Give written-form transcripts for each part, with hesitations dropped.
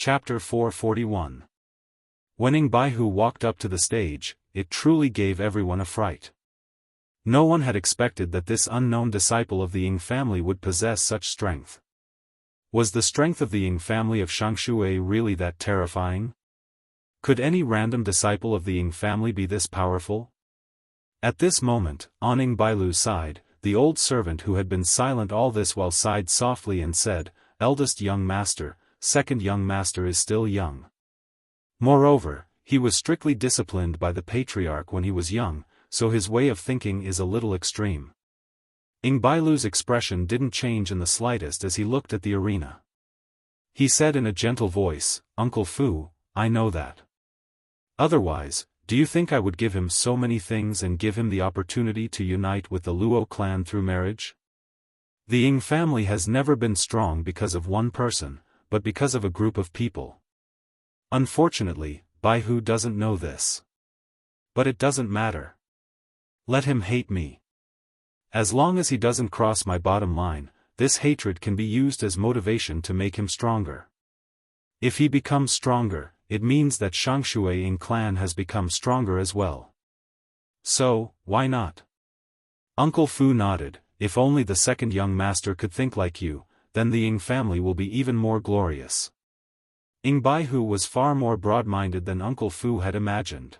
Chapter 441. When Ing Baihu walked up to the stage, it truly gave everyone a fright. No one had expected that this unknown disciple of the Ying family would possess such strength. Was the strength of the Ying family of Xianxia really that terrifying? Could any random disciple of the Ying family be this powerful? At this moment, on Ing Bailu's side, the old servant who had been silent all this while sighed softly and said, "Eldest young master, second young master is still young. Moreover, he was strictly disciplined by the patriarch when he was young, so his way of thinking is a little extreme." Ing Bailu's expression didn't change in the slightest as he looked at the arena. He said in a gentle voice, "Uncle Fu, I know that. Otherwise, do you think I would give him so many things and give him the opportunity to unite with the Luo clan through marriage? The Ying family has never been strong because of one person, but because of a group of people. Unfortunately, Baihu doesn't know this. But it doesn't matter. Let him hate me. As long as he doesn't cross my bottom line, this hatred can be used as motivation to make him stronger. If he becomes stronger, it means that Xianxia Ying clan has become stronger as well. So, why not?" Uncle Fu nodded. "If only the second young master could think like you, then the Ying family will be even more glorious." Ing Baihu was far more broad-minded than Uncle Fu had imagined.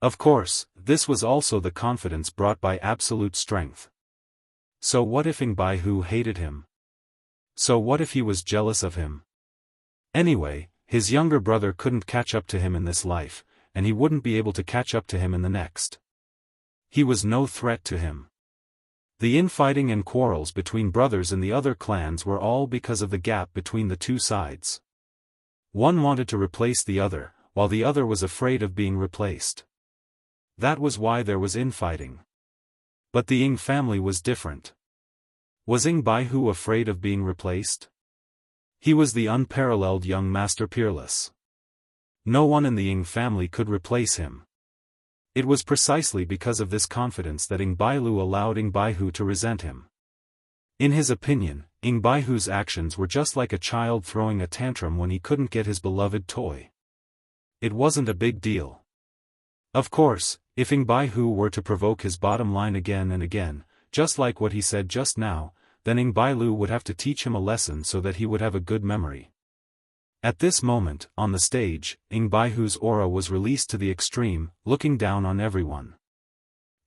Of course, this was also the confidence brought by absolute strength. So what if Ing Baihu hated him? So what if he was jealous of him? Anyway, his younger brother couldn't catch up to him in this life, and he wouldn't be able to catch up to him in the next. He was no threat to him. The infighting and quarrels between brothers in the other clans were all because of the gap between the two sides. One wanted to replace the other, while the other was afraid of being replaced. That was why there was infighting. But the Ying family was different. Was Ing Baihu afraid of being replaced? He was the unparalleled young master peerless. No one in the Ying family could replace him. It was precisely because of this confidence that Ing Bailu allowed Ing Baihu to resent him. In his opinion, Ing Baihu's actions were just like a child throwing a tantrum when he couldn't get his beloved toy. It wasn't a big deal. Of course, if Ing Baihu were to provoke his bottom line again and again, just like what he said just now, then Ing Bailu would have to teach him a lesson so that he would have a good memory. At this moment, on the stage, Ing Baihu's aura was released to the extreme, looking down on everyone.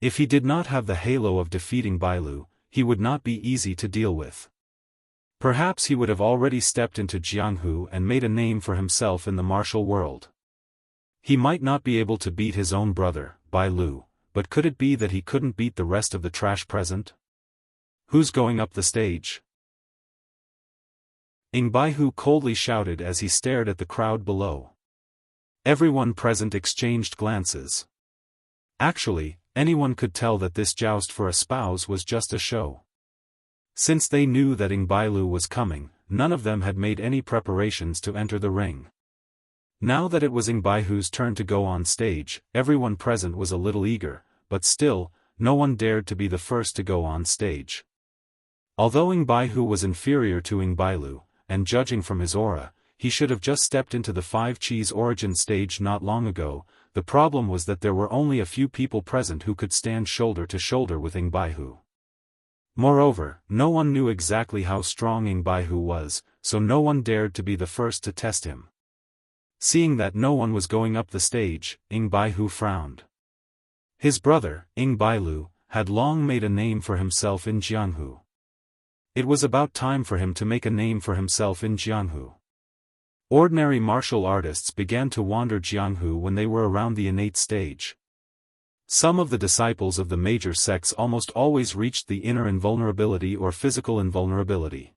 If he did not have the halo of defeating Bailu, he would not be easy to deal with. Perhaps he would have already stepped into Jianghu and made a name for himself in the martial world. He might not be able to beat his own brother, Bailu, but could it be that he couldn't beat the rest of the trash present? "Who's going up the stage?" Ing Baihu coldly shouted as he stared at the crowd below. Everyone present exchanged glances. Actually, anyone could tell that this joust for a spouse was just a show. Since they knew that Ing Bailu was coming, none of them had made any preparations to enter the ring. Now that it was Ing Baihu's turn to go on stage, everyone present was a little eager, but still, no one dared to be the first to go on stage. Although Ing Baihu was inferior to Ing Bailu, and judging from his aura, he should have just stepped into the 5 Chi's origin stage not long ago. The problem was that there were only a few people present who could stand shoulder to shoulder with Ing Baihu. Moreover, no one knew exactly how strong Ing Baihu was, so no one dared to be the first to test him. Seeing that no one was going up the stage, Ing Baihu frowned. His brother, Ing Bailu, had long made a name for himself in Jianghu. It was about time for him to make a name for himself in Jianghu. Ordinary martial artists began to wander Jianghu when they were around the innate stage. Some of the disciples of the major sects almost always reached the inner invulnerability or physical invulnerability.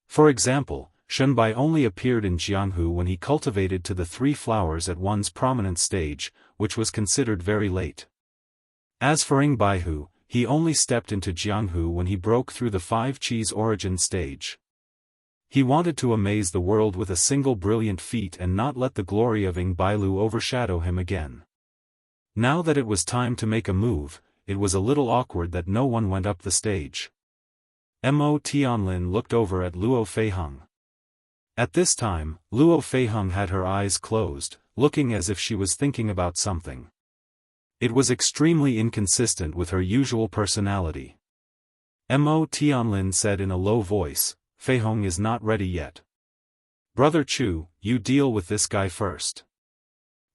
For example, Shunbai only appeared in Jianghu when he cultivated to the 3 flowers at one's prominent stage, which was considered very late. As for Ing Baihu, he only stepped into Jianghu when he broke through the 5 Chi's origin stage. He wanted to amaze the world with a single brilliant feat and not let the glory of Ing Bailu overshadow him again. Now that it was time to make a move, it was a little awkward that no one went up the stage. Mo Tianlin looked over at Luo Feiheng. At this time, Luo Feiheng had her eyes closed, looking as if she was thinking about something. It was extremely inconsistent with her usual personality. Mo Tianlin said in a low voice, "Feiheng is not ready yet. Brother Chu, you deal with this guy first.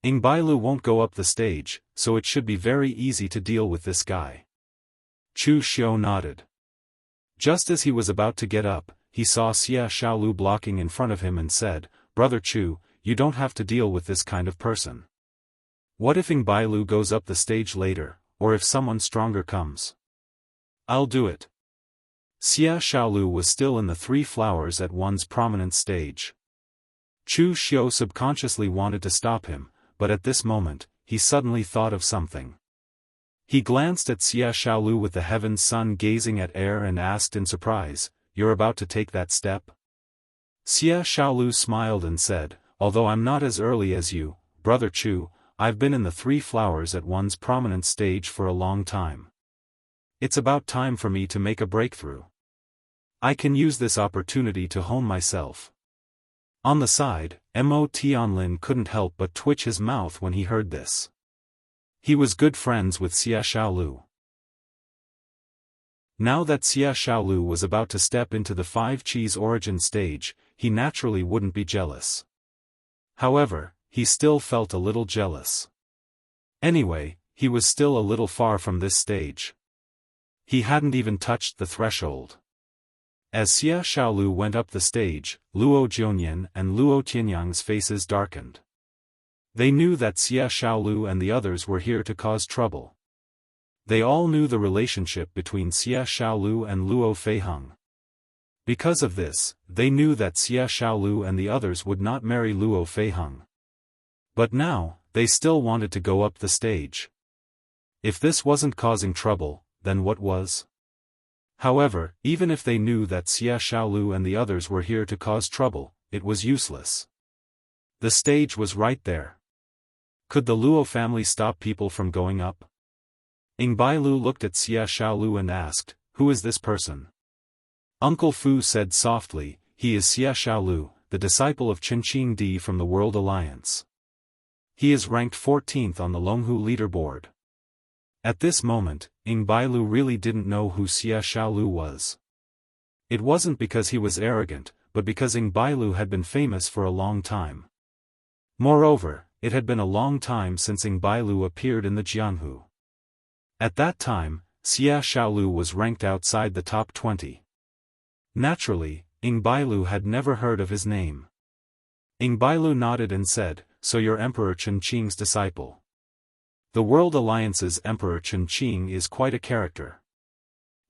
Ing Bailu won't go up the stage, so it should be very easy to deal with this guy." Chu Xiu nodded. Just as he was about to get up, he saw Xia Xiaolu blocking in front of him and said, "Brother Chu, you don't have to deal with this kind of person. What if Ing Bailu goes up the stage later, or if someone stronger comes? I'll do it." Xia Xiaolu was still in the Three Flowers at One's prominent stage. Chu Xiu subconsciously wanted to stop him, but at this moment, he suddenly thought of something. He glanced at Xia Xiaolu with the heaven's sun gazing at air and asked in surprise, "You're about to take that step?" Xia Xiaolu smiled and said, "Although I'm not as early as you, Brother Chu, I've been in the Three Flowers at One's prominent stage for a long time. It's about time for me to make a breakthrough. I can use this opportunity to hone myself." On the side, Mo Tianlin couldn't help but twitch his mouth when he heard this. He was good friends with Xia Xiaolu. Now that Xia Xiaolu was about to step into the Five Qis origin stage, he naturally wouldn't be jealous. However, he still felt a little jealous. Anyway, he was still a little far from this stage. He hadn't even touched the threshold. As Xia Xiaolu went up the stage, Luo Jianyan and Luo Tianyang's faces darkened. They knew that Xia Xiaolu and the others were here to cause trouble. They all knew the relationship between Xia Xiaolu and Luo Feiheng. Because of this, they knew that Xia Xiaolu and the others would not marry Luo Feiheng. But now, they still wanted to go up the stage. If this wasn't causing trouble, then what was? However, even if they knew that Xia Xiaolu and the others were here to cause trouble, it was useless. The stage was right there. Could the Luo family stop people from going up? Ing Bailu looked at Xia Xiaolu and asked, "Who is this person?" Uncle Fu said softly, "He is Xia Xiaolu, the disciple of Qinqing Di from the World Alliance. He is ranked 14th on the Longhu leaderboard." At this moment, Ing Bailu really didn't know who Xia Xiaolu was. It wasn't because he was arrogant, but because Ing Bailu had been famous for a long time. Moreover, it had been a long time since Ing Bailu appeared in the Jianghu. At that time, Xia Xiaolu was ranked outside the top 20. Naturally, Ing Bailu had never heard of his name. Ing Bailu nodded and said, "So you're Emperor Qinqing's disciple. The World Alliance's Emperor Qinqing is quite a character.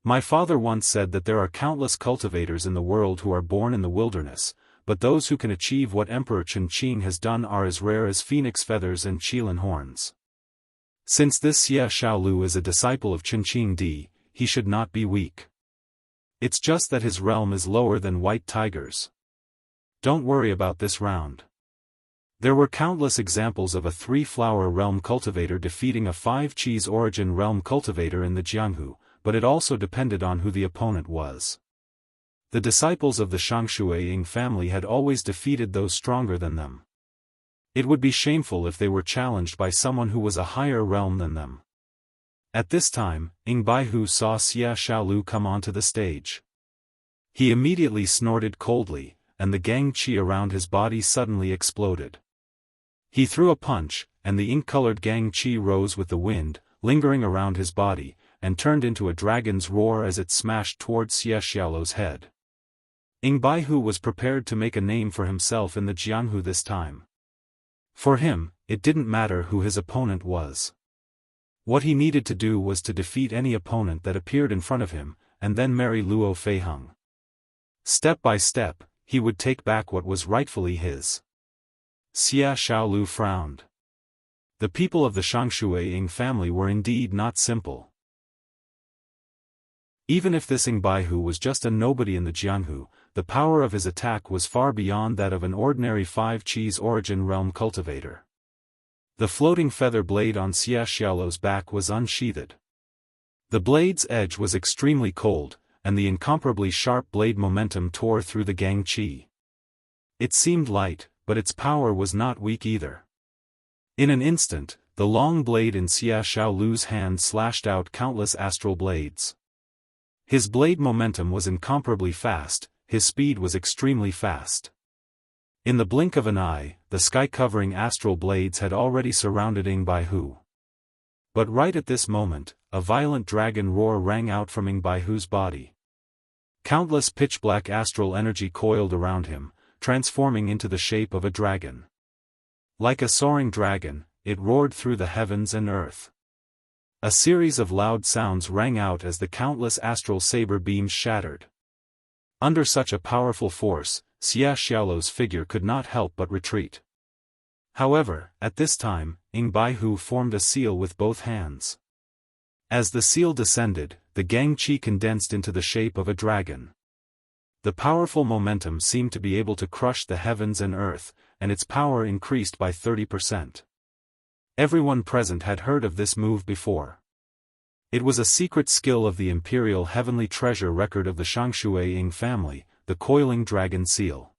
My father once said that there are countless cultivators in the world who are born in the wilderness, but those who can achieve what Emperor Qinqing has done are as rare as phoenix feathers and qilin horns. Since this Xia Xiaolu is a disciple of Qinqing Di, he should not be weak. It's just that his realm is lower than White Tiger's. Don't worry about this round." There were countless examples of a three-flower realm cultivator defeating a Five Qis origin realm cultivator in the Jianghu, but it also depended on who the opponent was. The disciples of the Xianxia family had always defeated those stronger than them. It would be shameful if they were challenged by someone who was a higher realm than them. At this time, Ing Baihu saw Xia Xiaolu come onto the stage. He immediately snorted coldly, and the gang qi around his body suddenly exploded. He threw a punch, and the ink-colored gang qi rose with the wind, lingering around his body, and turned into a dragon's roar as it smashed towards Xia Xiaolu's head. Ing Baihu was prepared to make a name for himself in the Jianghu this time. For him, it didn't matter who his opponent was. What he needed to do was to defeat any opponent that appeared in front of him, and then marry Luo Feiheng. Step by step, he would take back what was rightfully his. Xia Xiaolu frowned. The people of the Xianxia family were indeed not simple. Even if this Ing Baihu was just a nobody in the Jianghu, the power of his attack was far beyond that of an ordinary Five Qis origin realm cultivator. The floating feather blade on Xia Xiaolu's back was unsheathed. The blade's edge was extremely cold, and the incomparably sharp blade momentum tore through the gang qi. It seemed light, but its power was not weak either. In an instant, the long blade in Xia Xiaolu's hand slashed out countless astral blades. His blade momentum was incomparably fast, his speed was extremely fast. In the blink of an eye, the sky-covering astral blades had already surrounded Ing Baihu. But right at this moment, a violent dragon roar rang out from Ing Baihu's body. Countless pitch-black astral energy coiled around him, transforming into the shape of a dragon. Like a soaring dragon, it roared through the heavens and earth. A series of loud sounds rang out as the countless astral saber beams shattered. Under such a powerful force, Xia Xiaolu's figure could not help but retreat. However, at this time, Ing Baihu formed a seal with both hands. As the seal descended, the Gang Qi condensed into the shape of a dragon. The powerful momentum seemed to be able to crush the heavens and earth, and its power increased by 30%. Everyone present had heard of this move before. It was a secret skill of the Imperial Heavenly Treasure record of the Xiangshui Ing family, the Coiling Dragon Seal.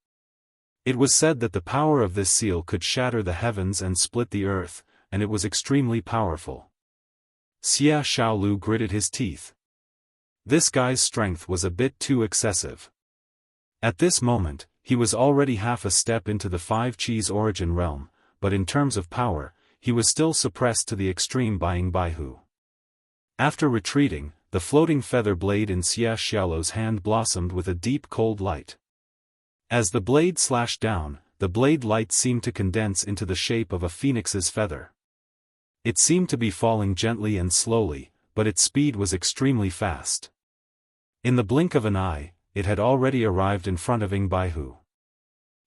It was said that the power of this seal could shatter the heavens and split the earth, and it was extremely powerful. Xia Xiaolu gritted his teeth. This guy's strength was a bit too excessive. At this moment, he was already half a step into the Five Qis origin realm, but in terms of power, he was still suppressed to the extreme by Ing Baihu. After retreating, the floating feather blade in Xia Xiaolu's hand blossomed with a deep cold light. As the blade slashed down, the blade light seemed to condense into the shape of a phoenix's feather. It seemed to be falling gently and slowly, but its speed was extremely fast. In the blink of an eye, it had already arrived in front of Ing Baihu.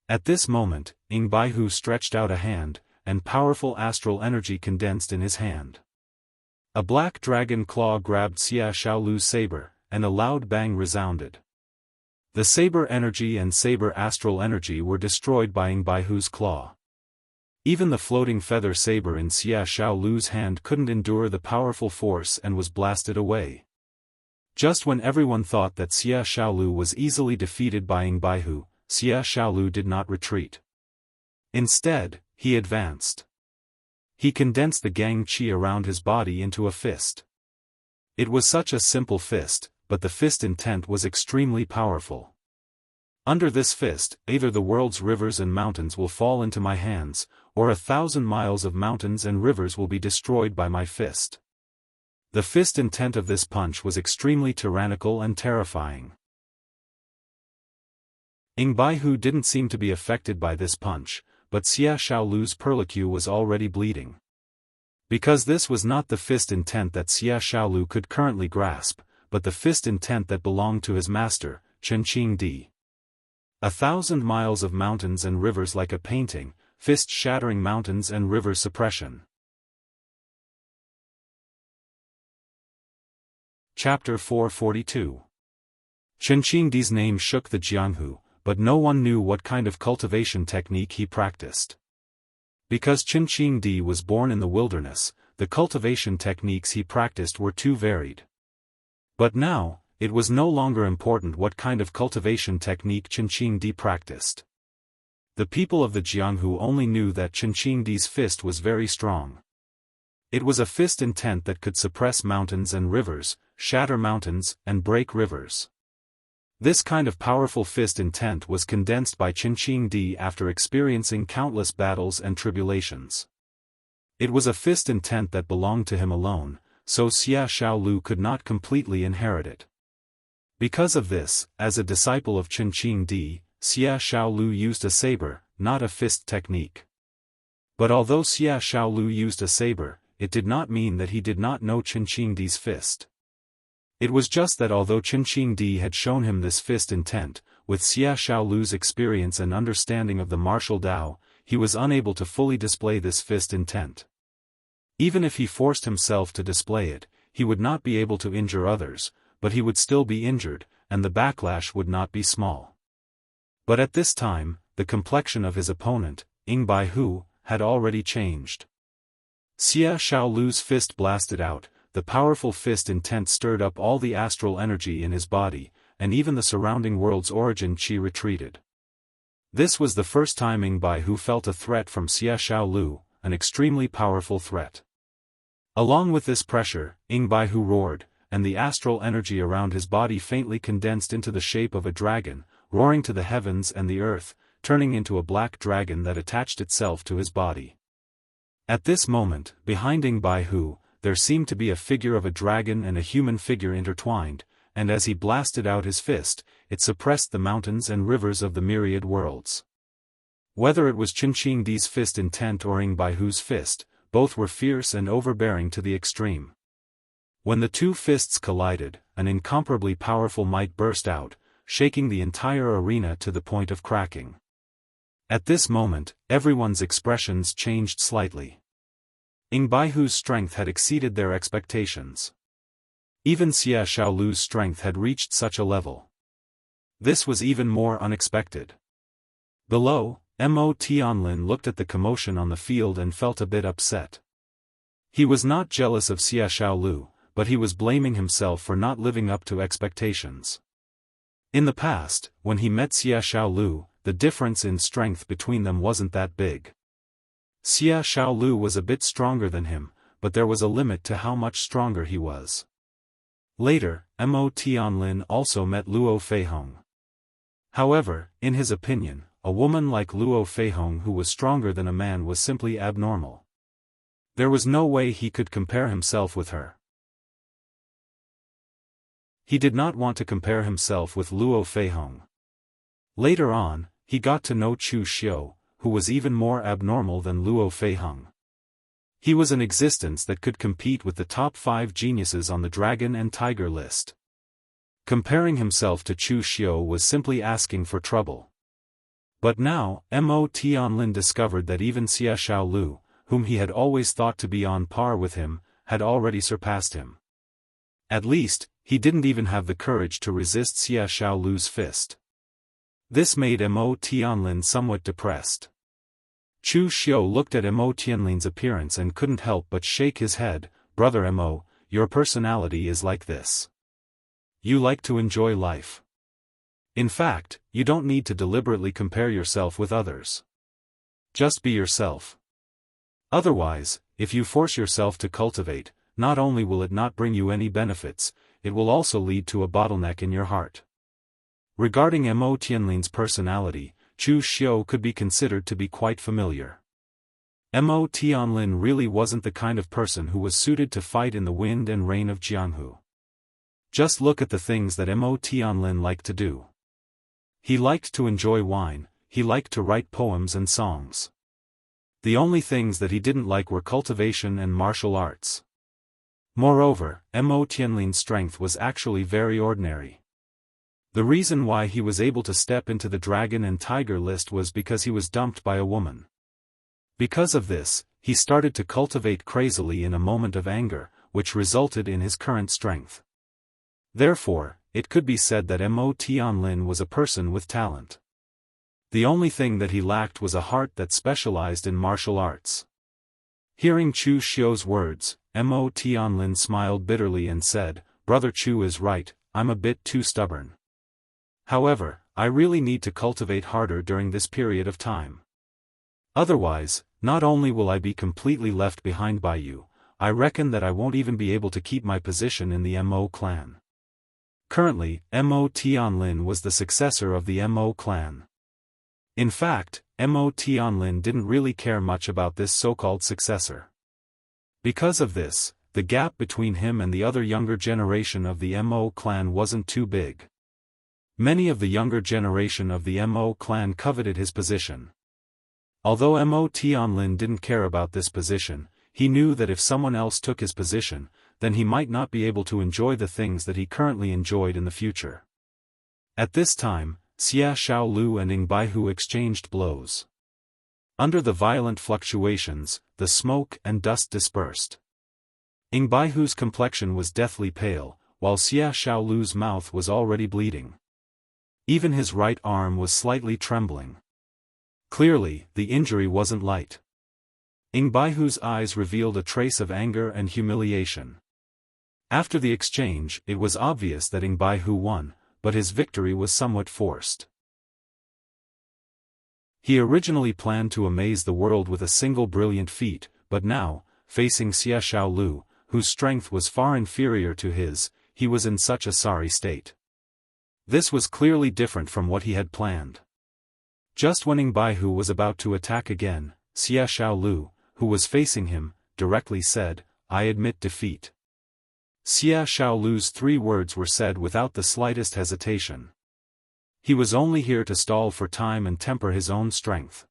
At this moment, Ing Baihu stretched out a hand, and powerful astral energy condensed in his hand. A black dragon claw grabbed Xia Xiaolu's saber, and a loud bang resounded. The saber energy and saber astral energy were destroyed by Ing Baihu's claw. Even the floating feather saber in Xia Xiaolu's hand couldn't endure the powerful force and was blasted away. Just when everyone thought that Xia Xiaolu was easily defeated by Ing Baihu, Xia Xiaolu did not retreat. Instead, he advanced. He condensed the Gang Qi around his body into a fist. It was such a simple fist, but the fist intent was extremely powerful. Under this fist, either the world's rivers and mountains will fall into my hands, or 1,000 miles of mountains and rivers will be destroyed by my fist. The fist intent of this punch was extremely tyrannical and terrifying. Ing Baihu didn't seem to be affected by this punch, but Xia Xiaolu's perlicue was already bleeding. Because this was not the fist intent that Xia Xiaolu could currently grasp, but the fist intent that belonged to his master, Chen Di. 1,000 miles of mountains and rivers like a painting, fist-shattering mountains and river suppression. Chapter 442. Chen Di's name shook the Jianghu, but no one knew what kind of cultivation technique he practiced. Because Chen Di was born in the wilderness, the cultivation techniques he practiced were too varied. But now, it was no longer important what kind of cultivation technique Chen Di practiced. The people of the Jianghu only knew that Chen Di's fist was very strong. It was a fist intent that could suppress mountains and rivers, shatter mountains, and break rivers. This kind of powerful fist intent was condensed by Chen Di after experiencing countless battles and tribulations. It was a fist intent that belonged to him alone, so Xia Xiaolu could not completely inherit it. Because of this, as a disciple of Chen Di, Xia Xiaolu used a saber, not a fist technique. But although Xia Xiaolu used a saber, it did not mean that he did not know Chen Di's fist. It was just that although Chen Di had shown him this fist intent, with Xia Xiaolu's experience and understanding of the martial Dao, he was unable to fully display this fist intent. Even if he forced himself to display it, he would not be able to injure others, but he would still be injured, and the backlash would not be small. But at this time, the complexion of his opponent, Ing Baihu, had already changed. Xia Xiaolu's fist blasted out, the powerful fist intent stirred up all the astral energy in his body, and even the surrounding world's origin qi retreated. This was the first time Ing Baihu felt a threat from Xia Xiaolu, an extremely powerful threat. Along with this pressure, Ing Baihu roared, and the astral energy around his body faintly condensed into the shape of a dragon, roaring to the heavens and the earth, turning into a black dragon that attached itself to his body. At this moment, behind Ing Baihu, there seemed to be a figure of a dragon and a human figure intertwined, and as he blasted out his fist, it suppressed the mountains and rivers of the myriad worlds. Whether it was Qinqingdi's fist intent or Ing Baihu's fist, both were fierce and overbearing to the extreme. When the two fists collided, an incomparably powerful might burst out, shaking the entire arena to the point of cracking. At this moment, everyone's expressions changed slightly. Ing Baihu's strength had exceeded their expectations. Even Xia Xiaolu's strength had reached such a level. This was even more unexpected. Below, Mo Tianlin looked at the commotion on the field and felt a bit upset. He was not jealous of Xia Xiaolu, but he was blaming himself for not living up to expectations. In the past, when he met Xia Xiaolu, the difference in strength between them wasn't that big. Xia Xiaolu was a bit stronger than him, but there was a limit to how much stronger he was. Later, Mo Tianlin also met Luo Feihong. However, in his opinion, a woman like Luo Feihong who was stronger than a man was simply abnormal. There was no way he could compare himself with her. He did not want to compare himself with Luo Feihong. Later on, he got to know Chu Xiu, who was even more abnormal than Luo Feihong. He was an existence that could compete with the top 5 geniuses on the dragon and tiger list. Comparing himself to Chu Xiu was simply asking for trouble. But now, Mo Tianlin discovered that even Xia Xiaolu, whom he had always thought to be on par with him, had already surpassed him. At least, he didn't even have the courage to resist Xia Xiaolu's fist. This made Mo Tianlin somewhat depressed. Chu Xiu looked at Mo Tianlin's appearance and couldn't help but shake his head. Brother Mo, your personality is like this. You like to enjoy life. In fact, you don't need to deliberately compare yourself with others. Just be yourself. Otherwise, if you force yourself to cultivate, not only will it not bring you any benefits, it will also lead to a bottleneck in your heart. Regarding Mo Tianlin's personality, Chu Xiu could be considered to be quite familiar. Mo Tianlin really wasn't the kind of person who was suited to fight in the wind and rain of Jianghu. Just look at the things that Mo Tianlin liked to do. He liked to enjoy wine, he liked to write poems and songs. The only things that he didn't like were cultivation and martial arts. Moreover, Mo Tianlin's strength was actually very ordinary. The reason why he was able to step into the dragon and tiger list was because he was dumped by a woman. Because of this, he started to cultivate crazily in a moment of anger, which resulted in his current strength. Therefore, it could be said that Mo Tianlin was a person with talent. The only thing that he lacked was a heart that specialized in martial arts. Hearing Chu Xiu's words, Mo Tianlin smiled bitterly and said, Brother Chu is right, I'm a bit too stubborn. However, I really need to cultivate harder during this period of time. Otherwise, not only will I be completely left behind by you, I reckon that I won't even be able to keep my position in the Mo clan. Currently, Mo Tianlin was the successor of the Mo clan. In fact, Mo Tianlin didn't really care much about this so-called successor. Because of this, the gap between him and the other younger generation of the Mo clan wasn't too big. Many of the younger generation of the Mo clan coveted his position. Although Mo Tianlin didn't care about this position, he knew that if someone else took his position, then he might not be able to enjoy the things that he currently enjoyed in the future. At this time, Xia Xiaolu and Ing Baihu exchanged blows. Under the violent fluctuations, the smoke and dust dispersed. Ing Baihu's complexion was deathly pale, while Xia Xiaolu's mouth was already bleeding. Even his right arm was slightly trembling. Clearly, the injury wasn't light. Ing Baihu's eyes revealed a trace of anger and humiliation. After the exchange, it was obvious that Ing Baihu won, but his victory was somewhat forced. He originally planned to amaze the world with a single brilliant feat, but now, facing Xia Xiaolu, whose strength was far inferior to his, he was in such a sorry state. This was clearly different from what he had planned. Just when Ing Baihu was about to attack again, Xia Xiaolu, who was facing him, directly said, "I admit defeat." Xia Xiaolu's 3 words were said without the slightest hesitation. He was only here to stall for time and temper his own strength.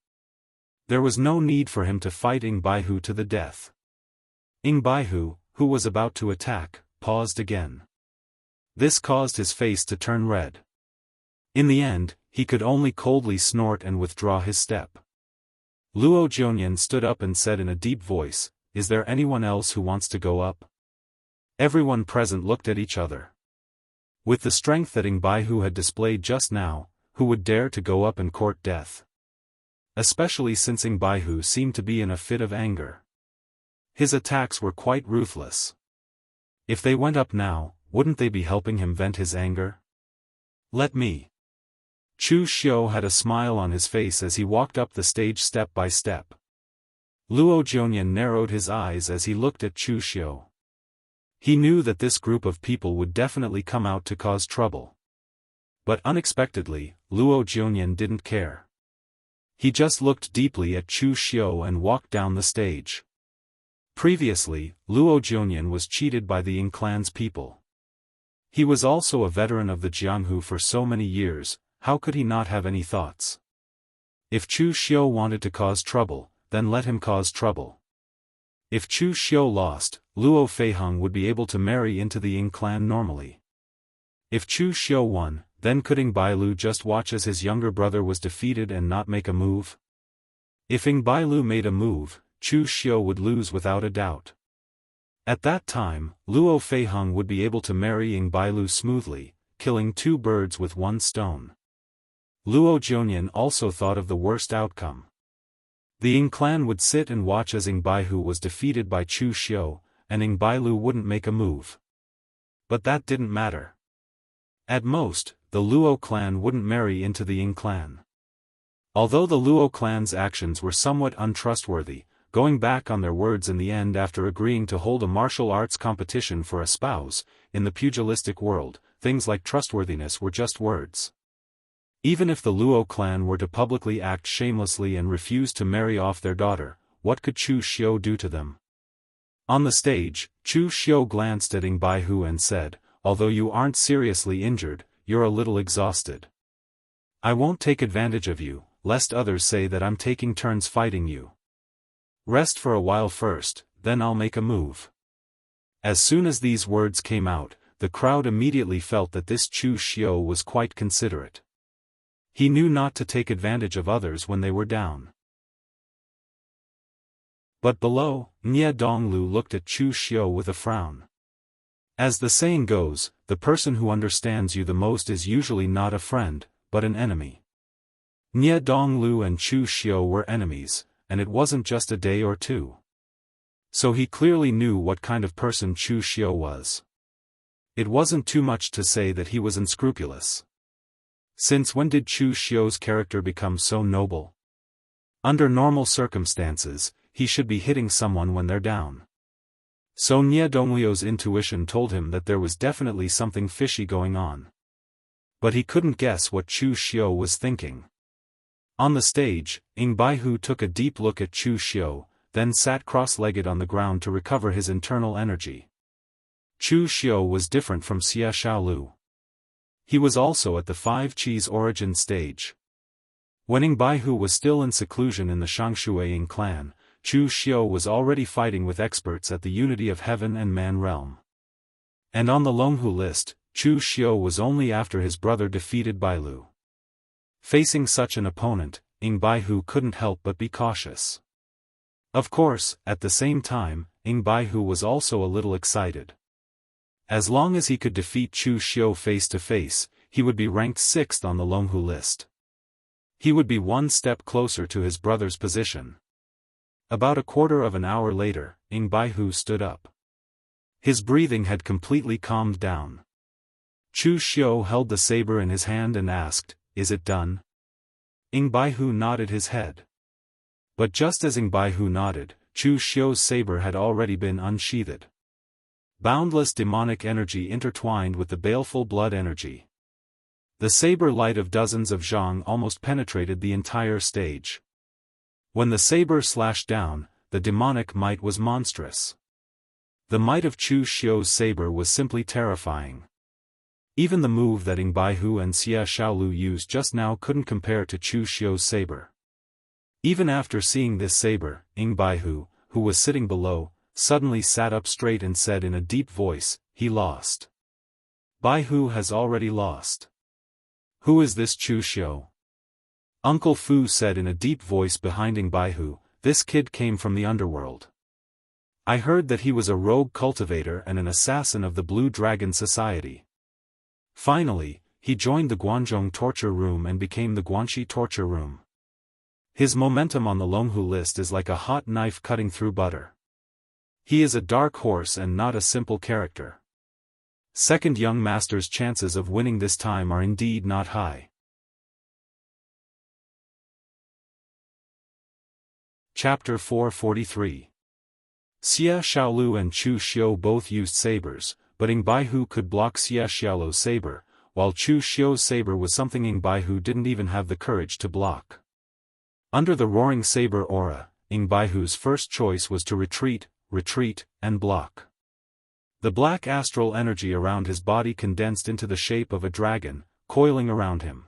There was no need for him to fight Ing Baihu to the death. Ing Baihu, who was about to attack, paused again. This caused his face to turn red. In the end, he could only coldly snort and withdraw his step. Luo Jianyan stood up and said in a deep voice, "Is there anyone else who wants to go up?" Everyone present looked at each other. With the strength that Ing Baihu had displayed just now, who would dare to go up and court death? Especially since Ing Baihu seemed to be in a fit of anger. His attacks were quite ruthless. If they went up now, wouldn't they be helping him vent his anger? "Let me." Chu Xiu had a smile on his face as he walked up the stage step by step. Luo Jianyan narrowed his eyes as he looked at Chu Xiu. He knew that this group of people would definitely come out to cause trouble. But unexpectedly, Luo Jianyan didn't care. He just looked deeply at Chu Xiu and walked down the stage. Previously, Luo Jianyan was cheated by the Ying clan's people. He was also a veteran of the Jianghu for so many years, how could he not have any thoughts? If Chu Xiu wanted to cause trouble, then let him cause trouble. If Chu Xiu lost, Luo Feiheng would be able to marry into the Ying clan normally. If Chu Xiu won, then could Ing Bailu just watch as his younger brother was defeated and not make a move? If Ing Bailu made a move, Chu Xiu would lose without a doubt. At that time, Luo Feiheng would be able to marry Ing Bailu smoothly, killing 2 birds with 1 stone. Luo Jianyan also thought of the worst outcome. The Ying clan would sit and watch as Ing Baihu was defeated by Chu Xiu, and Ing Bailu wouldn't make a move. But that didn't matter. At most, the Luo clan wouldn't marry into the Ying clan. Although the Luo clan's actions were somewhat untrustworthy, going back on their words in the end after agreeing to hold a martial arts competition for a spouse, in the pugilistic world, things like trustworthiness were just words. Even if the Luo clan were to publicly act shamelessly and refuse to marry off their daughter, what could Chu Xiu do to them? On the stage, Chu Xiu glanced at Ing Baihu and said, "Although you aren't seriously injured, you're a little exhausted. I won't take advantage of you, lest others say that I'm taking turns fighting you. Rest for a while first, then I'll make a move." As soon as these words came out, the crowd immediately felt that this Chu Xiu was quite considerate. He knew not to take advantage of others when they were down. But below, Nye Donglu looked at Chu Xiu with a frown. As the saying goes, the person who understands you the most is usually not a friend, but an enemy. Nye Donglu and Chu Xiu were enemies, and it wasn't just a day or 2. So he clearly knew what kind of person Chu Xiu was. It wasn't too much to say that he was unscrupulous. Since when did Chu Xiu's character become so noble? Under normal circumstances, he should be hitting someone when they're down. So Nye Donglio's intuition told him that there was definitely something fishy going on. But he couldn't guess what Chu Xiu was thinking. On the stage, Ing Baihu took a deep look at Chu Xiu, then sat cross-legged on the ground to recover his internal energy. Chu Xiu was different from Xia Xiaolu. He was also at the 5 Qis origin stage. When Ing Baihu was still in seclusion in the Shangshui Ying clan, Chu Xiu was already fighting with experts at the unity of heaven and man realm. And on the Longhu list, Chu Xiu was only after his brother defeated Bailu. Facing such an opponent, Ing Baihu couldn't help but be cautious. Of course, at the same time, Ing Baihu was also a little excited. As long as he could defeat Chu Xiu face to face, he would be ranked 6th on the Longhu list. He would be 1 step closer to his brother's position. About a quarter of an hour later, Ing Baihu stood up. His breathing had completely calmed down. Chu Xiu held the saber in his hand and asked, "Is it done?" Ing Baihu nodded his head. But just as Ing Baihu nodded, Chu Xiu's saber had already been unsheathed. Boundless demonic energy intertwined with the baleful blood energy. The saber light of dozens of zhang almost penetrated the entire stage. When the saber slashed down, the demonic might was monstrous. The might of Chu Xiu's saber was simply terrifying. Even the move that Ing Baihu and Xia Xiaolu used just now couldn't compare to Chu Xiu's saber. Even after seeing this saber, Ing Baihu, who was sitting below, suddenly sat up straight and said in a deep voice, "He lost. Baihu has already lost." "Who is this Chu Xiu?" Uncle Fu said in a deep voice behind Ing Baihu. "This kid came from the underworld. I heard that he was a rogue cultivator and an assassin of the Blue Dragon Society. Finally, he joined the Guanzhong torture room and became the Guanxi torture room. His momentum on the Longhu list is like a hot knife cutting through butter. He is a dark horse and not a simple character. Second young master's chances of winning this time are indeed not high." Chapter 443. Xia Xiaolu and Chu Xiu both used sabers, but Ing Baihu could block Xia Xiaolu's saber, while Chu Xiu's saber was something Ing Baihu didn't even have the courage to block. Under the roaring saber aura, Ing Baihu's first choice was to retreat, and block. The black astral energy around his body condensed into the shape of a dragon, coiling around him.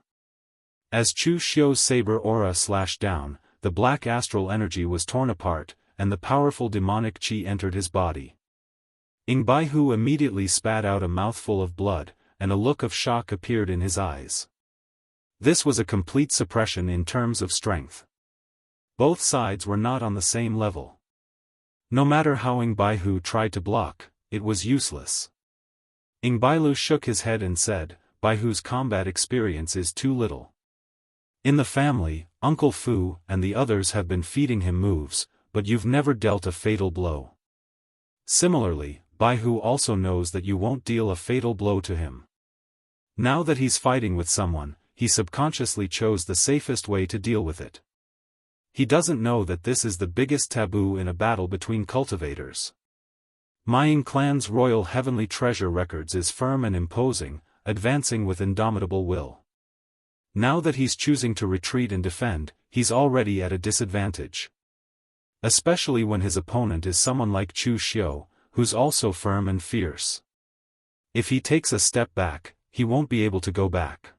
As Chu Xiu's saber aura slashed down, the black astral energy was torn apart, and the powerful demonic qi entered his body. Ing Baihu immediately spat out a mouthful of blood, and a look of shock appeared in his eyes. This was a complete suppression in terms of strength. Both sides were not on the same level. No matter how Ing Baihu tried to block, it was useless. Ing Bailu shook his head and said, "Baihu's combat experience is too little. In the family, Uncle Fu and the others have been feeding him moves, but you've never dealt a fatal blow. Similarly, Baihu also knows that you won't deal a fatal blow to him. Now that he's fighting with someone, he subconsciously chose the safest way to deal with it. He doesn't know that this is the biggest taboo in a battle between cultivators. My Ing clan's royal heavenly treasure records is firm and imposing, advancing with indomitable will. Now that he's choosing to retreat and defend, he's already at a disadvantage. Especially when his opponent is someone like Chu Xiu, who's also firm and fierce. If he takes a step back, he won't be able to go back."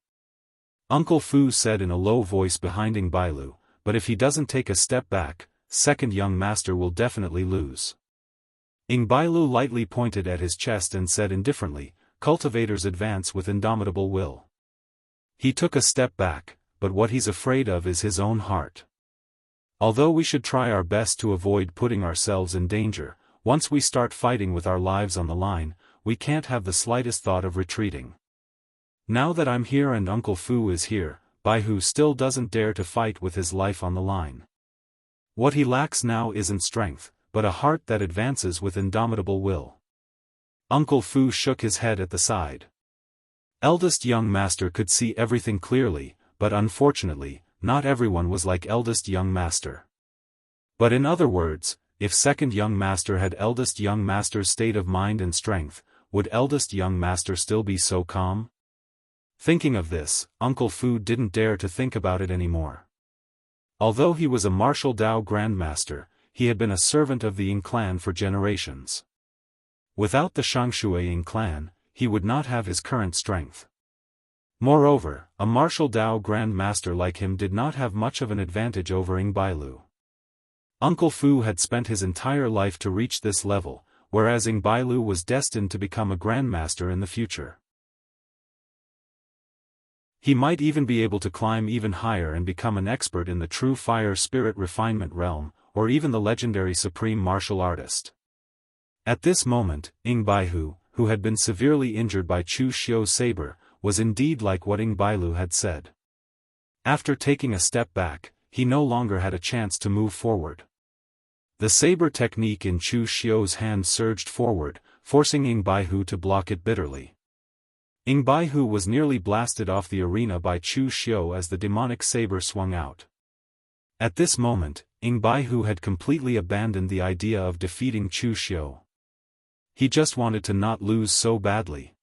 Uncle Fu said in a low voice behind Ing Bailu, "But if he doesn't take a step back, second young master will definitely lose." Ing Bailu lightly pointed at his chest and said indifferently, "Cultivators advance with indomitable will. He took a step back, but what he's afraid of is his own heart. Although we should try our best to avoid putting ourselves in danger, once we start fighting with our lives on the line, we can't have the slightest thought of retreating. Now that I'm here and Uncle Fu is here, Baihu still doesn't dare to fight with his life on the line. What he lacks now isn't strength, but a heart that advances with indomitable will." Uncle Fu shook his head at the side. Eldest young master could see everything clearly, but unfortunately, not everyone was like eldest young master. But in other words, if second young master had eldest young master's state of mind and strength, would eldest young master still be so calm? Thinking of this, Uncle Fu didn't dare to think about it anymore. Although he was a martial Dao grandmaster, he had been a servant of the Ing clan for generations. Without the Xiangshui Ing clan, he would not have his current strength. Moreover, a martial Dao grandmaster like him did not have much of an advantage over Ing Bailu. Uncle Fu had spent his entire life to reach this level, whereas Ing Bailu was destined to become a grandmaster in the future. He might even be able to climb even higher and become an expert in the true fire spirit refinement realm, or even the legendary supreme martial artist. At this moment, Ing Baihu, who had been severely injured by Chu Xiu's saber, was indeed like what Ing Bailu had said. After taking a step back, he no longer had a chance to move forward. The saber technique in Chu Xiu's hand surged forward, forcing Ing Baihu to block it bitterly. Ing Baihu was nearly blasted off the arena by Chu Xiu as the demonic saber swung out. At this moment, Ing Baihu had completely abandoned the idea of defeating Chu Xiu. He just wanted to not lose so badly.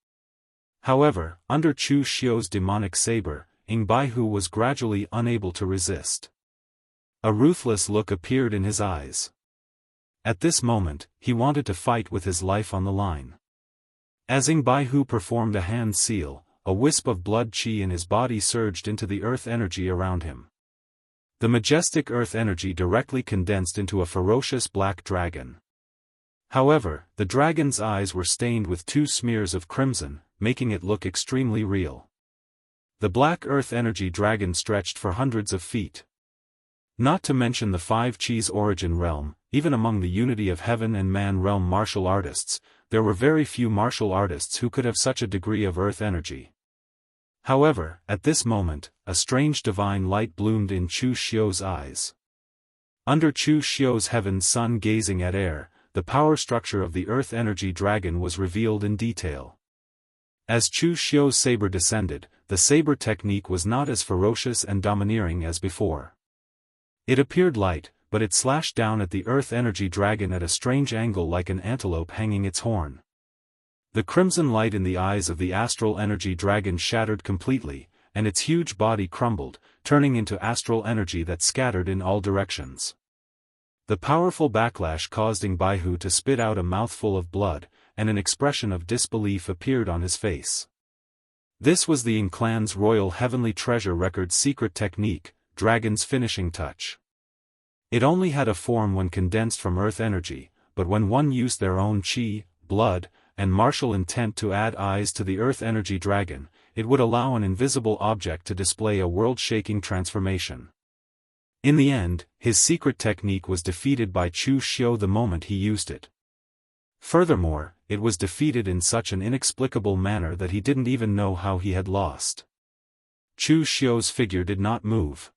However, under Chu Xiu's demonic saber, Ing Baihu was gradually unable to resist. A ruthless look appeared in his eyes. At this moment, he wanted to fight with his life on the line. As Ing Baihu performed a hand seal, a wisp of blood qi in his body surged into the earth energy around him. The majestic earth energy directly condensed into a ferocious black dragon. However, the dragon's eyes were stained with 2 smears of crimson, making it look extremely real. The black earth energy dragon stretched for hundreds of feet. Not to mention the 5 Chi's origin realm, even among the unity of heaven and man realm martial artists, there were very few martial artists who could have such a degree of earth energy. However, at this moment, a strange divine light bloomed in Chu Xiu's eyes. Under Chu Xiu's heaven sun gazing at air, the power structure of the earth energy dragon was revealed in detail. As Chu Xiu's saber descended, the saber technique was not as ferocious and domineering as before. It appeared light, but it slashed down at the earth energy dragon at a strange angle like an antelope hanging its horn. The crimson light in the eyes of the astral energy dragon shattered completely, and its huge body crumbled, turning into astral energy that scattered in all directions. The powerful backlash caused Ing Baihu to spit out a mouthful of blood, and an expression of disbelief appeared on his face. This was the Ing clan's royal heavenly treasure record secret technique, Dragon's finishing touch. It only had a form when condensed from earth energy, but when one used their own qi, blood, and martial intent to add eyes to the earth energy dragon, it would allow an invisible object to display a world-shaking transformation. In the end, his secret technique was defeated by Chu Xiu the moment he used it. Furthermore, it was defeated in such an inexplicable manner that he didn't even know how he had lost. Chu Xiu's figure did not move.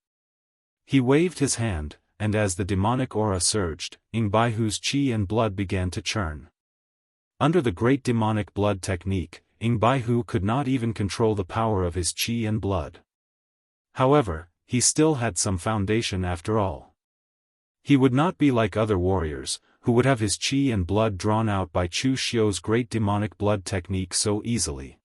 He waved his hand, and as the demonic aura surged, Ing Baihu's qi and blood began to churn. Under the great demonic blood technique, Ing Baihu could not even control the power of his qi and blood. However, he still had some foundation after all. He would not be like other warriors, who would have his qi and blood drawn out by Chu Xiu's great demonic blood technique so easily.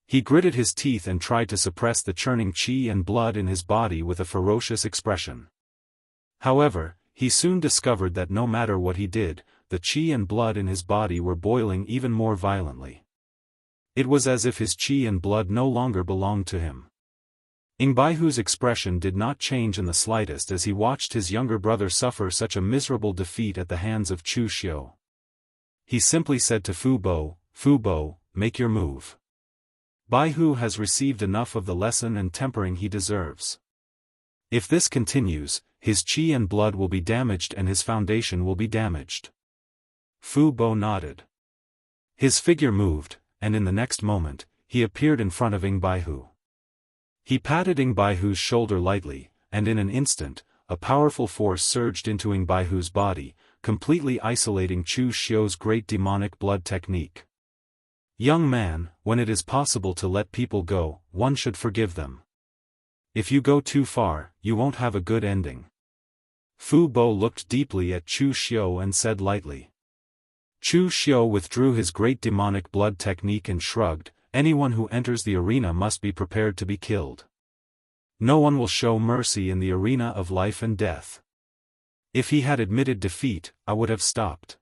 He gritted his teeth and tried to suppress the churning qi and blood in his body with a ferocious expression. However, he soon discovered that no matter what he did, the qi and blood in his body were boiling even more violently. It was as if his qi and blood no longer belonged to him. Ing Baihu's expression did not change in the slightest as he watched his younger brother suffer such a miserable defeat at the hands of Chu Xiu. He simply said to Fu Bo, make your move. Baihu has received enough of the lesson and tempering he deserves. If this continues, his qi and blood will be damaged and his foundation will be damaged. Fu Bo nodded. His figure moved, and in the next moment, he appeared in front of Ing Baihu. He patted Ing Baihu's shoulder lightly, and in an instant, a powerful force surged into Ing Baihu's body, completely isolating Chu Xiu's great demonic blood technique. Young man, when it is possible to let people go, one should forgive them. If you go too far, you won't have a good ending. Fu Bo looked deeply at Chu Xiu and said lightly. Chu Xiu withdrew his great demonic blood technique and shrugged, anyone who enters the arena must be prepared to be killed. No one will show mercy in the arena of life and death. If he had admitted defeat, I would have stopped.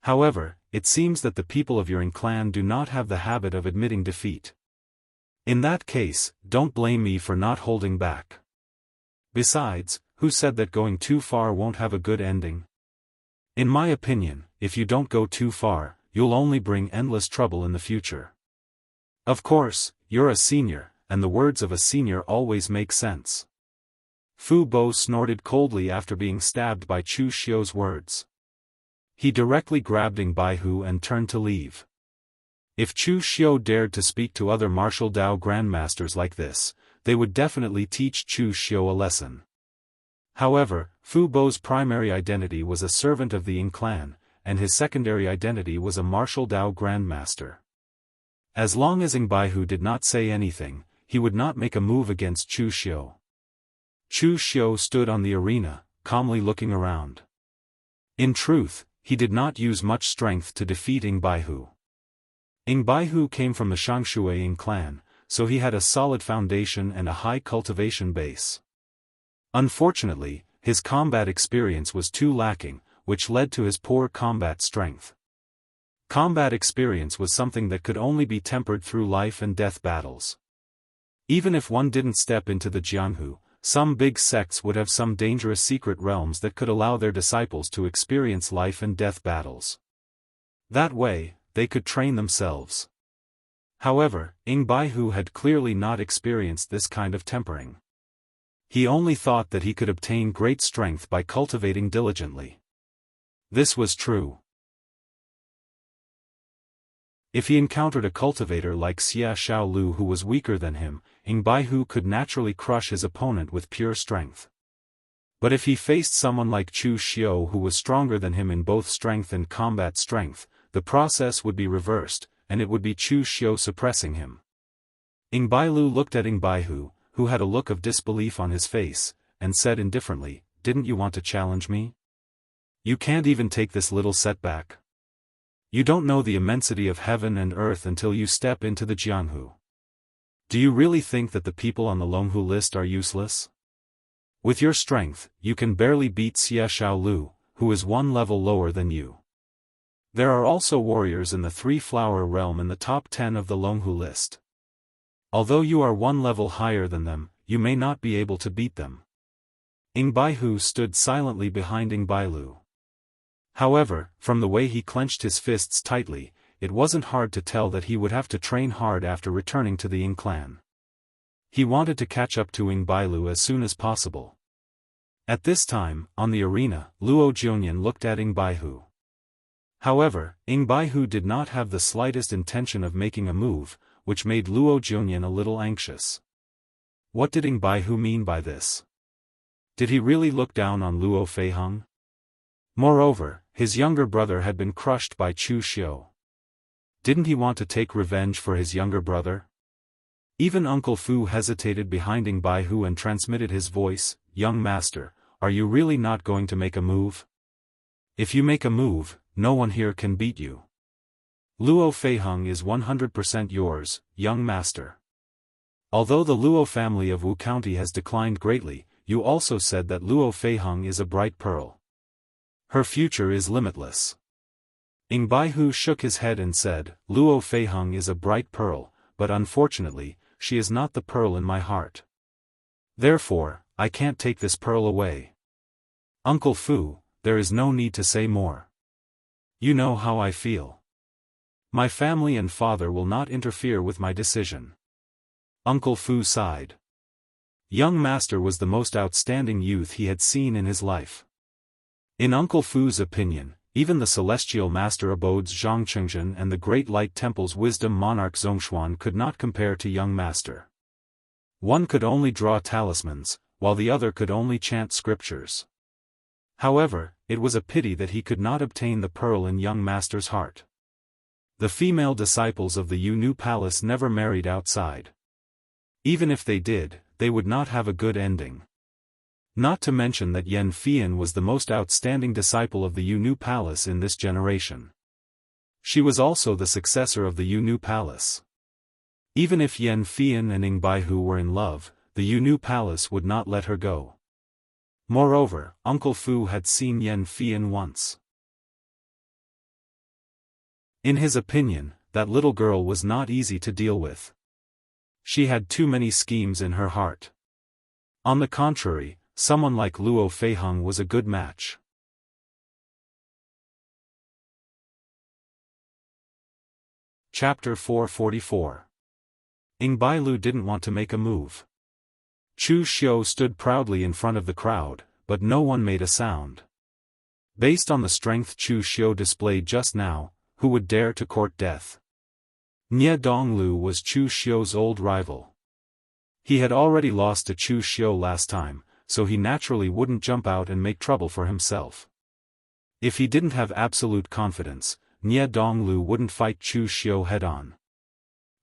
However, it seems that the people of your clan do not have the habit of admitting defeat. In that case, don't blame me for not holding back. Besides, who said that going too far won't have a good ending? In my opinion, if you don't go too far, you'll only bring endless trouble in the future. Of course, you're a senior, and the words of a senior always make sense. Fu Bo snorted coldly after being stabbed by Chu Xiu's words. He directly grabbed Ing Baihu and turned to leave. If Chu Xiu dared to speak to other martial Dao grandmasters like this, they would definitely teach Chu Xiu a lesson. However, Fu Bo's primary identity was a servant of the Ing clan, and his secondary identity was a martial Dao grandmaster. As long as Baihu did not say anything, he would not make a move against Chu Xiu. Chu Xiu stood on the arena, calmly looking around. In truth, he did not use much strength to defeat Baihu. Baihu came from the Xiangshui clan, so he had a solid foundation and a high cultivation base. Unfortunately, his combat experience was too lacking, which led to his poor combat strength. Combat experience was something that could only be tempered through life and death battles. Even if one didn't step into the Jianghu, some big sects would have some dangerous secret realms that could allow their disciples to experience life and death battles. That way, they could train themselves. However, Baihu had clearly not experienced this kind of tempering. He only thought that he could obtain great strength by cultivating diligently. This was true. If he encountered a cultivator like Xia Xiaolu who was weaker than him, Baihu could naturally crush his opponent with pure strength. But if he faced someone like Chu Xiu who was stronger than him in both strength and combat strength, the process would be reversed, and it would be Chu Xiu suppressing him. Bailu looked at Baihu, who had a look of disbelief on his face, and said indifferently, "Didn't you want to challenge me? You can't even take this little setback. You don't know the immensity of heaven and earth until you step into the Jianghu. Do you really think that the people on the Longhu list are useless? With your strength, you can barely beat Xia Xiaolu, who is one level lower than you. There are also warriors in the three-flower realm in the top 10 of the Longhu list. Although you are one level higher than them, you may not be able to beat them." Baihu stood silently behind Bailu. However, from the way he clenched his fists tightly, it wasn't hard to tell that he would have to train hard after returning to the clan. He wanted to catch up to Bailu as soon as possible. At this time, on the arena, Luo Jianyan looked at Baihu. However, Baihu did not have the slightest intention of making a move, which made Luo Jianyan a little anxious. What did Baihu mean by this? Did he really look down on Luo Feiheng? Moreover, his younger brother had been crushed by Chu Xiu. Didn't he want to take revenge for his younger brother? Even Uncle Fu hesitated behind Baihu and transmitted his voice, "Young master, are you really not going to make a move? If you make a move, no one here can beat you. Luo Feiheng is 100% yours, young master. Although the Luo family of Wu County has declined greatly, you also said that Luo Feiheng is a bright pearl. Her future is limitless." Baihu shook his head and said, "Luo Feiheng is a bright pearl, but unfortunately, she is not the pearl in my heart. Therefore, I can't take this pearl away. Uncle Fu, there is no need to say more. You know how I feel. My family and father will not interfere with my decision." Uncle Fu sighed. Young master was the most outstanding youth he had seen in his life. In Uncle Fu's opinion, even the celestial master abodes Zhangchengzhen and the Great Light Temple's wisdom monarch Zhongshuan could not compare to young master. One could only draw talismans, while the other could only chant scriptures. However, it was a pity that he could not obtain the pearl in young master's heart. The female disciples of the Yu Palace never married outside. Even if they did, they would not have a good ending. Not to mention that Yan Fian was the most outstanding disciple of the Yu Palace in this generation. She was also the successor of the Yu Palace. Even if Yan Fian and Baihu were in love, the Yu Palace would not let her go. Moreover, Uncle Fu had seen Yan Fian once. In his opinion, that little girl was not easy to deal with. She had too many schemes in her heart. On the contrary, someone like Luo Feiheng was a good match. Chapter 444. Bailu didn't want to make a move. Chu Xiu stood proudly in front of the crowd, but no one made a sound. Based on the strength Chu Xiu displayed just now, who would dare to court death? Nie Donglu was Chu Xiu's old rival. He had already lost to Chu Xiu last time, so he naturally wouldn't jump out and make trouble for himself. If he didn't have absolute confidence, Nie Donglu wouldn't fight Chu Xiu head-on.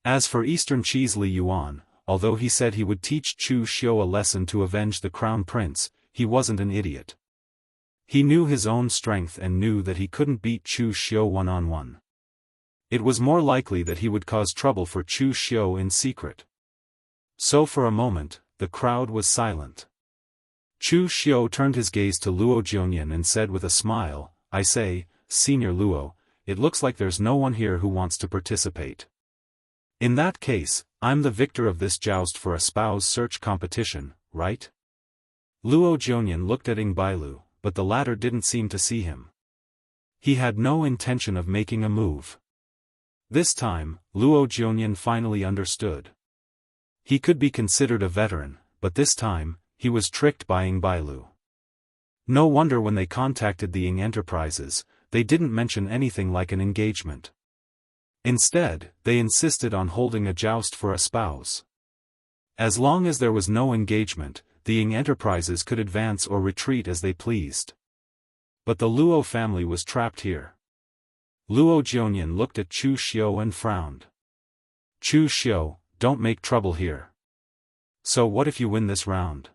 As for Eastern Cheese Li Yuan, although he said he would teach Chu Xiu a lesson to avenge the crown prince, he wasn't an idiot. He knew his own strength and knew that he couldn't beat Chu Xiu one-on-one. It was more likely that he would cause trouble for Chu Xiu in secret. So for a moment, the crowd was silent. Chu Xiu turned his gaze to Luo Jianyan and said with a smile, "I say, Senior Luo, it looks like there's no one here who wants to participate. In that case, I'm the victor of this joust for a spouse search competition, right?" Luo Jianyan looked at Ing Bailu, but the latter didn't seem to see him. He had no intention of making a move. This time, Luo Jianyan finally understood. He could be considered a veteran, but this time, he was tricked by Ing Bailu. No wonder when they contacted the Ing Enterprises, they didn't mention anything like an engagement. Instead, they insisted on holding a joust for a spouse. As long as there was no engagement, the Ing Enterprises could advance or retreat as they pleased. But the Luo family was trapped here. Luo Jianyan looked at Chu Xiu and frowned. "Chu Xiu, don't make trouble here. So what if you win this round?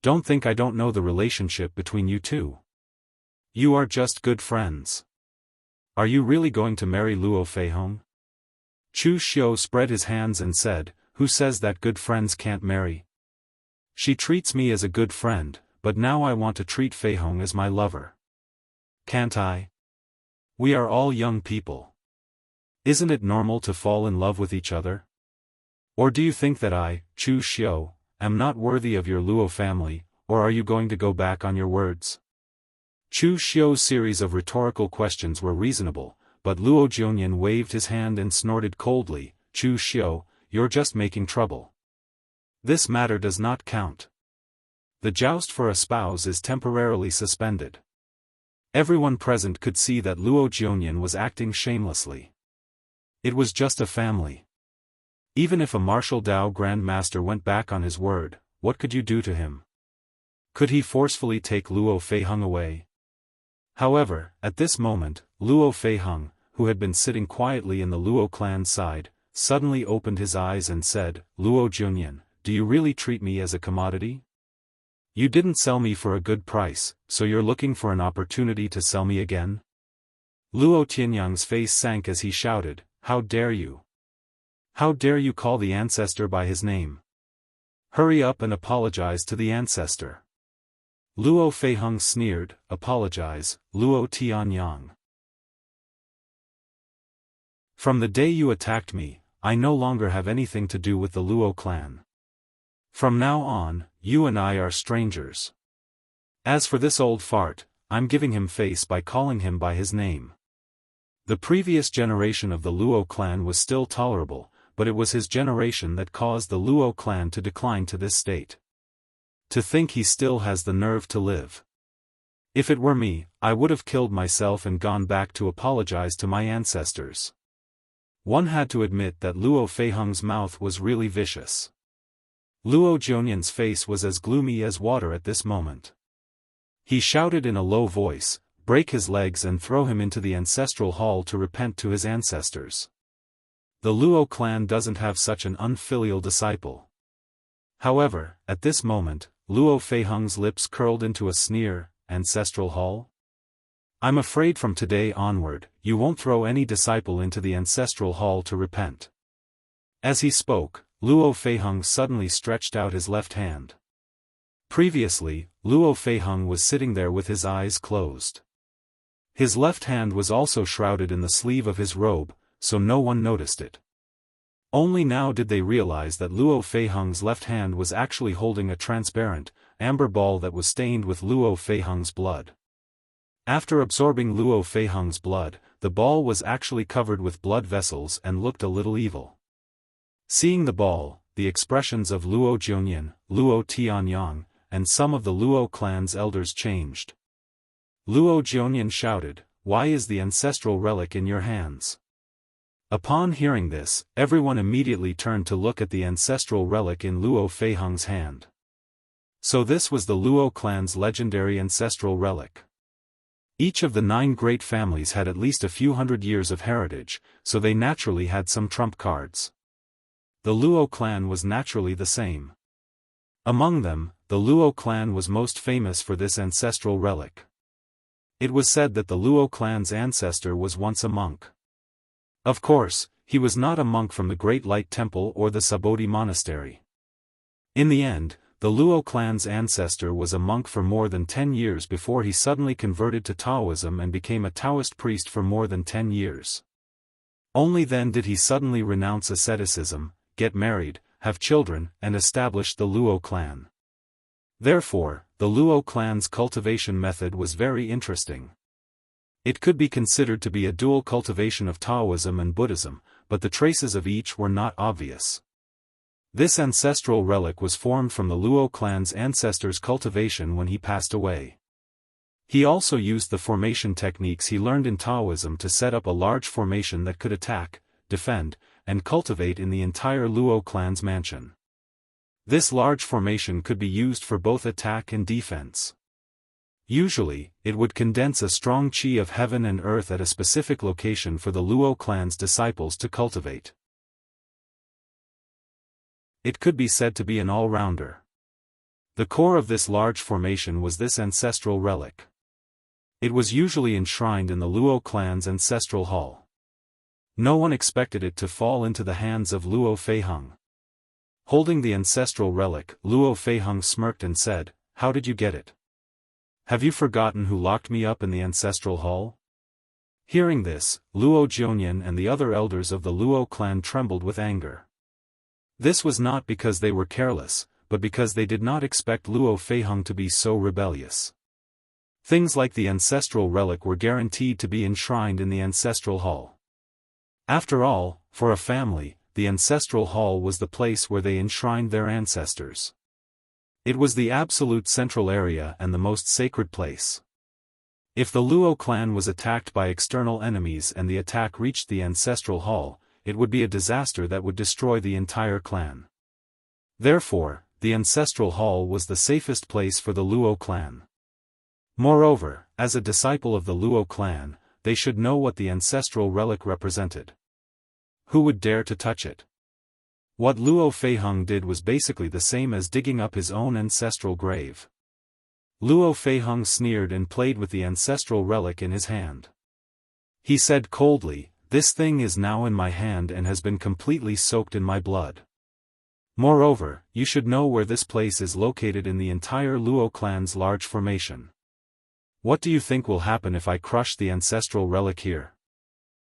Don't think I don't know the relationship between you two. You are just good friends. Are you really going to marry Luo Feihong?" Chu Xiu spread his hands and said, "Who says that good friends can't marry? She treats me as a good friend, but now I want to treat Feihong as my lover. Can't I? We are all young people. Isn't it normal to fall in love with each other? Or do you think that I, Chu Xiu, am not worthy of your Luo family, or are you going to go back on your words?" Chu Xiu's series of rhetorical questions were reasonable, but Luo Jianyan waved his hand and snorted coldly, "Chu Xiu, you're just making trouble. This matter does not count. The joust for a spouse is temporarily suspended." Everyone present could see that Luo Jianyan was acting shamelessly. It was just a family. Even if a martial Dao Grandmaster went back on his word, what could you do to him? Could he forcefully take Luo Feihong away? However, at this moment, Luo Feihong, who had been sitting quietly in the Luo clan's side, suddenly opened his eyes and said, "Luo Jianyan, do you really treat me as a commodity? You didn't sell me for a good price, so you're looking for an opportunity to sell me again?" Luo Tianyang's face sank as he shouted, "How dare you? How dare you call the ancestor by his name? Hurry up and apologize to the ancestor." Luo Feihong sneered, "Apologize, Luo Tianyang. From the day you attacked me, I no longer have anything to do with the Luo clan. From now on, you and I are strangers. As for this old fart, I'm giving him face by calling him by his name." The previous generation of the Luo clan was still tolerable, but it was his generation that caused the Luo clan to decline to this state. To think he still has the nerve to live. If it were me, I would have killed myself and gone back to apologize to my ancestors. One had to admit that Luo Feihong's mouth was really vicious. Luo Jianyan's face was as gloomy as water at this moment. He shouted in a low voice, "Break his legs and throw him into the ancestral hall to repent to his ancestors." The Luo clan doesn't have such an unfilial disciple. However, at this moment, Luo Feihong's lips curled into a sneer, "Ancestral hall? I'm afraid from today onward, you won't throw any disciple into the ancestral hall to repent." As he spoke, Luo Feihong suddenly stretched out his left hand. Previously, Luo Feihong was sitting there with his eyes closed. His left hand was also shrouded in the sleeve of his robe, so no one noticed it. Only now did they realize that Luo Feihong's left hand was actually holding a transparent, amber ball that was stained with Luo Feihong's blood. After absorbing Luo Feihong's blood, the ball was actually covered with blood vessels and looked a little evil. Seeing the ball, the expressions of Luo Jianyan, Luo Tianyang, and some of the Luo clan's elders changed. Luo Jianyan shouted, "Why is the ancestral relic in your hands?" Upon hearing this, everyone immediately turned to look at the ancestral relic in Luo Feihong's hand. So this was the Luo clan's legendary ancestral relic. Each of the 9 great families had at least a few hundred years of heritage, so they naturally had some trump cards. The Luo clan was naturally the same. Among them, the Luo clan was most famous for this ancestral relic. It was said that the Luo clan's ancestor was once a monk. Of course, he was not a monk from the Great Light Temple or the Sabodhi Monastery. In the end, the Luo clan's ancestor was a monk for more than 10 years before he suddenly converted to Taoism and became a Taoist priest for more than 10 years. Only then did he suddenly renounce asceticism, get married, have children, and establish the Luo clan. Therefore, the Luo clan's cultivation method was very interesting. It could be considered to be a dual cultivation of Taoism and Buddhism, but the traces of each were not obvious. This ancestral relic was formed from the Luo clan's ancestor's cultivation when he passed away. He also used the formation techniques he learned in Taoism to set up a large formation that could attack, defend, and cultivate in the entire Luo clan's mansion. This large formation could be used for both attack and defense. Usually, it would condense a strong qi of heaven and earth at a specific location for the Luo clan's disciples to cultivate. It could be said to be an all-rounder. The core of this large formation was this ancestral relic. It was usually enshrined in the Luo clan's ancestral hall. No one expected it to fall into the hands of Luo Feiheng. Holding the ancestral relic, Luo Feiheng smirked and said, "How did you get it? Have you forgotten who locked me up in the ancestral hall?" Hearing this, Luo Jianyan and the other elders of the Luo clan trembled with anger. This was not because they were careless, but because they did not expect Luo Feiheng to be so rebellious. Things like the ancestral relic were guaranteed to be enshrined in the ancestral hall. After all, for a family, the ancestral hall was the place where they enshrined their ancestors. It was the absolute central area and the most sacred place. If the Luo clan was attacked by external enemies and the attack reached the ancestral hall, it would be a disaster that would destroy the entire clan. Therefore, the ancestral hall was the safest place for the Luo clan. Moreover, as a disciple of the Luo clan, they should know what the ancestral relic represented. Who would dare to touch it? What Luo Feiheng did was basically the same as digging up his own ancestral grave. Luo Feiheng sneered and played with the ancestral relic in his hand. He said coldly, "This thing is now in my hand and has been completely soaked in my blood. Moreover, you should know where this place is located in the entire Luo clan's large formation. What do you think will happen if I crush the ancestral relic here?"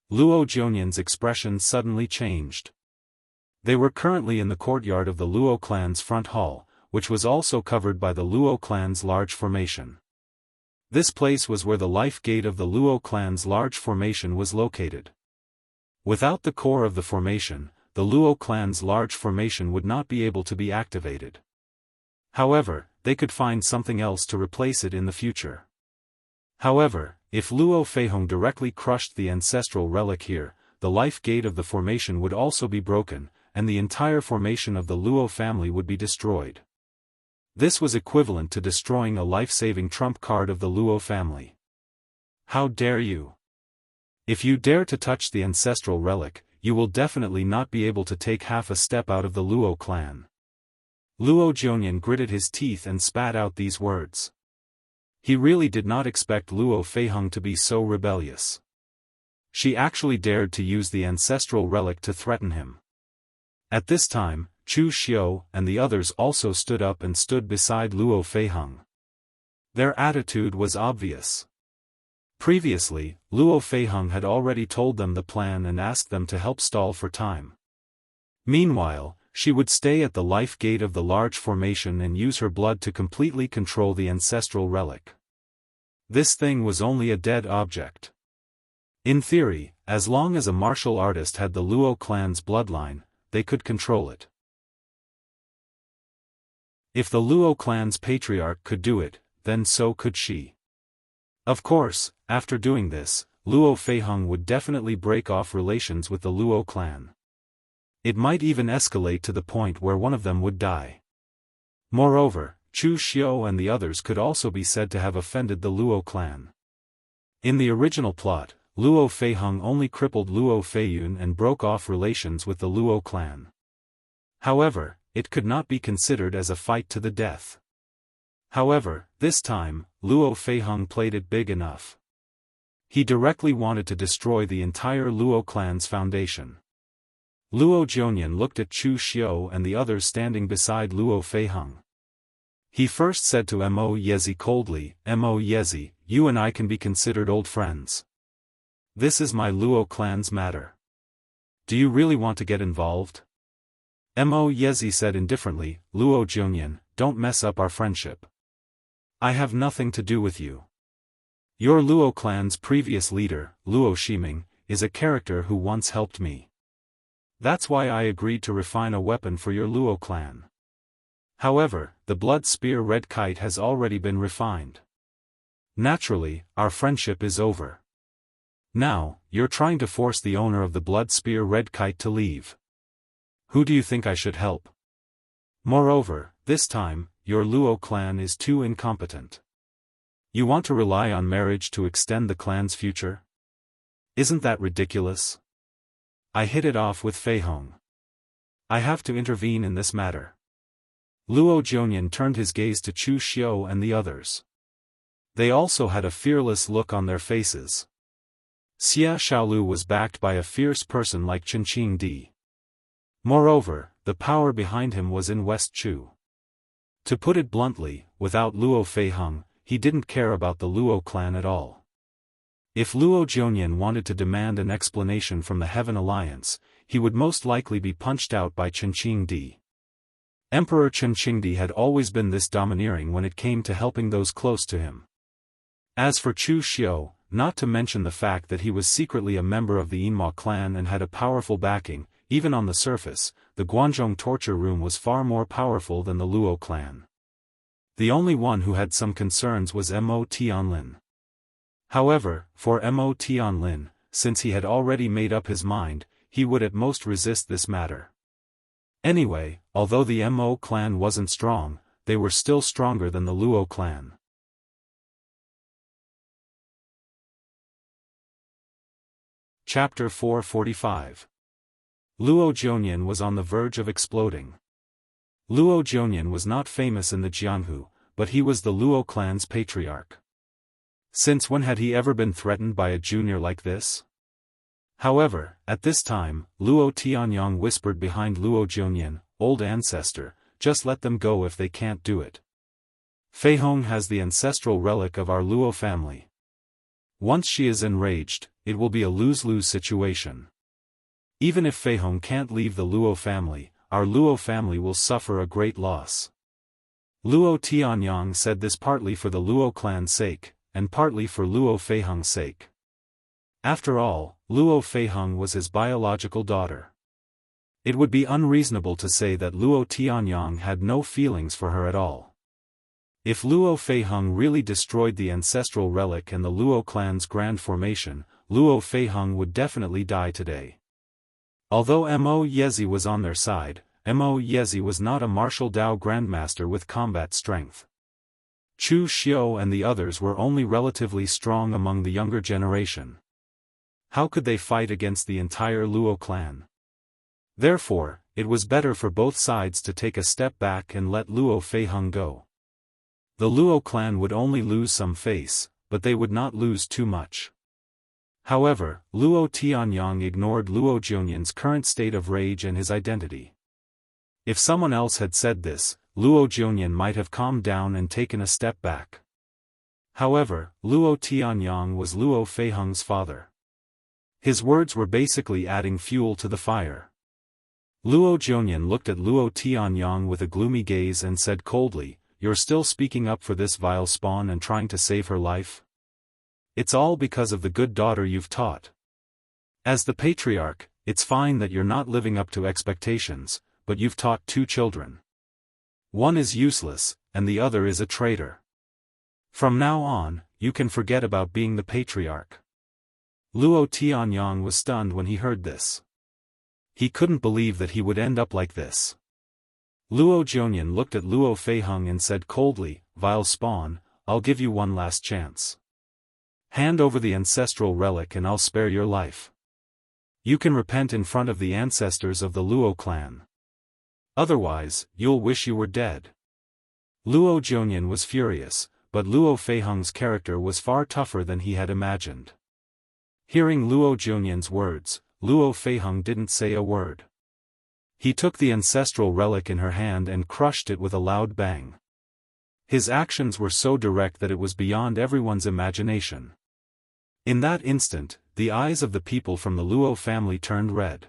Luo Jianyan's expression suddenly changed. They were currently in the courtyard of the Luo clan's front hall, which was also covered by the Luo clan's large formation. This place was where the life gate of the Luo clan's large formation was located. Without the core of the formation, the Luo clan's large formation would not be able to be activated. However, they could find something else to replace it in the future. However, if Luo Feiheng directly crushed the ancestral relic here, the life gate of the formation would also be broken, and the entire formation of the Luo family would be destroyed. This was equivalent to destroying a life-saving trump card of the Luo family. How dare you? If you dare to touch the ancestral relic, you will definitely not be able to take half a step out of the Luo clan. Luo Jianyan gritted his teeth and spat out these words. He really did not expect Luo Feiheng to be so rebellious. She actually dared to use the ancestral relic to threaten him. At this time, Chu Xiu and the others also stood up and stood beside Luo Feiheng. Their attitude was obvious. Previously, Luo Feiheng had already told them the plan and asked them to help stall for time. Meanwhile, she would stay at the life gate of the large formation and use her blood to completely control the ancestral relic. This thing was only a dead object. In theory, as long as a martial artist had the Luo clan's bloodline, they could control it. If the Luo clan's patriarch could do it, then so could she. Of course, after doing this, Luo Feiheng would definitely break off relations with the Luo clan. It might even escalate to the point where one of them would die. Moreover, Chu Xiu and the others could also be said to have offended the Luo clan. In the original plot, Luo Feiheng only crippled Luo Feiyun and broke off relations with the Luo clan. However, it could not be considered as a fight to the death. However, this time, Luo Feiheng played it big enough. He directly wanted to destroy the entire Luo clan's foundation. Luo Jianyan looked at Chu Xiu and the others standing beside Luo Feiheng. He first said to Mo Yezi coldly, Mo Yezi, you and I can be considered old friends. This is my Luo clan's matter. Do you really want to get involved? Mo Yezi said indifferently, Luo Jianyan, don't mess up our friendship. I have nothing to do with you. Your Luo clan's previous leader, Luo Shiming, is a character who once helped me. That's why I agreed to refine a weapon for your Luo clan. However, the blood spear red kite has already been refined. Naturally, our friendship is over. Now, you're trying to force the owner of the blood spear red kite to leave. Who do you think I should help? Moreover, this time, your Luo clan is too incompetent. You want to rely on marriage to extend the clan's future? Isn't that ridiculous? I hit it off with Feiheng. I have to intervene in this matter. Luo Jianyan turned his gaze to Chu Xiu and the others. They also had a fearless look on their faces. Xia Xiaolu was backed by a fierce person like Qinqing Di. Moreover, the power behind him was in West Chu. To put it bluntly, without Luo Feiheng, he didn't care about the Luo clan at all. If Luo Jianyan wanted to demand an explanation from the Heaven Alliance, he would most likely be punched out by Qinqing Di. Emperor Qinqing Di had always been this domineering when it came to helping those close to him. As for Chu Xiu, not to mention the fact that he was secretly a member of the Yinma clan and had a powerful backing, even on the surface, the Guanzhong torture room was far more powerful than the Luo clan. The only one who had some concerns was Mo Tianlin. However, for Mo Tianlin, since he had already made up his mind, he would at most resist this matter. Anyway, although the Mo clan wasn't strong, they were still stronger than the Luo clan. Chapter 445. Luo Jianyan was on the verge of exploding. Luo Jianyan was not famous in the Jianghu, but he was the Luo clan's patriarch. Since when had he ever been threatened by a junior like this? However, at this time, Luo Tianyang whispered behind Luo Jianyan, old ancestor, just let them go if they can't do it. Feiheng has the ancestral relic of our Luo family. Once she is enraged, it will be a lose-lose situation. Even if Feiheng can't leave the Luo family, our Luo family will suffer a great loss. Luo Tianyang said this partly for the Luo clan's sake, and partly for Luo Feiheng's sake. After all, Luo Feiheng was his biological daughter. It would be unreasonable to say that Luo Tianyang had no feelings for her at all. If Luo Feiheng really destroyed the ancestral relic and the Luo clan's grand formation, Luo Feiheng would definitely die today. Although Mo Yezi was on their side, Mo Yezi was not a martial Dao grandmaster with combat strength. Chu Xiu and the others were only relatively strong among the younger generation. How could they fight against the entire Luo clan? Therefore, it was better for both sides to take a step back and let Luo Feiheng go. The Luo clan would only lose some face, but they would not lose too much. However, Luo Tianyang ignored Luo Jianyan's current state of rage and his identity. If someone else had said this, Luo Jianyan might have calmed down and taken a step back. However, Luo Tianyang was Luo Feiheng's father. His words were basically adding fuel to the fire. Luo Jianyan looked at Luo Tianyang with a gloomy gaze and said coldly, "You're still speaking up for this vile spawn and trying to save her life? It's all because of the good daughter you've taught. As the patriarch, it's fine that you're not living up to expectations, but you've taught two children. One is useless, and the other is a traitor. From now on, you can forget about being the patriarch." Luo Tianyang was stunned when he heard this. He couldn't believe that he would end up like this. Luo Jianyan looked at Luo Feiheng and said coldly, "Vile spawn, I'll give you one last chance. Hand over the ancestral relic and I'll spare your life. You can repent in front of the ancestors of the Luo clan. Otherwise, you'll wish you were dead. Luo Jianyan was furious, but Luo Feiheng's character was far tougher than he had imagined. Hearing Luo Jianyan's words, Luo Feiheng didn't say a word. He took the ancestral relic in her hand and crushed it with a loud bang. His actions were so direct that it was beyond everyone's imagination. In that instant, the eyes of the people from the Luo family turned red.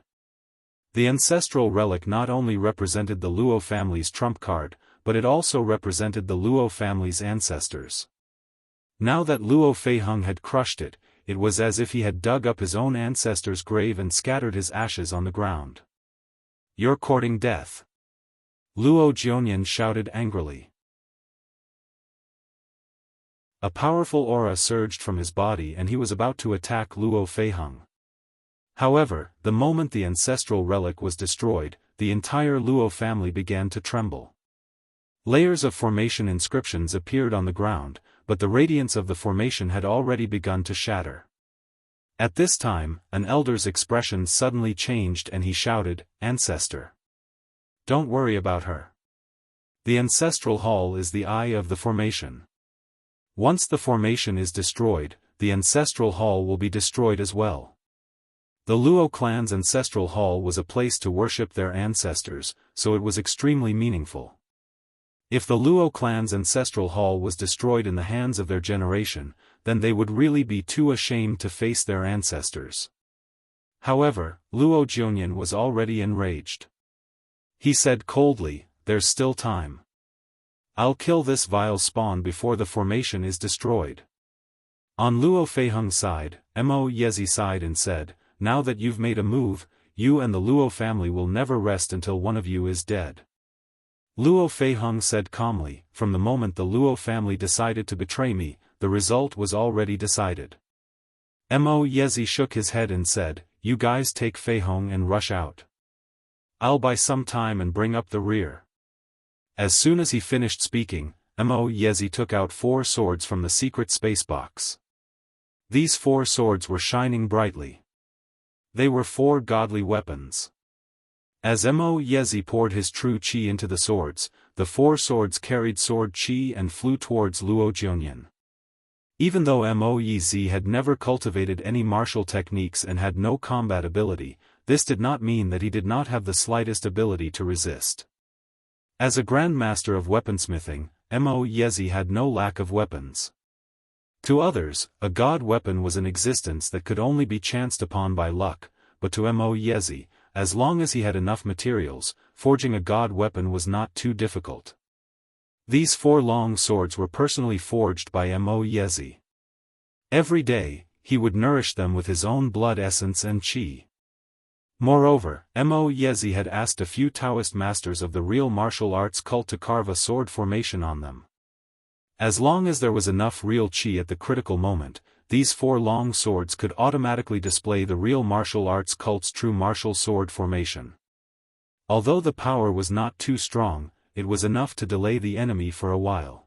The ancestral relic not only represented the Luo family's trump card, but it also represented the Luo family's ancestors. Now that Luo Feiheng had crushed it, it was as if he had dug up his own ancestor's grave and scattered his ashes on the ground. You're courting death. Luo Jianyan shouted angrily. A powerful aura surged from his body and he was about to attack Luo Feiheng. However, the moment the ancestral relic was destroyed, the entire Luo family began to tremble. Layers of formation inscriptions appeared on the ground, but the radiance of the formation had already begun to shatter. At this time, an elder's expression suddenly changed and he shouted, "Ancestor! Don't worry about her. The ancestral hall is the eye of the formation. Once the formation is destroyed, the ancestral hall will be destroyed as well." The Luo clan's ancestral hall was a place to worship their ancestors, so it was extremely meaningful. If the Luo clan's ancestral hall was destroyed in the hands of their generation, then they would really be too ashamed to face their ancestors. However, Luo Jianyan was already enraged. He said coldly, "There's still time. I'll kill this vile spawn before the formation is destroyed." On Luo Feiheng's side, Mo Yezi sighed and said, "Now that you've made a move, you and the Luo family will never rest until one of you is dead." Luo Feiheng said calmly, "From the moment the Luo family decided to betray me, the result was already decided." Mo Yezi shook his head and said, "You guys take Feiheng and rush out. I'll buy some time and bring up the rear." As soon as he finished speaking, Mo Yezi took out 4 swords from the secret space box. These 4 swords were shining brightly. They were 4 godly weapons. As Mo Yezi poured his true qi into the swords, the 4 swords carried sword qi and flew towards Luo Jianyan. Even though Mo Yezi had never cultivated any martial techniques and had no combat ability, this did not mean that he did not have the slightest ability to resist. As a grandmaster of weaponsmithing, Mo Yezi had no lack of weapons. To others, a god weapon was an existence that could only be chanced upon by luck, but to Mo Yezi, as long as he had enough materials, forging a god weapon was not too difficult. These 4 long swords were personally forged by Mo Yezi. Every day, he would nourish them with his own blood essence and qi. Moreover, Mo Yezi had asked a few Daoist masters of the real martial arts cult to carve a sword formation on them. As long as there was enough real qi at the critical moment, these 4 long swords could automatically display the real martial arts cult's true martial sword formation. Although the power was not too strong, it was enough to delay the enemy for a while.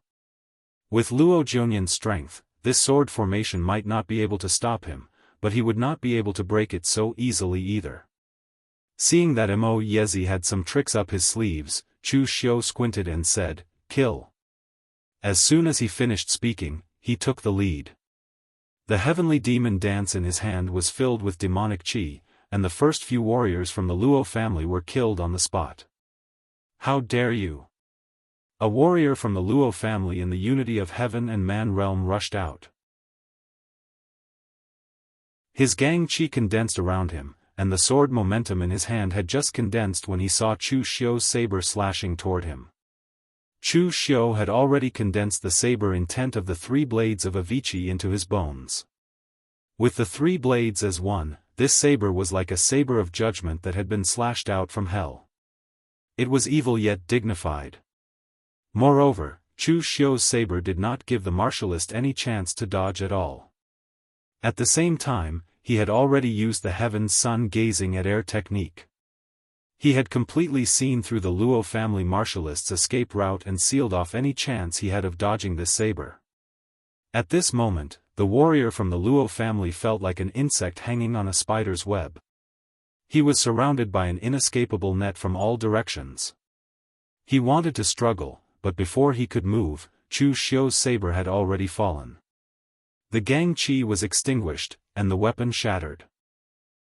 With Luo Jianyan's strength, this sword formation might not be able to stop him, but he would not be able to break it so easily either. Seeing that Mo Yezi had some tricks up his sleeves, Chu Xiu squinted and said, "Kill." As soon as he finished speaking, he took the lead. The heavenly demon dance in his hand was filled with demonic qi, and the first few warriors from the Luo family were killed on the spot. "How dare you!" A warrior from the Luo family in the unity of heaven and man realm rushed out. His gang qi condensed around him, and the sword momentum in his hand had just condensed when he saw Chu Xiu's saber slashing toward him. Chu Xiu had already condensed the saber intent of the 3 blades of Avicii into his bones. With the 3 blades as one, this saber was like a saber of judgment that had been slashed out from hell. It was evil yet dignified. Moreover, Chu Xiu's saber did not give the martialist any chance to dodge at all. At the same time, he had already used the heaven's sun gazing at air technique. He had completely seen through the Luo family martialist's escape route and sealed off any chance he had of dodging this saber. At this moment, the warrior from the Luo family felt like an insect hanging on a spider's web. He was surrounded by an inescapable net from all directions. He wanted to struggle, but before he could move, Chu Xiu's saber had already fallen. The Gang Qi was extinguished, and the weapon shattered.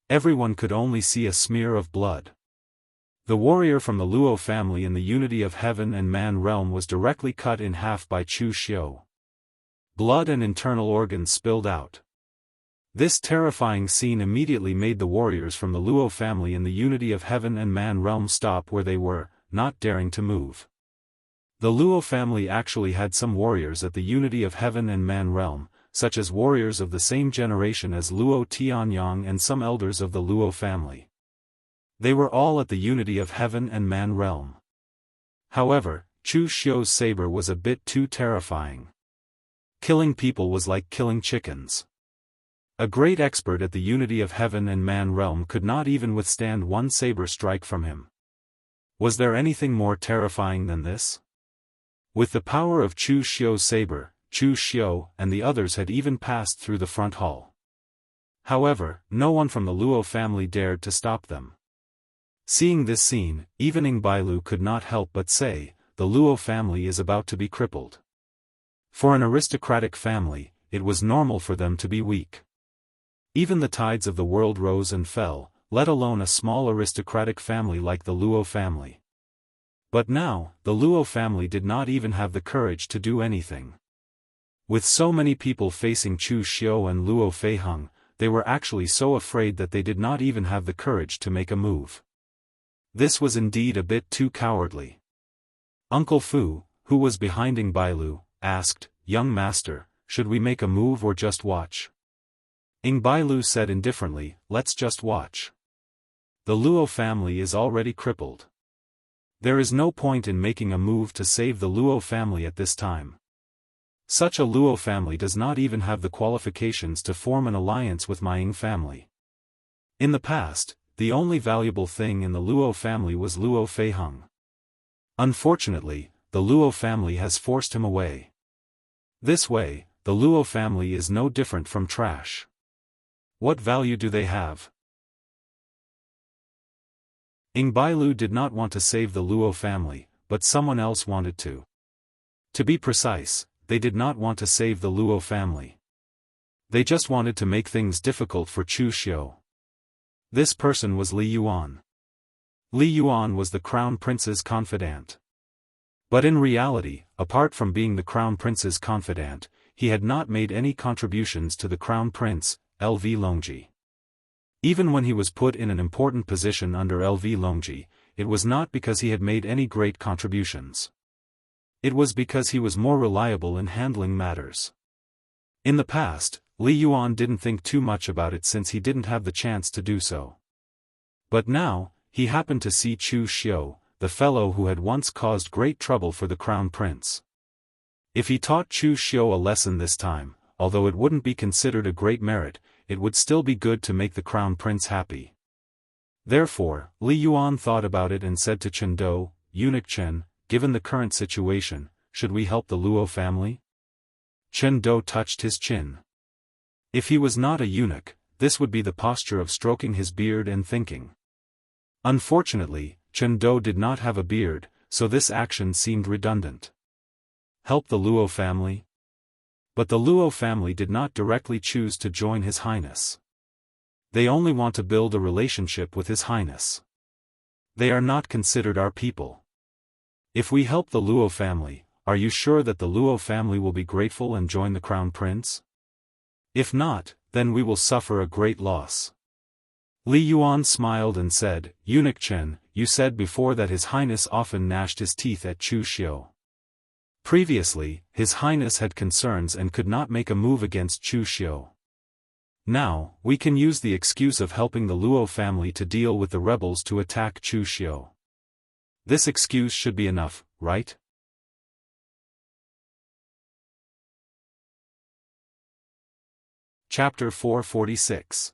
Everyone could only see a smear of blood. The warrior from the Luo family in the unity of heaven and man realm was directly cut in half by Chu Xiu. Blood and internal organs spilled out. This terrifying scene immediately made the warriors from the Luo family in the unity of heaven and man realm stop where they were, not daring to move. The Luo family actually had some warriors at the unity of heaven and man realm, such as warriors of the same generation as Luo Tianyang and some elders of the Luo family. They were all at the unity of heaven and man realm. However, Chu Xiu's saber was a bit too terrifying. Killing people was like killing chickens. A great expert at the unity of heaven and man realm could not even withstand one saber strike from him. Was there anything more terrifying than this? With the power of Chu Xiu's saber, Chu Xiu and the others had even passed through the front hall. However, no one from the Luo family dared to stop them. Seeing this scene, even Ing Bailu could not help but say, the Luo family is about to be crippled. For an aristocratic family, it was normal for them to be weak. Even the tides of the world rose and fell, let alone a small aristocratic family like the Luo family. But now, the Luo family did not even have the courage to do anything. With so many people facing Chu Xiu and Luo Feiheng, they were actually so afraid that they did not even have the courage to make a move. This was indeed a bit too cowardly. Uncle Fu, who was behind Ing Bailu, asked, "Young master, should we make a move or just watch?" Ing Bailu said indifferently, "Let's just watch. The Luo family is already crippled. There is no point in making a move to save the Luo family at this time. Such a Luo family does not even have the qualifications to form an alliance with my Ing family. In the past, the only valuable thing in the Luo family was Luo Feiheng. Unfortunately, the Luo family has forced him away. This way, the Luo family is no different from trash. What value do they have?" Ing Bailu did not want to save the Luo family, but someone else wanted to. To be precise, they did not want to save the Luo family. They just wanted to make things difficult for Chu Xiu. This person was Li Yuan. Li Yuan was the crown prince's confidant. But in reality, apart from being the crown prince's confidant, he had not made any contributions to the crown prince, LV Longji. Even when he was put in an important position under LV Longji, it was not because he had made any great contributions. It was because he was more reliable in handling matters. In the past, Li Yuan didn't think too much about it since he didn't have the chance to do so. But now, he happened to see Chu Xiu, the fellow who had once caused great trouble for the crown prince. If he taught Chu Xiu a lesson this time, although it wouldn't be considered a great merit, it would still be good to make the crown prince happy. Therefore, Li Yuan thought about it and said to Chen Do, "Eunuch Chen, given the current situation, should we help the Luo family?" Chen Do touched his chin. If he was not a eunuch, this would be the posture of stroking his beard and thinking. Unfortunately, Chen Do did not have a beard, so this action seemed redundant. Help the Luo family? But the Luo family did not directly choose to join His Highness. They only want to build a relationship with His Highness. They are not considered our people. If we help the Luo family, are you sure that the Luo family will be grateful and join the crown prince? If not, then we will suffer a great loss. Li Yuan smiled and said, "Eunuch Chen, you said before that His Highness often gnashed his teeth at Chu Xiu. Previously, His Highness had concerns and could not make a move against Chu Xiu. Now, we can use the excuse of helping the Luo family to deal with the rebels to attack Chu Xiu. This excuse should be enough, right?" Chapter 446.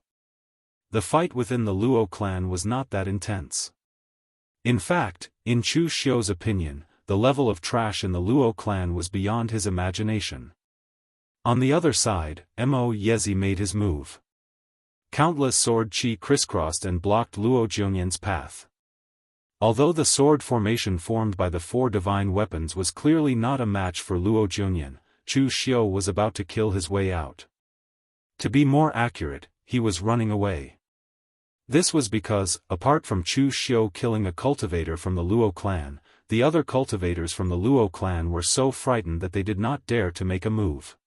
The fight within the Luo clan was not that intense. In fact, in Chu Xiu's opinion, the level of trash in the Luo clan was beyond his imagination. On the other side, Mo Yezi made his move. Countless sword chi crisscrossed and blocked Luo Jianyan's path. Although the sword formation formed by the four divine weapons was clearly not a match for Luo Jianyan, Chu Xiu was about to kill his way out. To be more accurate, he was running away. This was because, apart from Chu Xiu killing a cultivator from the Luo clan, the other cultivators from the Luo clan were so frightened that they did not dare to make a move.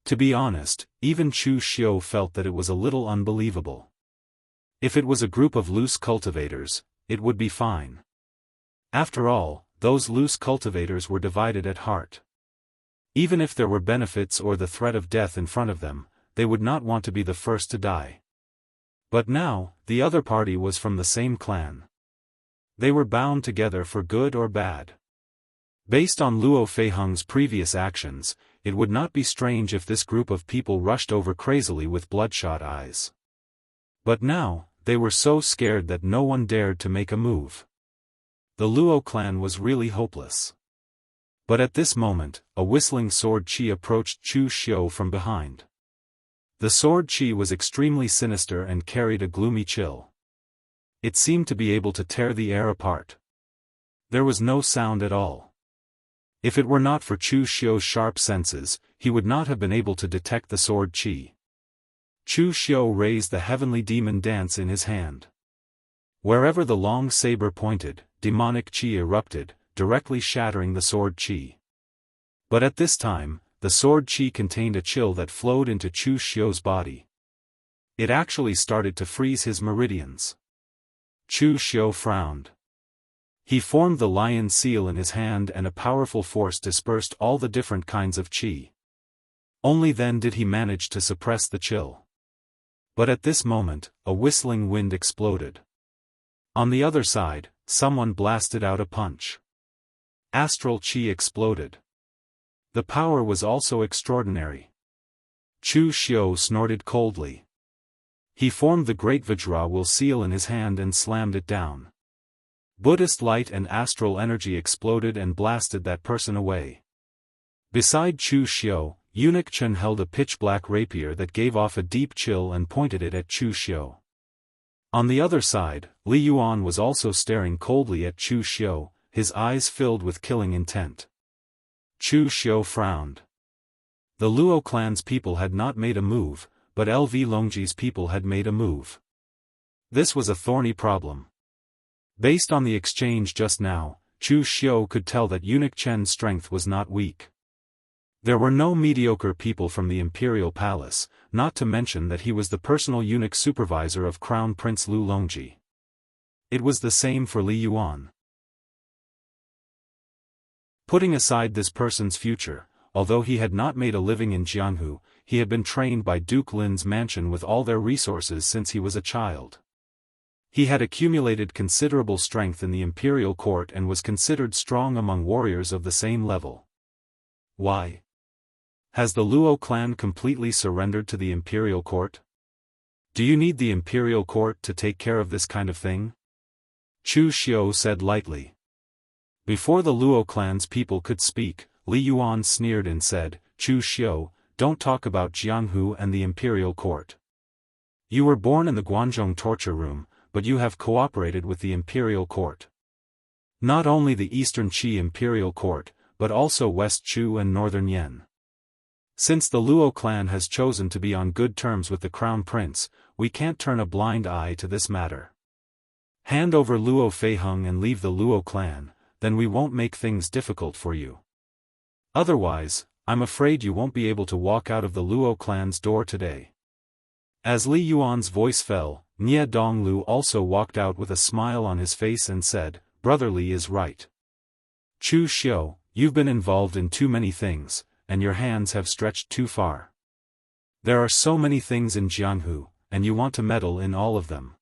To be honest, even Chu Xiu felt that it was a little unbelievable. If it was a group of loose cultivators, it would be fine. After all, those loose cultivators were divided at heart. Even if there were benefits or the threat of death in front of them, they would not want to be the first to die. But now, the other party was from the same clan. They were bound together for good or bad. Based on Luo Feiheng's previous actions, it would not be strange if this group of people rushed over crazily with bloodshot eyes. But now, they were so scared that no one dared to make a move. The Luo clan was really hopeless. But at this moment, a whistling sword chi approached Chu Xiu from behind. The sword chi was extremely sinister and carried a gloomy chill. It seemed to be able to tear the air apart. There was no sound at all. If it were not for Chu Xiu's sharp senses, he would not have been able to detect the sword chi. Chu Xiu raised the heavenly demon dance in his hand. Wherever the long saber pointed, demonic chi erupted, directly shattering the sword chi. But at this time, the sword chi contained a chill that flowed into Chu Xiu's body. It actually started to freeze his meridians. Chu Xiu frowned. He formed the lion seal in his hand and a powerful force dispersed all the different kinds of chi. Only then did he manage to suppress the chill. But at this moment, a whistling wind exploded. On the other side, someone blasted out a punch. Astral chi exploded. The power was also extraordinary. Chu Xiu snorted coldly. He formed the great SwordWill seal in his hand and slammed it down. Buddhist light and astral energy exploded and blasted that person away. Beside Chu Xiu, Eunuch Chen held a pitch-black rapier that gave off a deep chill and pointed it at Chu Xiu. On the other side, Li Yuan was also staring coldly at Chu Xiu, his eyes filled with killing intent. Chu Xiu frowned. The Luo clan's people had not made a move, but LV Longji's people had made a move. This was a thorny problem. Based on the exchange just now, Chu Xiu could tell that Eunuch Chen's strength was not weak. There were no mediocre people from the imperial palace, not to mention that he was the personal eunuch supervisor of Crown Prince Lu Longji. It was the same for Li Yuan. Putting aside this person's future, although he had not made a living in Jianghu, he had been trained by Duke Lin's mansion with all their resources since he was a child. He had accumulated considerable strength in the imperial court and was considered strong among warriors of the same level. Why? Has the Luo clan completely surrendered to the imperial court? Do you need the imperial court to take care of this kind of thing? Chu Xiu said lightly. Before the Luo clan's people could speak, Li Yuan sneered and said, Chu Xiu, don't talk about Jianghu and the imperial court. You were born in the Guanzhong torture room, but you have cooperated with the imperial court. Not only the Eastern Qi imperial court, but also West Chu and Northern Yan. Since the Luo clan has chosen to be on good terms with the crown prince, we can't turn a blind eye to this matter. Hand over Luo Feiheng and leave the Luo clan, then we won't make things difficult for you. Otherwise, I'm afraid you won't be able to walk out of the Luo clan's door today. As Li Yuan's voice fell, Nie Donglu also walked out with a smile on his face and said, Brother Li is right. Chu Xiu, you've been involved in too many things, and your hands have stretched too far. There are so many things in Jianghu, and you want to meddle in all of them.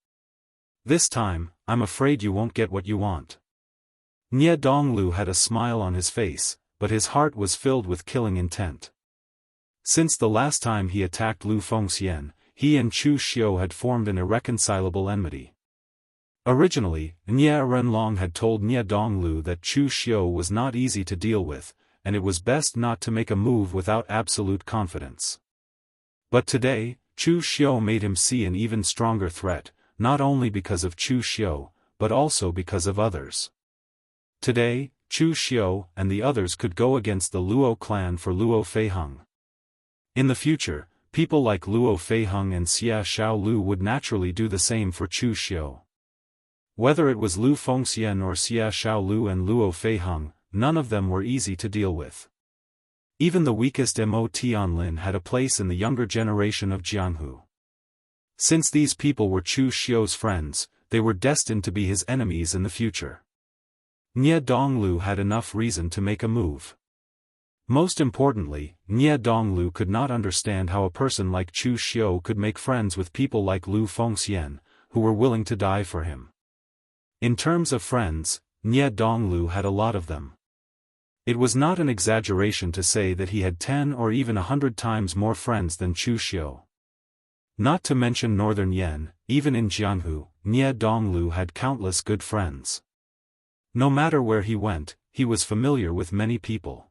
This time, I'm afraid you won't get what you want. Nie Donglu had a smile on his face, but his heart was filled with killing intent. Since the last time he attacked Lu Fengxian, he and Chu Xiu had formed an irreconcilable enmity. Originally, Nie Renlong had told Nie Donglu that Chu Xiu was not easy to deal with, and it was best not to make a move without absolute confidence. But today, Chu Xiu made him see an even stronger threat, not only because of Chu Xiu, but also because of others. Today, Chu Xiu and the others could go against the Luo clan for Luo Feiheng. In the future, people like Luo Feiheng and Xia Xiaolu would naturally do the same for Chu Xiu. Whether it was Lu Fengxian or Xia Xiaolu and Luo Feiheng, none of them were easy to deal with. Even the weakest Mo-Tianlin had a place in the younger generation of Jianghu. Since these people were Chu Xiu's friends, they were destined to be his enemies in the future. Nie Donglu had enough reason to make a move. Most importantly, Nie Donglu could not understand how a person like Chu Xiu could make friends with people like Lu Fengxian, who were willing to die for him. In terms of friends, Nie Donglu had a lot of them. It was not an exaggeration to say that he had 10 or even 100 times more friends than Chu Xiu. Not to mention Northern Yan, even in Jianghu, Nie Donglu had countless good friends. No matter where he went, he was familiar with many people.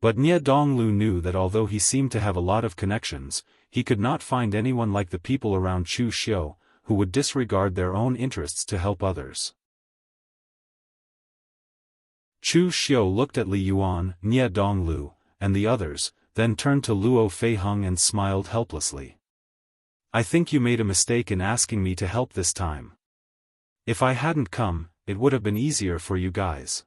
But Nie Donglu knew that although he seemed to have a lot of connections, he could not find anyone like the people around Chu Xiu, who would disregard their own interests to help others. Chu Xiu looked at Li Yuan, Nie Donglu, and the others, then turned to Luo Feiheng and smiled helplessly. I think you made a mistake in asking me to help this time. If I hadn't come, it would have been easier for you guys.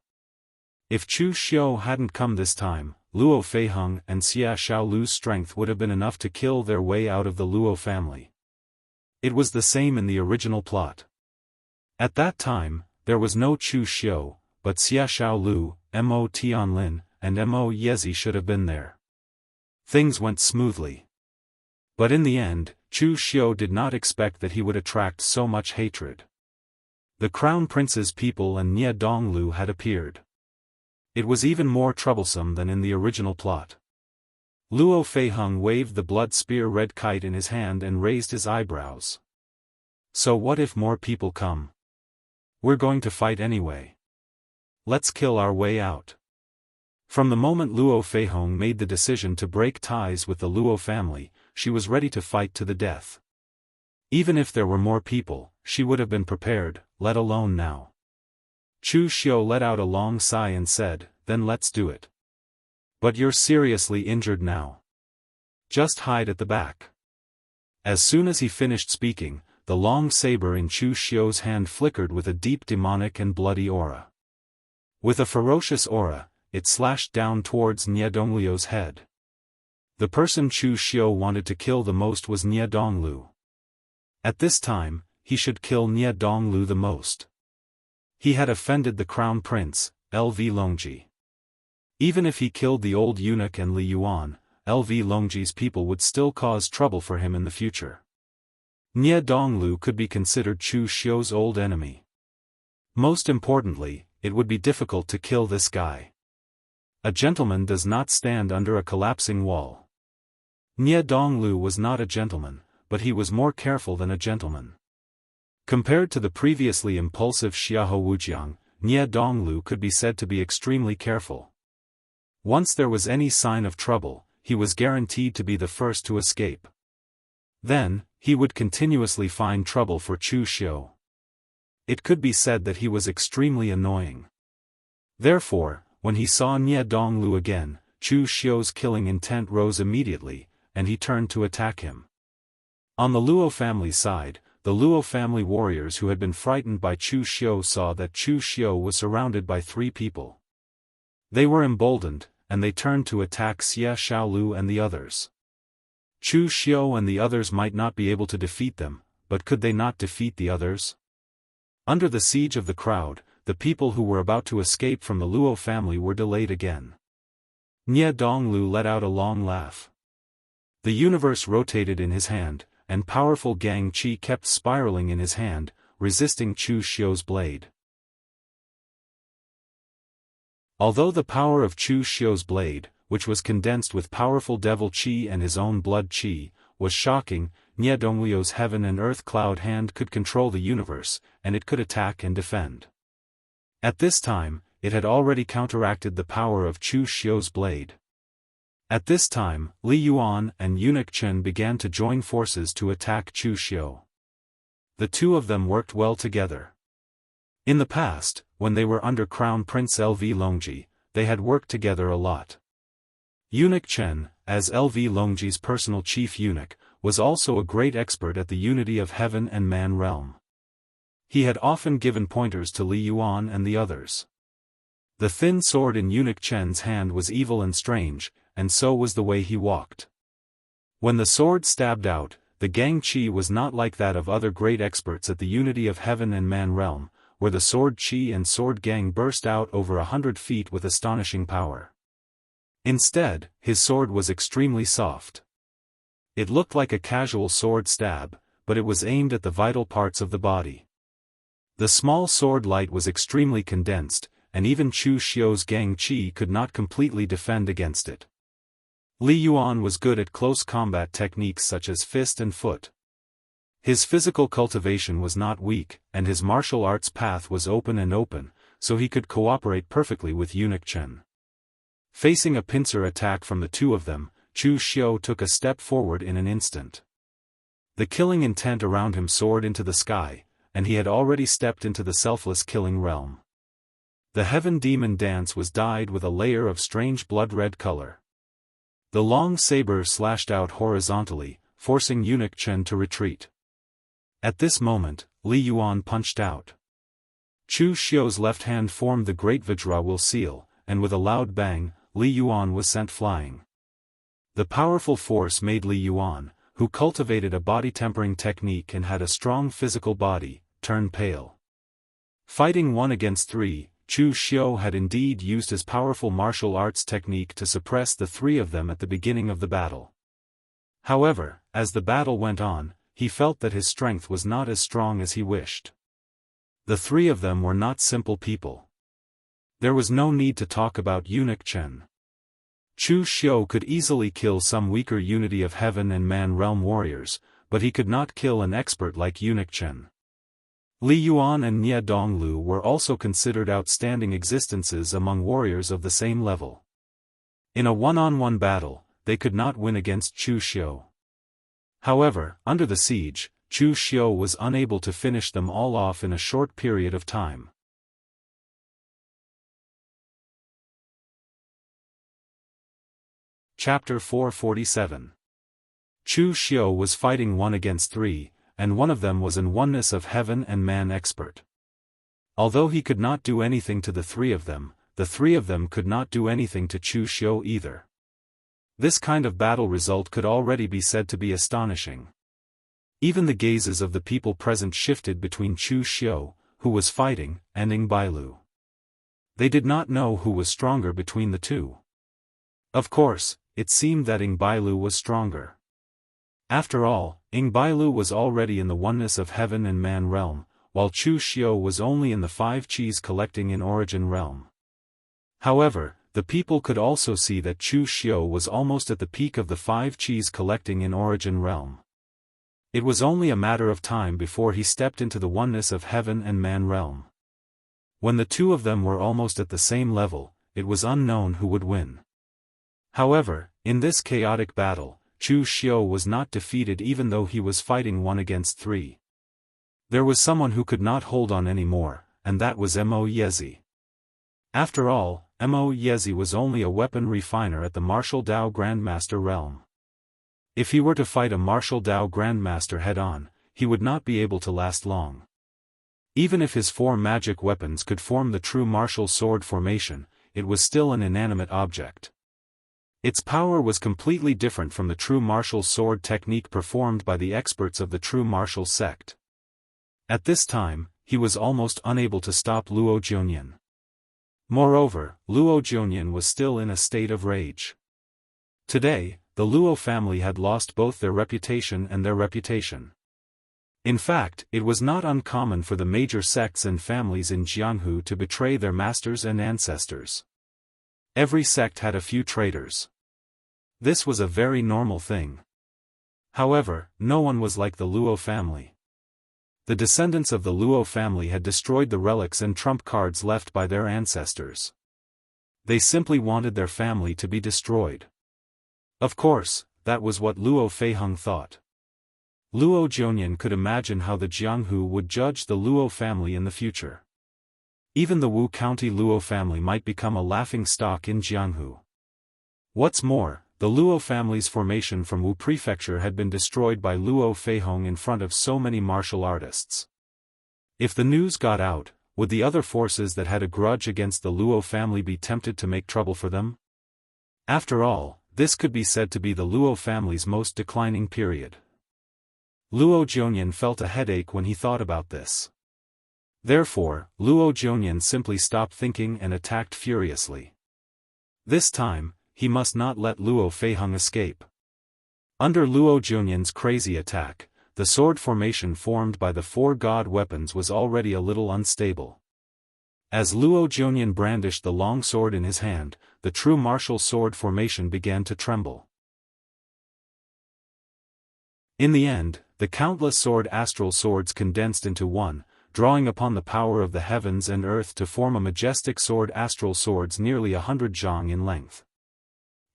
If Chu Xiu hadn't come this time, Luo Feiheng and Xia Xiaolu's strength would have been enough to kill their way out of the Luo family. It was the same in the original plot. At that time, there was no Chu Xiu, but Xia Xiaolu, Mo Tianlin, and Mo Yezi should have been there. Things went smoothly. But in the end, Chu Xiu did not expect that he would attract so much hatred. The Crown Prince's people and Nie Donglu had appeared. It was even more troublesome than in the original plot. Luo Feiheng waved the blood spear red kite in his hand and raised his eyebrows. So what if more people come? We're going to fight anyway. Let's kill our way out. From the moment Luo Feiheng made the decision to break ties with the Luo family, she was ready to fight to the death. Even if there were more people, she would have been prepared, let alone now. Chu Xiu let out a long sigh and said, "Then let's do it. But you're seriously injured now. Just hide at the back." As soon as he finished speaking, the long saber in Chu Xiu's hand flickered with a deep demonic and bloody aura. With a ferocious aura, it slashed down towards Nie Donglu's head. The person Chu Xiu wanted to kill the most was Nie Donglu. At this time, he should kill Nie Donglu the most. He had offended the Crown Prince, LV Longji. Even if he killed the old eunuch and Li Yuan, LV Longji's people would still cause trouble for him in the future. Nie Donglu could be considered Chu Xiu's old enemy. Most importantly, it would be difficult to kill this guy. A gentleman does not stand under a collapsing wall. Nie Donglu was not a gentleman, but he was more careful than a gentleman. Compared to the previously impulsive Xiahou Wujiang, Nie Donglu could be said to be extremely careful. Once there was any sign of trouble, he was guaranteed to be the first to escape. Then, he would continuously find trouble for Chu Xiu. It could be said that he was extremely annoying. Therefore, when he saw Nie Donglu again, Chu Xiu's killing intent rose immediately, and he turned to attack him. On the Luo family side, the Luo family warriors who had been frightened by Chu Xiu saw that Chu Xiu was surrounded by 3 people. They were emboldened, and they turned to attack Xia Xiaolu and the others. Chu Xiu and the others might not be able to defeat them, but could they not defeat the others? Under the siege of the crowd, the people who were about to escape from the Luo family were delayed again. Nie Donglu let out a long laugh. The universe rotated in his hand, and powerful Gang Qi kept spiraling in his hand, resisting Chu Xiu's blade. Although the power of Chu Xiu's blade, which was condensed with powerful devil Qi and his own blood Qi, was shocking, Nie Donglu's heaven and earth cloud hand could control the universe, and it could attack and defend. At this time, it had already counteracted the power of Chu Xiu's blade. At this time, Li Yuan and eunuch Chen began to join forces to attack Chu Xiu. The two of them worked well together. In the past, when they were under Crown Prince LV Longji, they had worked together a lot. Eunuch Chen, as LV Longji's personal chief eunuch, was also a great expert at the unity of heaven and man realm. He had often given pointers to Li Yuan and the others. The thin sword in eunuch Chen's hand was evil and strange, and so was the way he walked. When the sword stabbed out, the gang chi was not like that of other great experts at the unity of heaven and man realm, where the sword chi and sword gang burst out over 100 feet with astonishing power. Instead, his sword was extremely soft. It looked like a casual sword stab, but it was aimed at the vital parts of the body. The small sword light was extremely condensed, and even Chu Xiu's gang chi could not completely defend against it. Li Yuan was good at close combat techniques such as fist and foot. His physical cultivation was not weak, and his martial arts path was open, so he could cooperate perfectly with eunuch Chen. Facing a pincer attack from the two of them, Chu Xiu took a step forward in an instant. The killing intent around him soared into the sky, and he had already stepped into the selfless killing realm. The heaven demon dance was dyed with a layer of strange blood-red color. The long saber slashed out horizontally, forcing eunuch Chen to retreat. At this moment, Li Yuan punched out. Chu Xiu's left hand formed the great UnparalleledSwordWill seal, and with a loud bang, Li Yuan was sent flying. The powerful force made Li Yuan, who cultivated a body-tempering technique and had a strong physical body, turn pale. Fighting 1 against 3, Chu Xiu had indeed used his powerful martial arts technique to suppress the three of them at the beginning of the battle. However, as the battle went on, he felt that his strength was not as strong as he wished. The three of them were not simple people. There was no need to talk about eunuch Chen. Chu Xiu could easily kill some weaker unity of heaven and man realm warriors, but he could not kill an expert like eunuch Chen. Li Yuan and Nie Donglu were also considered outstanding existences among warriors of the same level. In a one-on-one battle, they could not win against Chu Xiu. However, under the siege, Chu Xiu was unable to finish them all off in a short period of time. Chapter 447. Chu Xiu was fighting 1 against 3, and one of them was an oneness of heaven and man expert. Although he could not do anything to the three of them could not do anything to Chu Xiu either. This kind of battle result could already be said to be astonishing. Even the gazes of the people present shifted between Chu Xiu, who was fighting, and Ying Bailu. They did not know who was stronger between the two. Of course, it seemed that Ying Bailu was stronger. After all, Ying Bailu was already in the oneness of heaven and man realm, while Chu Xiu was only in the 5 Qis collecting in origin realm. However, the people could also see that Chu Xiu was almost at the peak of the 5 Qis collecting in origin realm. It was only a matter of time before he stepped into the oneness of heaven and man realm. When the two of them were almost at the same level, it was unknown who would win. However, in this chaotic battle, Chu Xiu was not defeated even though he was fighting 1 against 3. There was someone who could not hold on anymore, and that was Mo Yezi. After all, Mo Yezi was only a weapon refiner at the martial Dao Grandmaster realm. If he were to fight a martial Dao Grandmaster head-on, he would not be able to last long. Even if his 4 magic weapons could form the true martial sword formation, it was still an inanimate object. Its power was completely different from the true martial sword technique performed by the experts of the true martial sect. At this time, he was almost unable to stop Luo Jianyan. Moreover, Luo Jianyan was still in a state of rage. Today, the Luo family had lost both their reputation and their reputation. In fact, it was not uncommon for the major sects and families in Jianghu to betray their masters and ancestors. Every sect had a few traitors. This was a very normal thing. However, no one was like the Luo family. The descendants of the Luo family had destroyed the relics and trump cards left by their ancestors. They simply wanted their family to be destroyed. Of course, that was what Luo Feiheng thought. Luo Jianyan could imagine how the Jianghu would judge the Luo family in the future. Even the Wu County Luo family might become a laughing stock in Jianghu. What's more, the Luo family's formation from Wu Prefecture had been destroyed by Luo Feiheng in front of so many martial artists. If the news got out, would the other forces that had a grudge against the Luo family be tempted to make trouble for them? After all, this could be said to be the Luo family's most declining period. Luo Jianyan felt a headache when he thought about this. Therefore, Luo Jianyan simply stopped thinking and attacked furiously. This time, he must not let Luo Feiheng escape. Under Luo Jianyan's crazy attack, the sword formation formed by the four god weapons was already a little unstable. As Luo Jianyan brandished the long sword in his hand, the true martial sword formation began to tremble. In the end, the countless sword astral swords condensed into one, drawing upon the power of the heavens and earth to form a majestic sword astral swords nearly 100 zhang in length.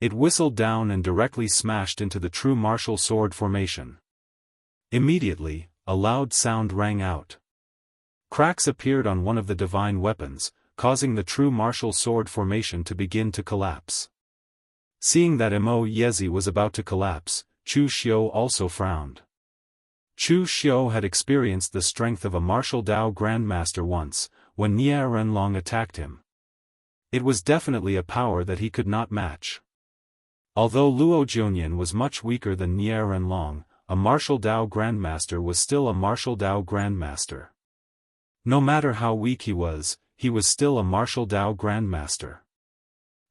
It whistled down and directly smashed into the true martial sword formation. Immediately, a loud sound rang out. Cracks appeared on one of the divine weapons, causing the true martial sword formation to begin to collapse. Seeing that Mo Yezi was about to collapse, Chu Xiu also frowned. Chu Xiu had experienced the strength of a martial Dao grandmaster once, when Nie Renlong attacked him. It was definitely a power that he could not match. Although Luo Jianyan was much weaker than Nie Renlong, a martial Dao grandmaster was still a martial Dao grandmaster. No matter how weak he was still a martial Dao grandmaster.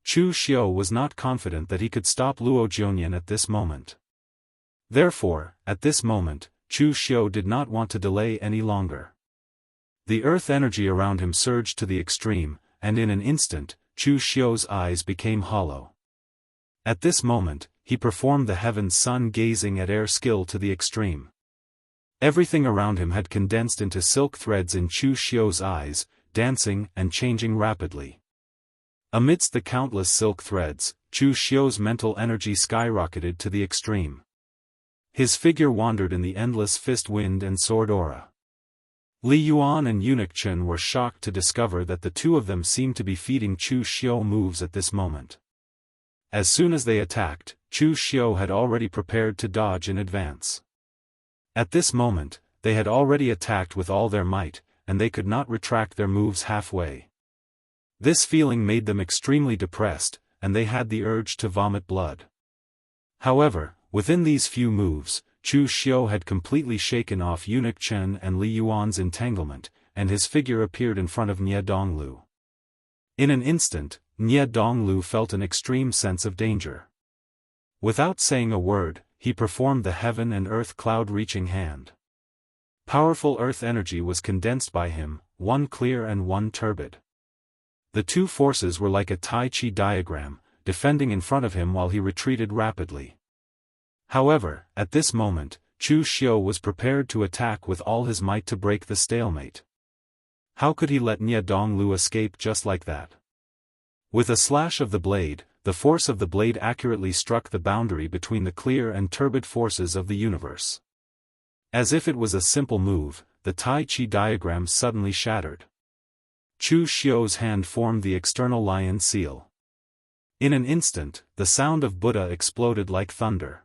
Chu Xiu was not confident that he could stop Luo Jianyan at this moment. Therefore, at this moment, Chu Xiu did not want to delay any longer. The earth energy around him surged to the extreme, and in an instant, Chu Xiu's eyes became hollow. At this moment, he performed the heaven's sun gazing at air skill to the extreme. Everything around him had condensed into silk threads in Chu Xiu's eyes, dancing and changing rapidly. Amidst the countless silk threads, Chu Xiu's mental energy skyrocketed to the extreme. His figure wandered in the endless fist wind and sword aura. Li Yuan and Eunuch Chen were shocked to discover that the two of them seemed to be feeding Chu Xiu moves at this moment. As soon as they attacked, Chu Xiu had already prepared to dodge in advance. At this moment, they had already attacked with all their might, and they could not retract their moves halfway. This feeling made them extremely depressed, and they had the urge to vomit blood. However, within these few moves, Chu Xiu had completely shaken off Eunuch Chen and Li Yuan's entanglement, and his figure appeared in front of Nie Donglu. In an instant, Nie Donglu felt an extreme sense of danger. Without saying a word, he performed the heaven and earth cloud-reaching hand. Powerful earth energy was condensed by him, one clear and one turbid. The two forces were like a Tai Chi diagram, defending in front of him while he retreated rapidly. However, at this moment, Chu Xiu was prepared to attack with all his might to break the stalemate. How could he let Nie Donglu escape just like that? With a slash of the blade, the force of the blade accurately struck the boundary between the clear and turbid forces of the universe. As if it was a simple move, the Tai Chi diagram suddenly shattered. Chu Xiu's hand formed the external lion seal. In an instant, the sound of Buddha exploded like thunder.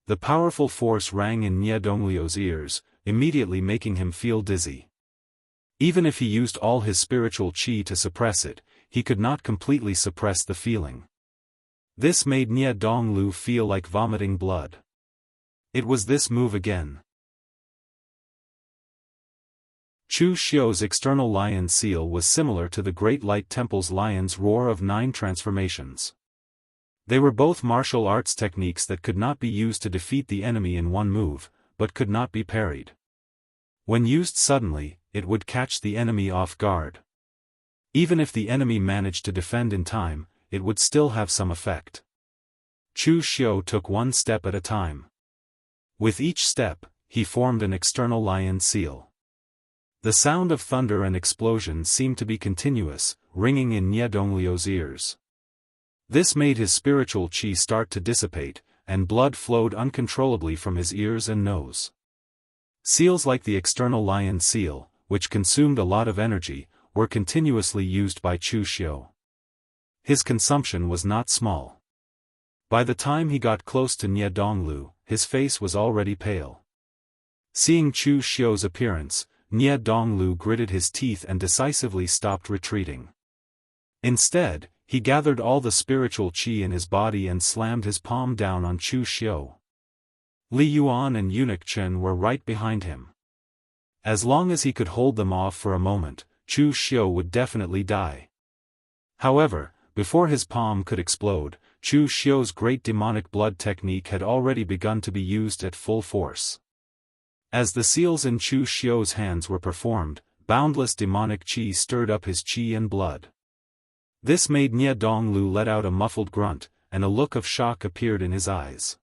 The powerful force rang in Nie Donglu's ears, immediately making him feel dizzy. Even if he used all his spiritual qi to suppress it, he could not completely suppress the feeling. This made Nie Donglu feel like vomiting blood. It was this move again. Chu Xiu's external lion seal was similar to the Great Light Temple's lion's roar of 9 transformations. They were both martial arts techniques that could not be used to defeat the enemy in one move, but could not be parried. When used suddenly, it would catch the enemy off guard. Even if the enemy managed to defend in time, it would still have some effect. Chu Xiu took one step at a time. With each step, he formed an external lion seal. The sound of thunder and explosion seemed to be continuous, ringing in Nie Donglio's ears. This made his spiritual qi start to dissipate, and blood flowed uncontrollably from his ears and nose. Seals like the external lion seal, which consumed a lot of energy, were continuously used by Chu Xiu. His consumption was not small. By the time he got close to Nie Donglu, his face was already pale. Seeing Chu Xiu's appearance, Nie Donglu gritted his teeth and decisively stopped retreating. Instead, he gathered all the spiritual qi in his body and slammed his palm down on Chu Xiu. Li Yuan and Eunuch Chen were right behind him. As long as he could hold them off for a moment, Chu Xiu would definitely die. However, before his palm could explode, Chu Xiu's great demonic blood technique had already begun to be used at full force. As the seals in Chu Xiu's hands were performed, boundless demonic qi stirred up his qi and blood. This made Nie Donglu let out a muffled grunt, and a look of shock appeared in his eyes.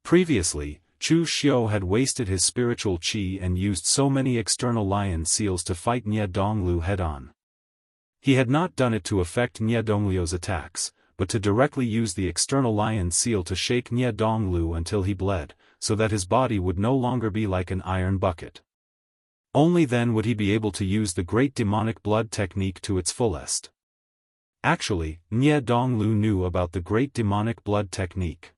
Previously, Chu Xiu had wasted his spiritual qi and used so many external lion seals to fight Nie Donglu head-on. He had not done it to affect Nie Donglio's attacks, but to directly use the external lion seal to shake Nie Donglu until he bled, so that his body would no longer be like an iron bucket. Only then would he be able to use the great demonic blood technique to its fullest. Actually, Nie Donglu knew about the great demonic blood technique.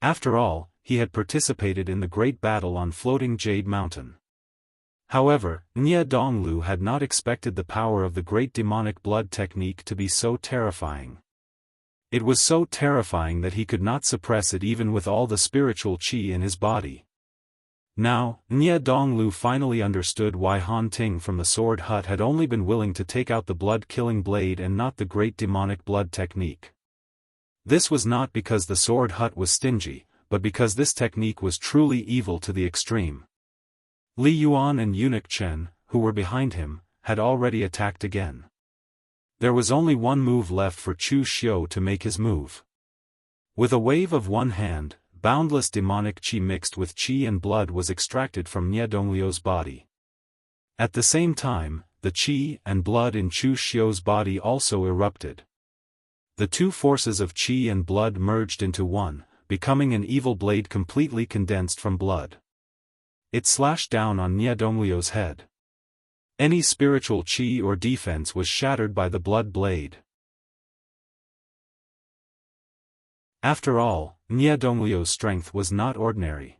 After all, he had participated in the great battle on Floating Jade Mountain. However, Nie Donglu had not expected the power of the great demonic blood technique to be so terrifying. It was so terrifying that he could not suppress it even with all the spiritual qi in his body. Now, Nie Donglu finally understood why Han Ting from the Sword Hut had only been willing to take out the blood-killing blade and not the great demonic blood technique. This was not because the Sword Hut was stingy, but because this technique was truly evil to the extreme. Li Yuan and Eunuch Chen, who were behind him, had already attacked again. There was only one move left for Chu Xiu to make his move. With a wave of one hand, boundless demonic qi mixed with qi and blood was extracted from Nie Donglio's body. At the same time, the qi and blood in Chu Xiu's body also erupted. The two forces of qi and blood merged into one, becoming an evil blade completely condensed from blood. It slashed down on Nie Donglio's head. Any spiritual qi or defense was shattered by the blood blade. After all, Nie Donglio's strength was not ordinary.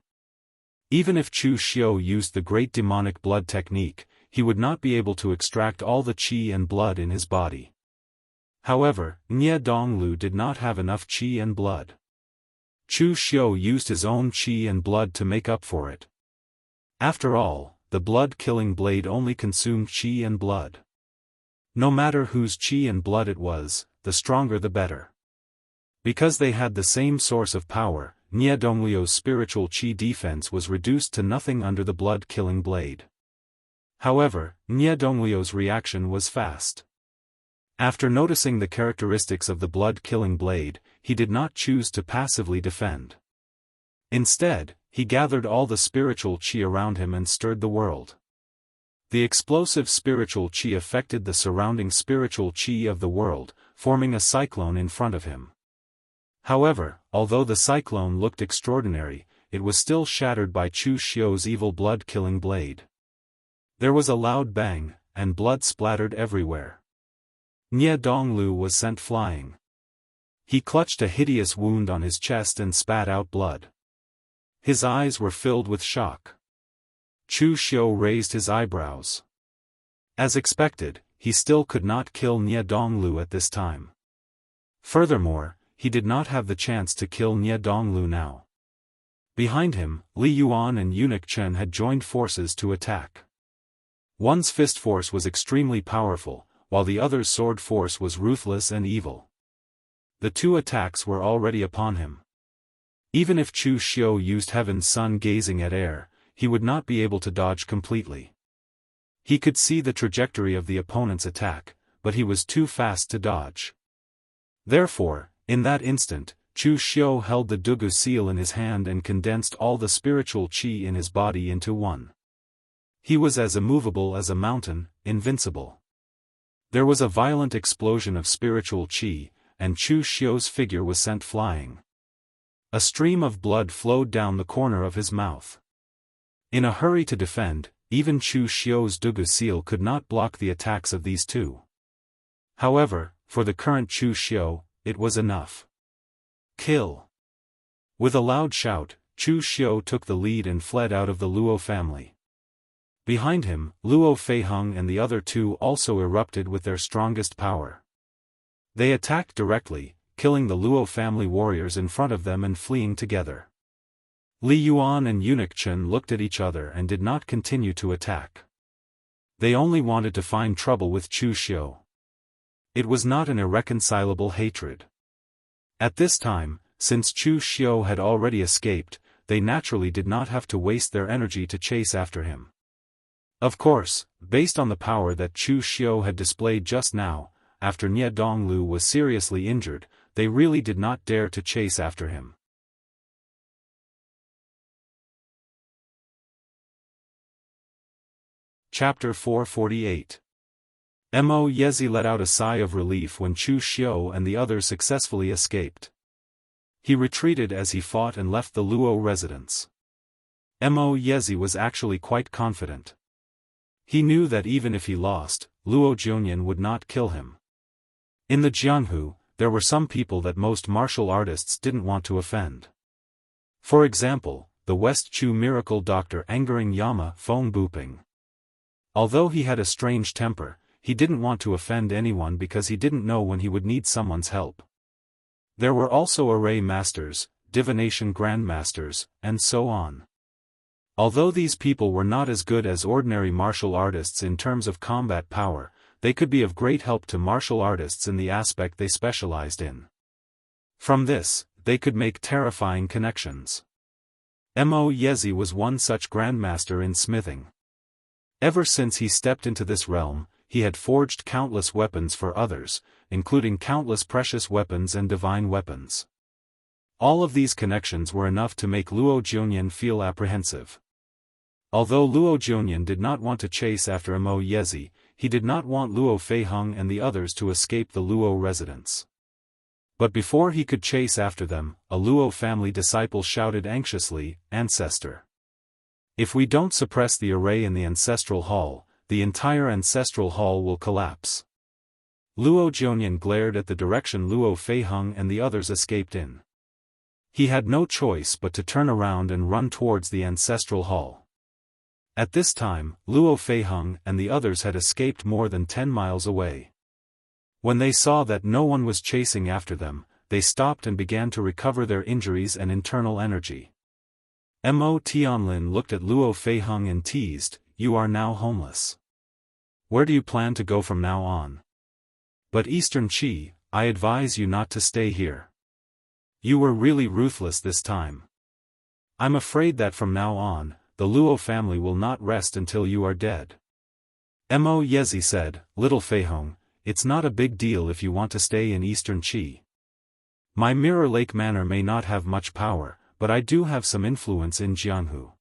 Even if Chu Xiu used the great demonic blood technique, he would not be able to extract all the qi and blood in his body. However, Nie Donglu did not have enough qi and blood. Chu Xiu used his own qi and blood to make up for it. After all, the blood-killing blade only consumed qi and blood. No matter whose qi and blood it was, the stronger the better. Because they had the same source of power, Nie Donglio's spiritual qi defense was reduced to nothing under the blood-killing blade. However, Nie Donglio's reaction was fast. After noticing the characteristics of the blood-killing blade, he did not choose to passively defend. Instead, he gathered all the spiritual qi around him and stirred the world. The explosive spiritual qi affected the surrounding spiritual qi of the world, forming a cyclone in front of him. However, although the cyclone looked extraordinary, it was still shattered by Chu Xiu's evil blood-killing blade. There was a loud bang, and blood splattered everywhere. Nie Donglu was sent flying. He clutched a hideous wound on his chest and spat out blood. His eyes were filled with shock. Chu Xiu raised his eyebrows. As expected, he still could not kill Nie Donglu at this time. Furthermore, he did not have the chance to kill Nie Donglu now. Behind him, Li Yuan and Eunuch Chen had joined forces to attack. One's fist force was extremely powerful, while the other's sword force was ruthless and evil. The two attacks were already upon him. Even if Chu Xiu used Heaven's Sun gazing at air, he would not be able to dodge completely. He could see the trajectory of the opponent's attack, but he was too fast to dodge. Therefore, in that instant, Chu Xiu held the Dugu seal in his hand and condensed all the spiritual qi in his body into one. He was as immovable as a mountain, invincible. There was a violent explosion of spiritual qi, and Chu Xiu's figure was sent flying. A stream of blood flowed down the corner of his mouth. In a hurry to defend, even Chu Xiu's Dugu seal could not block the attacks of these two. However, for the current Chu Xiu, it was enough. Kill! With a loud shout, Chu Xiu took the lead and fled out of the Luo family. Behind him, Luo Feiheng and the other two also erupted with their strongest power. They attacked directly, killing the Luo family warriors in front of them and fleeing together. Li Yuan and Eunuch Chen looked at each other and did not continue to attack. They only wanted to find trouble with Chu Xiu. It was not an irreconcilable hatred. At this time, since Chu Xiu had already escaped, they naturally did not have to waste their energy to chase after him. Of course, based on the power that Chu Xiu had displayed just now, after Nie Donglu was seriously injured, they really did not dare to chase after him. Chapter 448. Mo Yezi let out a sigh of relief when Chu Xiu and the others successfully escaped. He retreated as he fought and left the Luo residence. Mo Yezi was actually quite confident. He knew that even if he lost, Luo Junyan would not kill him. In the Jianghu, there were some people that most martial artists didn't want to offend. For example, the West Chu miracle doctor angering Yama Feng Buping. Although he had a strange temper, he didn't want to offend anyone because he didn't know when he would need someone's help. There were also array masters, divination grandmasters, and so on. Although these people were not as good as ordinary martial artists in terms of combat power, they could be of great help to martial artists in the aspect they specialized in. From this, they could make terrifying connections. Mo Yezi was one such grandmaster in smithing. Ever since he stepped into this realm, he had forged countless weapons for others, including countless precious weapons and divine weapons. All of these connections were enough to make Luo Junyan feel apprehensive. Although Luo Junyan did not want to chase after Mo Yezi, he did not want Luo Feiheng and the others to escape the Luo residence. But before he could chase after them, a Luo family disciple shouted anxiously, "Ancestor! If we don't suppress the array in the ancestral hall, the entire ancestral hall will collapse." Luo Junyan glared at the direction Luo Feiheng and the others escaped in. He had no choice but to turn around and run towards the ancestral hall. At this time, Luo Feiheng and the others had escaped more than 10 miles away. When they saw that no one was chasing after them, they stopped and began to recover their injuries and internal energy. Mo Tianlin looked at Luo Feiheng and teased, "You are now homeless. Where do you plan to go from now on? But Eastern Qi, I advise you not to stay here. You were really ruthless this time. I'm afraid that from now on, the Luo family will not rest until you are dead." Mo Yezi said, "Little Feiheng, it's not a big deal if you want to stay in Eastern Qi. My Mirror Lake Manor may not have much power, but I do have some influence in Jianghu.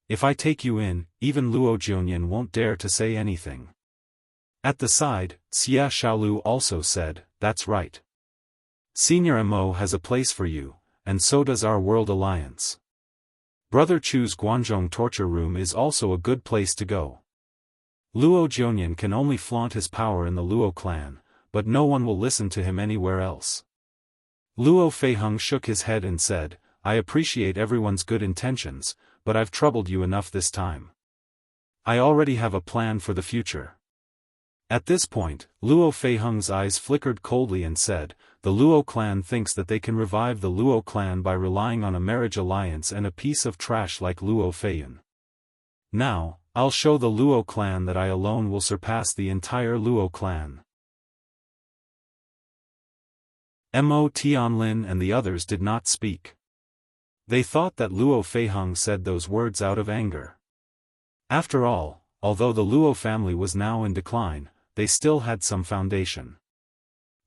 If I take you in, even Luo Junyan won't dare to say anything." At the side, Xia Shaolu also said, "That's right. Senior Mo has a place for you, and so does our World Alliance. Brother Chu's Guanzhong torture room is also a good place to go. Luo Junyan can only flaunt his power in the Luo clan, but no one will listen to him anywhere else." Luo Feiheng shook his head and said, "I appreciate everyone's good intentions, but I've troubled you enough this time. I already have a plan for the future." At this point, Luo Feiheng's eyes flickered coldly and said, "The Luo clan thinks that they can revive the Luo clan by relying on a marriage alliance and a piece of trash like Luo Feiyun. Now, I'll show the Luo clan that I alone will surpass the entire Luo clan." Mo Tianlin and the others did not speak. They thought that Luo Feiheng said those words out of anger. After all, although the Luo family was now in decline, they still had some foundation.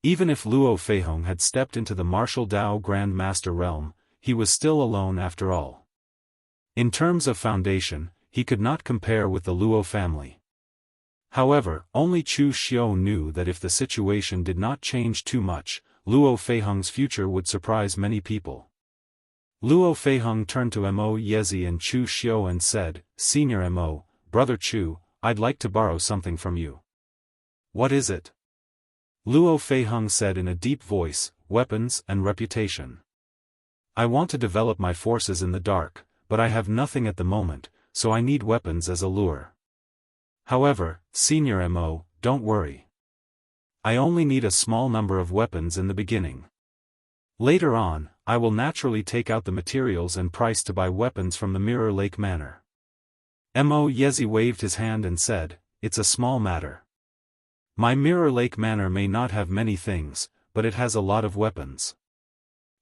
Even if Luo Feihong had stepped into the martial Dao Grand Master realm, he was still alone after all. In terms of foundation, he could not compare with the Luo family. However, only Chu Xiu knew that if the situation did not change too much, Luo Feihong's future would surprise many people. Luo Feihong turned to Mo Yezi and Chu Xiu and said, "Senior Mo, Brother Chu, I'd like to borrow something from you." "What is it?" Luo Feihong said in a deep voice, "Weapons and reputation. I want to develop my forces in the dark, but I have nothing at the moment, so I need weapons as a lure. However, Senior Mo, don't worry. I only need a small number of weapons in the beginning. Later on, I will naturally take out the materials and price to buy weapons from the Mirror Lake Manor." Mo Yezi waved his hand and said, "It's a small matter. My Mirror Lake Manor may not have many things, but it has a lot of weapons.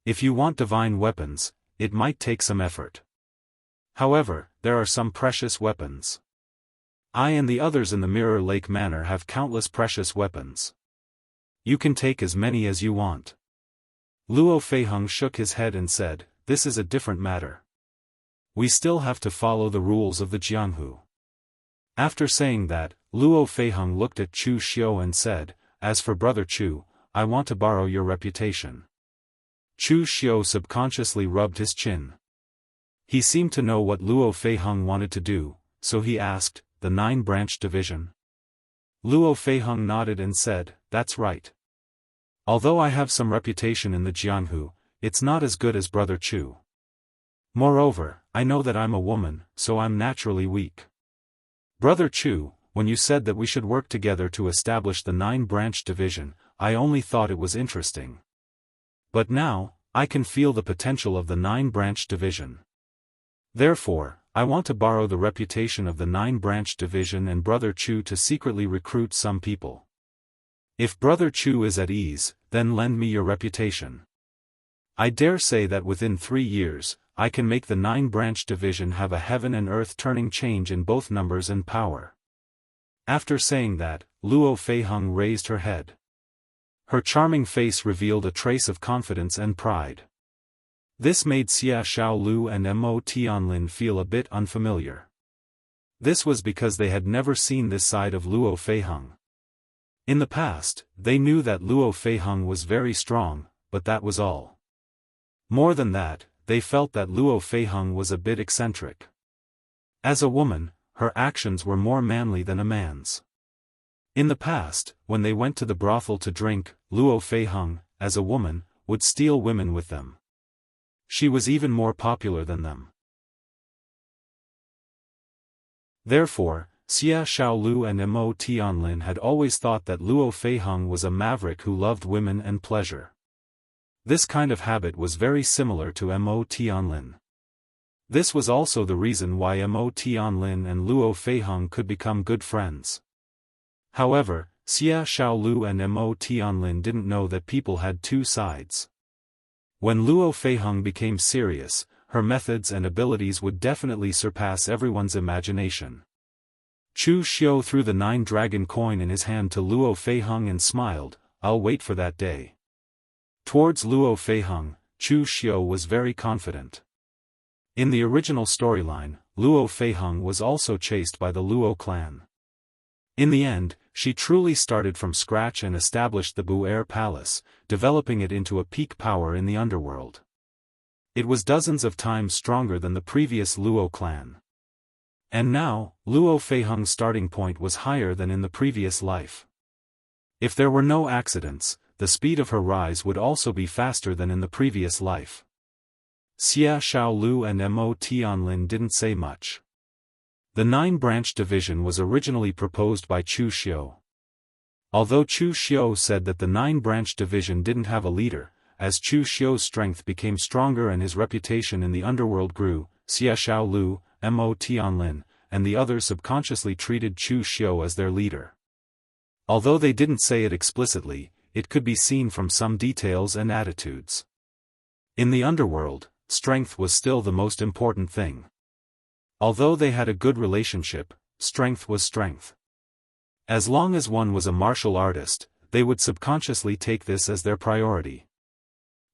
If you want divine weapons, it might take some effort. However, there are some precious weapons. I and the others in the Mirror Lake Manor have countless precious weapons. You can take as many as you want." Luo Feihong shook his head and said, "This is a different matter. We still have to follow the rules of the Jianghu." After saying that, Luo Feihong looked at Chu Xiu and said, "As for Brother Chu, I want to borrow your reputation." Chu Xiu subconsciously rubbed his chin. He seemed to know what Luo Feihong wanted to do, so he asked, "The 9-branch division?" Luo Feihong nodded and said, "That's right. Although I have some reputation in the Jianghu, it's not as good as Brother Chu. Moreover, I know that I'm a woman, so I'm naturally weak. Brother Chu, when you said that we should work together to establish the 9-branch division, I only thought it was interesting. But now, I can feel the potential of the 9-branch division. Therefore, I want to borrow the reputation of the 9-branch division and Brother Chu to secretly recruit some people. If Brother Chu is at ease, then lend me your reputation. I dare say that within 3 years, I can make the 9-branch division have a heaven and earth turning change in both numbers and power." After saying that, Luo Feihong raised her head. Her charming face revealed a trace of confidence and pride. This made Xia Xiaolu and Mo Tianlin feel a bit unfamiliar. This was because they had never seen this side of Luo Feihong. In the past, they knew that Luo Feihong was very strong, but that was all. More than that, they felt that Luo Feihong was a bit eccentric. As a woman, her actions were more manly than a man's. In the past, when they went to the brothel to drink, Luo Feihong, as a woman, would steal women with them. She was even more popular than them. Therefore, Xia Xiaolu and Mo Tianlin had always thought that Luo Feihong was a maverick who loved women and pleasure. This kind of habit was very similar to Mo Tianlin. This was also the reason why Mo Tianlin and Luo Feihong could become good friends. However, Xia Xiaolu and Mo Tianlin didn't know that people had two sides. When Luo Feihong became serious, her methods and abilities would definitely surpass everyone's imagination. Chu Xiu threw the 9-dragon coin in his hand to Luo Feihong and smiled, "I'll wait for that day." Towards Luo Feihong, Chu Xiu was very confident. In the original storyline, Luo Feihong was also chased by the Luo clan. In the end, she truly started from scratch and established the Bu-Air Palace, developing it into a peak power in the underworld. It was dozens of times stronger than the previous Luo clan. And now, Luo Feihong's starting point was higher than in the previous life. If there were no accidents, the speed of her rise would also be faster than in the previous life. Xia Xiaolu and Mo Tianlin didn't say much. The 9-branch division was originally proposed by Chu Xiu. Although Chu Xiu said that the 9-branch division didn't have a leader, as Chu Xiu's strength became stronger and his reputation in the underworld grew, Xia Xiaolu, Mo Tianlin, and the others subconsciously treated Chu Xiu as their leader. Although they didn't say it explicitly, it could be seen from some details and attitudes. In the underworld, strength was still the most important thing. Although they had a good relationship, strength was strength. As long as one was a martial artist, they would subconsciously take this as their priority.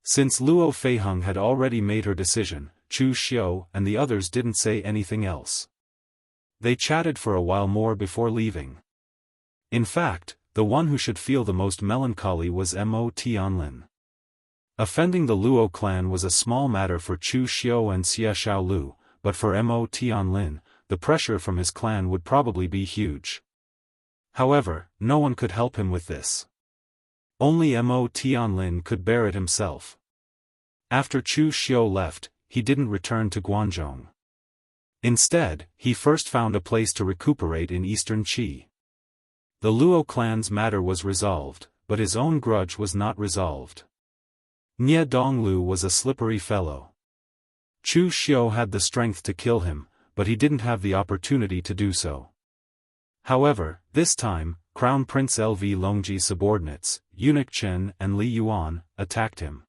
Since Luo Feiheng had already made her decision, Chu Xiu and the others didn't say anything else. They chatted for a while more before leaving. In fact, the one who should feel the most melancholy was Mo Tianlin. Offending the Luo clan was a small matter for Chu Xiu and Xia Xiaolu, but for Mo Tianlin, the pressure from his clan would probably be huge. However, no one could help him with this. Only Mo Tianlin could bear it himself. After Chu Xiu left, he didn't return to Guangzhong. Instead, he first found a place to recuperate in eastern Qi. The Luo clan's matter was resolved, but his own grudge was not resolved. Nie Donglu was a slippery fellow. Chu Xiu had the strength to kill him, but he didn't have the opportunity to do so. However, this time, Crown Prince LV Longji's subordinates, Eunuch Chen and Li Yuan, attacked him.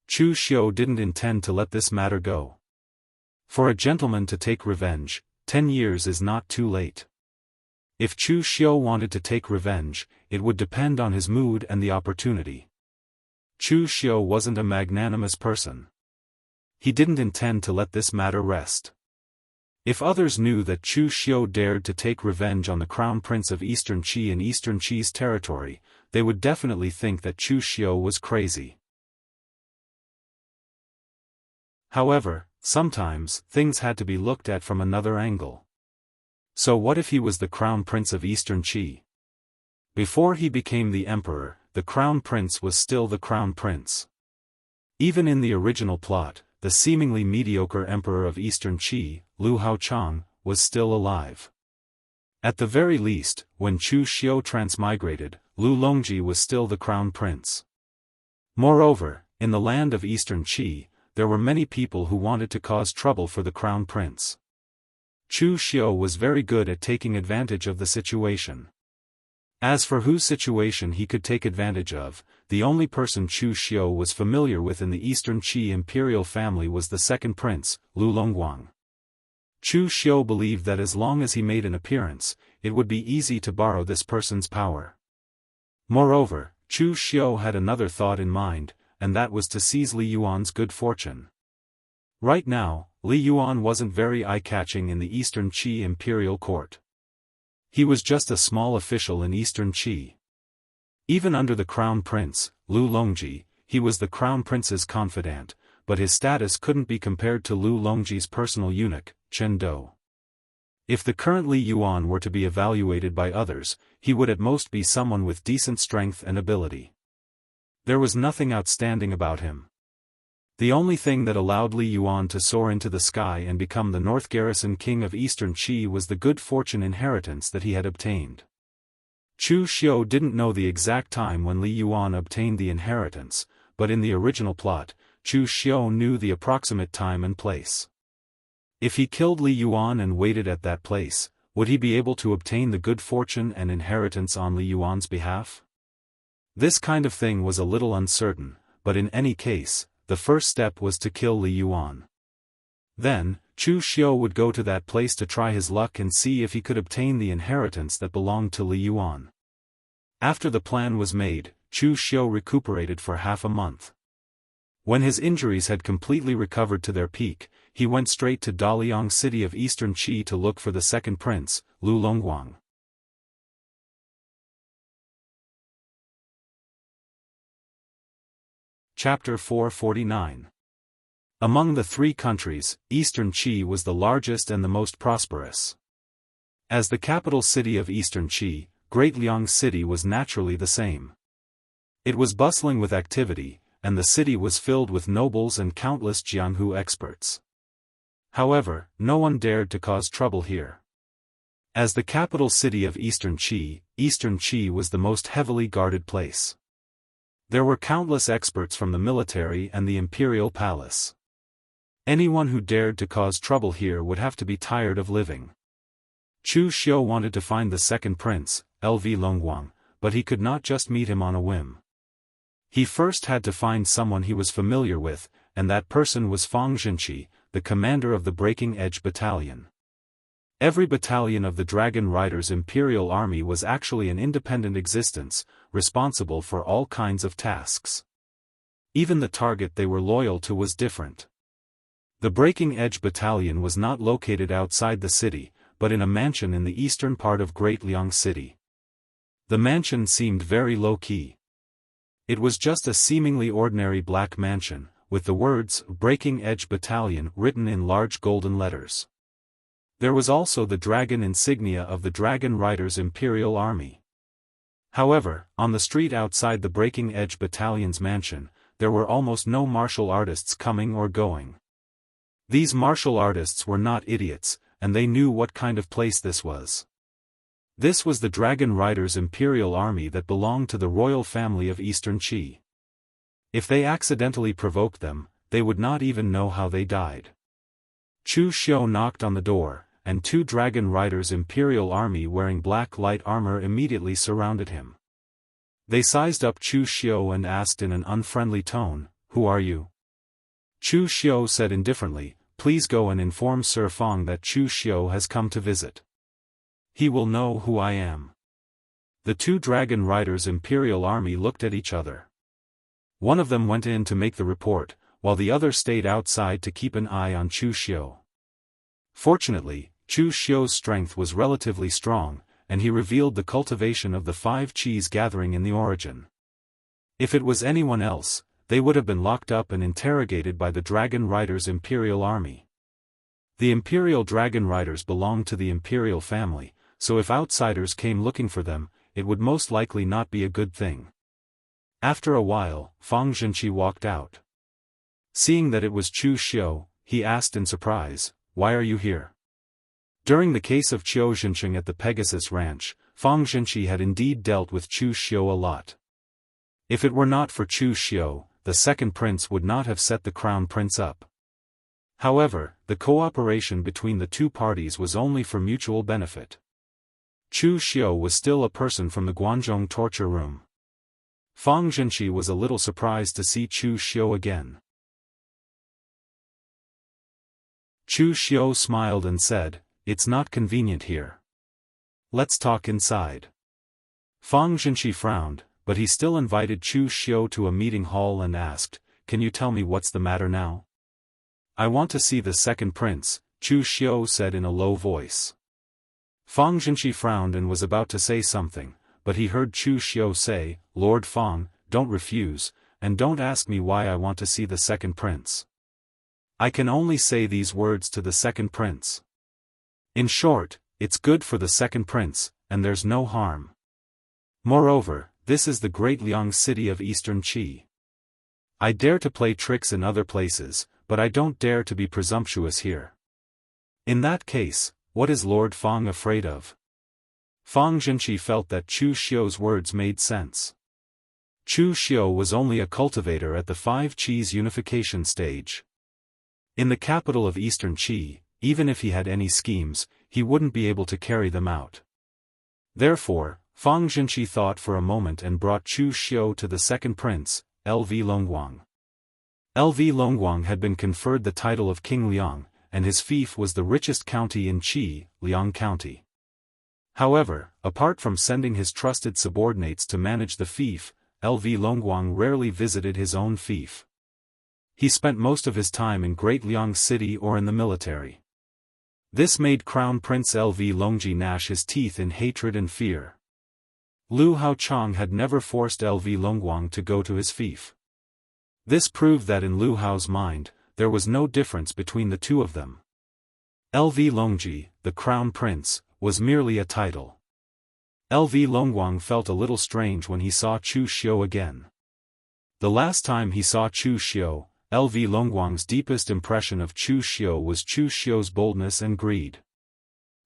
Chu Xiu didn't intend to let this matter go. For a gentleman to take revenge, 10 years is not too late. If Chu Xiu wanted to take revenge, it would depend on his mood and the opportunity. Chu Xiu wasn't a magnanimous person. He didn't intend to let this matter rest. If others knew that Chu Xiu dared to take revenge on the Crown Prince of Eastern Qi in Eastern Qi's territory, they would definitely think that Chu Xiu was crazy. However, sometimes, things had to be looked at from another angle. So what if he was the Crown Prince of Eastern Qi? Before he became the Emperor, the Crown Prince was still the Crown Prince. Even in the original plot, the seemingly mediocre Emperor of Eastern Qi, Lu Haochang, was still alive. At the very least, when Chu Xiu transmigrated, Lu Longji was still the Crown Prince. Moreover, in the land of Eastern Qi, there were many people who wanted to cause trouble for the Crown Prince. Chu Xiu was very good at taking advantage of the situation. As for whose situation he could take advantage of, the only person Chu Xiu was familiar with in the Eastern Qi imperial family was the second prince, Lu Longguang. Chu Xiu believed that as long as he made an appearance, it would be easy to borrow this person's power. Moreover, Chu Xiu had another thought in mind, and that was to seize Li Yuan's good fortune. Right now, Li Yuan wasn't very eye-catching in the Eastern Qi imperial court. He was just a small official in Eastern Qi. Even under the Crown Prince, Lu Longji, he was the Crown Prince's confidant, but his status couldn't be compared to Lu Longji's personal eunuch, Chen Do. If the current Li Yuan were to be evaluated by others, he would at most be someone with decent strength and ability. There was nothing outstanding about him. The only thing that allowed Li Yuan to soar into the sky and become the North Garrison King of Eastern Qi was the good fortune inheritance that he had obtained. Chu Xiu didn't know the exact time when Li Yuan obtained the inheritance, but in the original plot, Chu Xiu knew the approximate time and place. If he killed Li Yuan and waited at that place, would he be able to obtain the good fortune and inheritance on Li Yuan's behalf? This kind of thing was a little uncertain, but in any case, the first step was to kill Li Yuan. Then, Chu Xiu would go to that place to try his luck and see if he could obtain the inheritance that belonged to Li Yuan. After the plan was made, Chu Xiu recuperated for half a month. When his injuries had completely recovered to their peak, he went straight to Daliang city of Eastern Qi to look for the second prince, Lu Longguang. Chapter 449. Among the three countries, Eastern Qi was the largest and the most prosperous. As the capital city of Eastern Qi, Great Liang City was naturally the same. It was bustling with activity, and the city was filled with nobles and countless Jianghu experts. However, no one dared to cause trouble here. As the capital city of Eastern Qi was the most heavily guarded place. There were countless experts from the military and the imperial palace. Anyone who dared to cause trouble here would have to be tired of living. Chu Xiu wanted to find the second prince, LV Longguang, but he could not just meet him on a whim. He first had to find someone he was familiar with, and that person was Fang Xinqi, the commander of the Breaking Edge Battalion. Every battalion of the Dragon Riders' Imperial Army was actually an independent existence, responsible for all kinds of tasks. Even the target they were loyal to was different. The Breaking Edge Battalion was not located outside the city, but in a mansion in the eastern part of Great Liang City. The mansion seemed very low-key. It was just a seemingly ordinary black mansion, with the words Breaking Edge Battalion written in large golden letters. There was also the dragon insignia of the Dragon Riders' Imperial Army. However, on the street outside the Breaking Edge Battalion's mansion, there were almost no martial artists coming or going. These martial artists were not idiots, and they knew what kind of place this was. This was the Dragon Riders' Imperial Army that belonged to the royal family of Eastern Qi. If they accidentally provoked them, they would not even know how they died. Chu Xiu knocked on the door, and 2 Dragon Riders' Imperial Army wearing black light armor immediately surrounded him. They sized up Chu Xiu and asked in an unfriendly tone, "Who are you?" Chu Xiu said indifferently, "Please go and inform Sir Fang that Chu Xiu has come to visit. He will know who I am." The 2 Dragon Riders' Imperial Army looked at each other. One of them went in to make the report, while the other stayed outside to keep an eye on Chu Xiu. Fortunately, Chu Xiu's strength was relatively strong, and he revealed the cultivation of the 5 Qis gathering in the origin. If it was anyone else, they would have been locked up and interrogated by the Dragon Riders' Imperial Army. The Imperial Dragon Riders belonged to the Imperial family, so if outsiders came looking for them, it would most likely not be a good thing. After a while, Fang Zhenqi walked out. Seeing that it was Chu Xiu, he asked in surprise, "Why are you here?" During the case of Qiu Zhenqing at the Pegasus Ranch, Fang Zhenqi had indeed dealt with Chu Xiu a lot. If it were not for Chu Xiu, the second prince would not have set the crown prince up. However, the cooperation between the 2 parties was only for mutual benefit. Chu Xiu was still a person from the Guanzhong torture room. Fang Zhenqi was a little surprised to see Chu Xiu again. Chu Xiu smiled and said, "It's not convenient here. Let's talk inside." Fang Zhenqi frowned, but he still invited Chu Xiu to a meeting hall and asked, "Can you tell me what's the matter now?" "I want to see the second prince," Chu Xiu said in a low voice. Fang Zhenqi frowned and was about to say something, but he heard Chu Xiu say, "Lord Fang, don't refuse, and don't ask me why I want to see the second prince. I can only say these words to the second prince. In short, it's good for the second prince, and there's no harm. Moreover, this is the Great Liang City of Eastern Qi. I dare to play tricks in other places, but I don't dare to be presumptuous here. In that case, what is Lord Fang afraid of?" Fang Zhenqi felt that Chu Xiu's words made sense. Chu Xiu was only a cultivator at the 5 Qis unification stage. In the capital of Eastern Qi, even if he had any schemes, he wouldn't be able to carry them out. Therefore, Fang Zhenqi thought for a moment and brought Chu Xiu to the second prince, Lv Longguang. Lv Longguang had been conferred the title of King Liang, and his fief was the richest county in Qi, Liang County. However, apart from sending his trusted subordinates to manage the fief, Lv Longguang rarely visited his own fief. He spent most of his time in Great Liang City or in the military. This made Crown Prince Lv Longji gnash his teeth in hatred and fear. Lu Haochang had never forced Lv Longguang to go to his fief. This proved that in Lu Hao's mind, there was no difference between the 2 of them. Lv Longji, the Crown Prince, was merely a title. Lv Longguang felt a little strange when he saw Chu Xiu again. The last time he saw Chu Xiu, Lv Longguang's deepest impression of Chu Xiu was Chu Xiu's boldness and greed.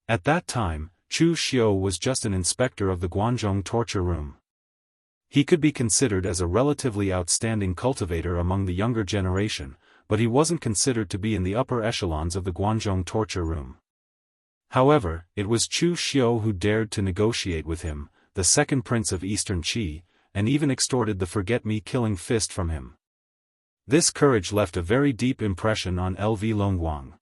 At that time, Chu Xiu was just an inspector of the Guanzhong torture room. He could be considered as a relatively outstanding cultivator among the younger generation, but he wasn't considered to be in the upper echelons of the Guanzhong torture room. However, it was Chu Xiu who dared to negotiate with him, the second prince of Eastern Qi, and even extorted the forget-me-killing fist from him. This courage left a very deep impression on Lv Longguang.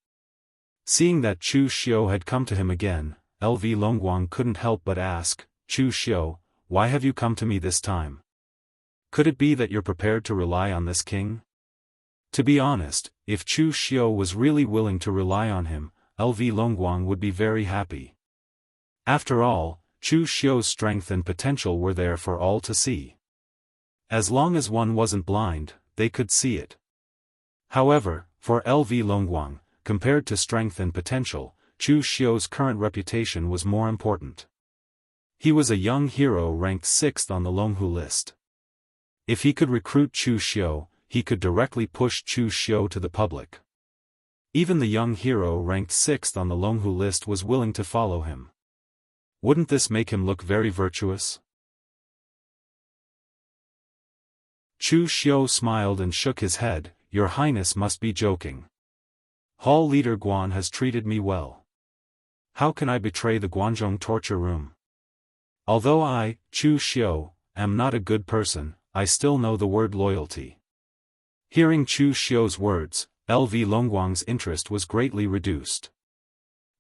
Seeing that Chu Xiu had come to him again, LV Longguang couldn't help but ask, Chu Xiu, why have you come to me this time? Could it be that you're prepared to rely on this king? To be honest, if Chu Xiu was really willing to rely on him, LV Longguang would be very happy. After all, Chu Xiu's strength and potential were there for all to see. As long as one wasn't blind, they could see it. However, for LV Longguang, compared to strength and potential, Chu Xiu's current reputation was more important. He was a young hero ranked 6th on the Longhu list. If he could recruit Chu Xiu, he could directly push Chu Xiu to the public. Even the young hero ranked 6th on the Longhu list was willing to follow him. Wouldn't this make him look very virtuous? Chu Xiu smiled and shook his head, Your Highness must be joking. Hall leader Guan has treated me well. How can I betray the Guanzhong torture room? Although I, Chu Xiu, am not a good person, I still know the word loyalty. Hearing Chu Xiu's words, LV Longguang's interest was greatly reduced.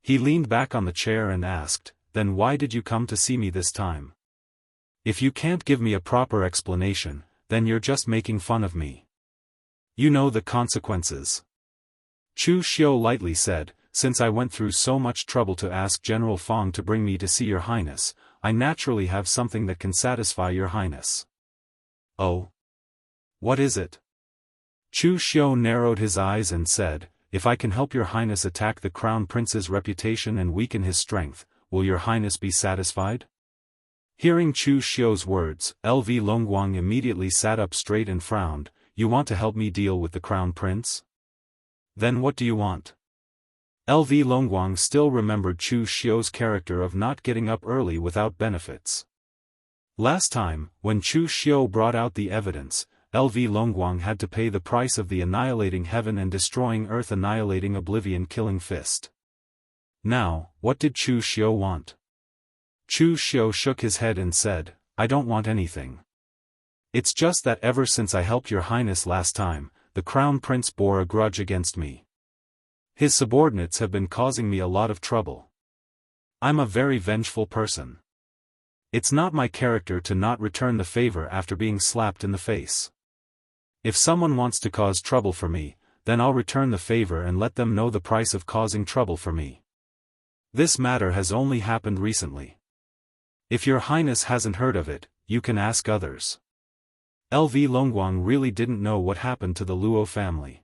He leaned back on the chair and asked, Then why did you come to see me this time? If you can't give me a proper explanation, then you're just making fun of me. You know the consequences. Chu Xiu lightly said, Since I went through so much trouble to ask General Fong to bring me to see Your Highness, I naturally have something that can satisfy Your Highness. Oh? What is it? Chu Xiu narrowed his eyes and said, If I can help Your Highness attack the Crown Prince's reputation and weaken his strength, will Your Highness be satisfied? Hearing Chu Xiu's words, LV Longguang immediately sat up straight and frowned, You want to help me deal with the Crown Prince? Then what do you want? LV Longguang still remembered Chu Xiu's character of not getting up early without benefits. Last time, when Chu Xiu brought out the evidence, LV Longguang had to pay the price of the annihilating heaven and destroying earth annihilating oblivion killing fist. Now, what did Chu Xiu want? Chu Xiu shook his head and said, I don't want anything. It's just that ever since I helped Your Highness last time, the Crown Prince bore a grudge against me. His subordinates have been causing me a lot of trouble. I'm a very vengeful person. It's not my character to not return the favor after being slapped in the face. If someone wants to cause trouble for me, then I'll return the favor and let them know the price of causing trouble for me. This matter has only happened recently. If Your Highness hasn't heard of it, you can ask others. LV Longguang really didn't know what happened to the Luo family.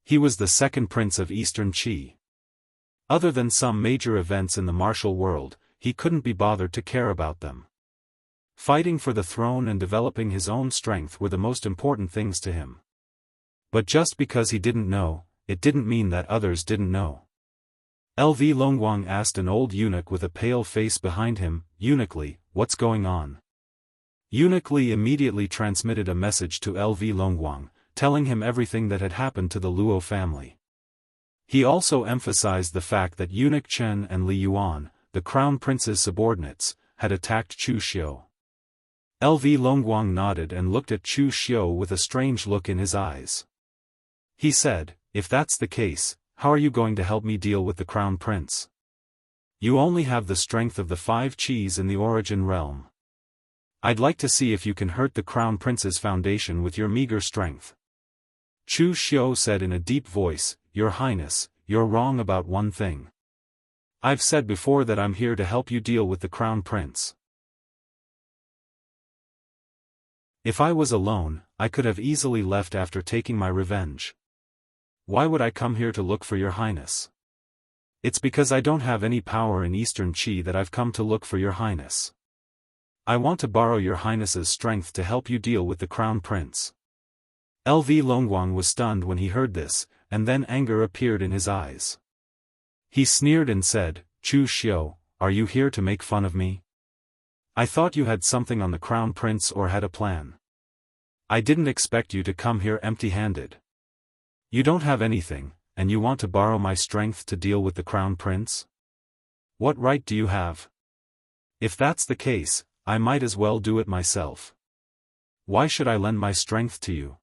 He was the second prince of Eastern Qi. Other than some major events in the martial world, he couldn't be bothered to care about them. Fighting for the throne and developing his own strength were the most important things to him. But just because he didn't know, it didn't mean that others didn't know. LV Longguang asked an old eunuch with a pale face behind him, Eunuch Li, what's going on? Eunuch Li immediately transmitted a message to LV Longguang, telling him everything that had happened to the Luo family. He also emphasized the fact that Eunuch Chen and Li Yuan, the Crown Prince's subordinates, had attacked Chu Xiu. LV Longguang nodded and looked at Chu Xiu with a strange look in his eyes. He said, If that's the case, how are you going to help me deal with the Crown Prince? You only have the strength of the 5 Qis in the Origin Realm. I'd like to see if you can hurt the Crown Prince's foundation with your meager strength. Chu Xiu said in a deep voice, Your Highness, you're wrong about one thing. I've said before that I'm here to help you deal with the Crown Prince. If I was alone, I could have easily left after taking my revenge. Why would I come here to look for Your Highness? It's because I don't have any power in Eastern Qi that I've come to look for Your Highness. I want to borrow Your Highness's strength to help you deal with the Crown Prince. LV Longguang was stunned when he heard this, and then anger appeared in his eyes. He sneered and said, Chu Xiu, are you here to make fun of me? I thought you had something on the Crown Prince or had a plan. I didn't expect you to come here empty-handed. You don't have anything, and you want to borrow my strength to deal with the Crown Prince? What right do you have? If that's the case, I might as well do it myself. Why should I lend my strength to you?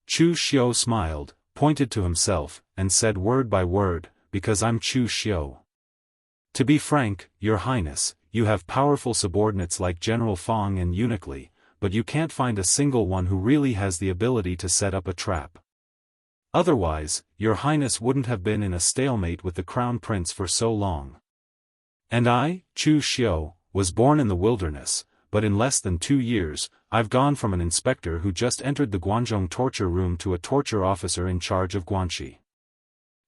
Chu Xiu smiled, pointed to himself, and said word by word, because I'm Chu Xiu. To be frank, Your Highness, you have powerful subordinates like General Fong and Eunuch Li, but you can't find a single one who really has the ability to set up a trap. Otherwise, Your Highness wouldn't have been in a stalemate with the Crown Prince for so long. And I, Chu Xiu, was born in the wilderness, but in less than 2 years, I've gone from an inspector who just entered the Guanzhong torture room to a torture officer in charge of Guanxi.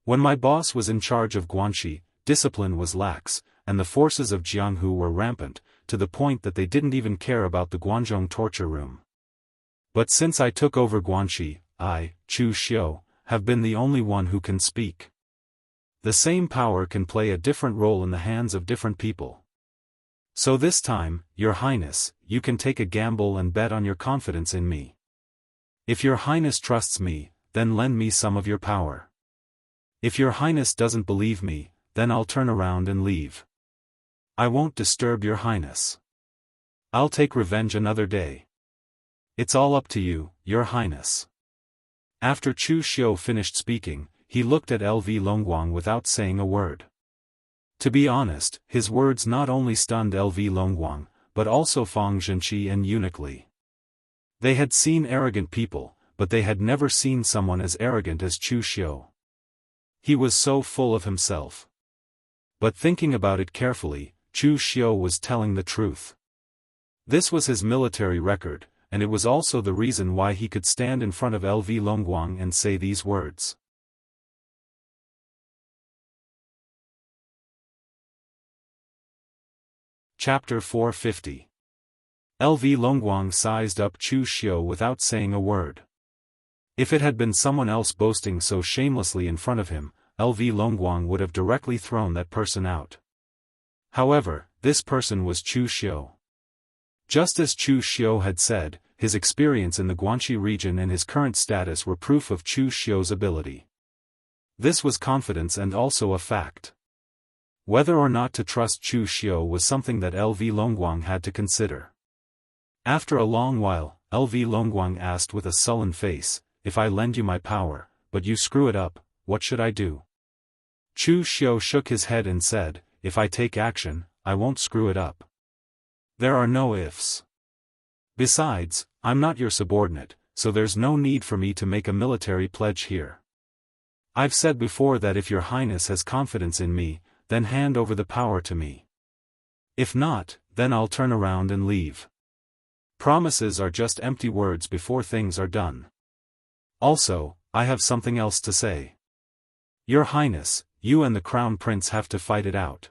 When my boss was in charge of Guanxi, discipline was lax, and the forces of Jianghu were rampant, to the point that they didn't even care about the Guanzhong torture room. But since I took over Guanxi, I, Chu Xiu, have been the only one who can speak. The same power can play a different role in the hands of different people. So this time, Your Highness, you can take a gamble and bet on your confidence in me. If Your Highness trusts me, then lend me some of your power. If Your Highness doesn't believe me, then I'll turn around and leave. I won't disturb Your Highness. I'll take revenge another day. It's all up to you, Your Highness. After Chu Xiu finished speaking, he looked at LV Longguang without saying a word. To be honest, his words not only stunned LV Longguang, but also Fong Zhenqi and Eunuch Li. They had seen arrogant people, but they had never seen someone as arrogant as Chu Xiu. He was so full of himself. But thinking about it carefully, Chu Xiu was telling the truth. This was his military record, and it was also the reason why he could stand in front of LV Longguang and say these words. Chapter 450. LV Longguang sized up Chu Xiu without saying a word. If it had been someone else boasting so shamelessly in front of him, LV Longguang would have directly thrown that person out. However, this person was Chu Xiu. Just as Chu Xiu had said, his experience in the Guanxi region and his current status were proof of Chu Xiu's ability. This was confidence and also a fact. Whether or not to trust Chu Xiu was something that LV Longguang had to consider. After a long while, LV Longguang asked with a sullen face, "If I lend you my power, but you screw it up, what should I do?" Chu Xiu shook his head and said, "If I take action, I won't screw it up. There are no ifs. Besides, I'm not your subordinate, so there's no need for me to make a military pledge here. I've said before that if Your Highness has confidence in me, then hand over the power to me. If not, then I'll turn around and leave. Promises are just empty words before things are done. Also, I have something else to say. Your Highness, you and the Crown Prince have to fight it out.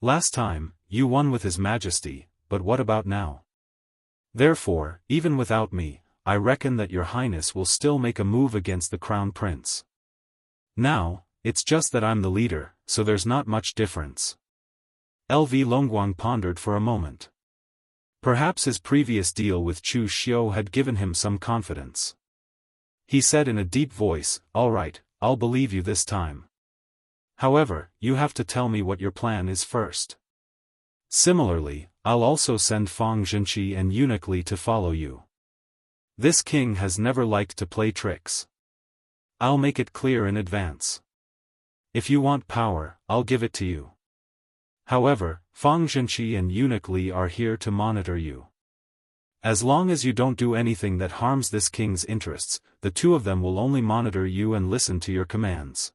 Last time, you won with His Majesty, but what about now? Therefore, even without me, I reckon that Your Highness will still make a move against the Crown Prince. Now, it's just that I'm the leader, so there's not much difference." LV Longguang pondered for a moment. Perhaps his previous deal with Chu Xiu had given him some confidence. He said in a deep voice, "All right, I'll believe you this time. However, you have to tell me what your plan is first. Similarly, I'll also send Fong Zhenqi and Eunuch Li to follow you. This king has never liked to play tricks. I'll make it clear in advance. If you want power, I'll give it to you. However, Fong Zhenqi and Eunuch Li are here to monitor you. As long as you don't do anything that harms this king's interests, the two of them will only monitor you and listen to your commands.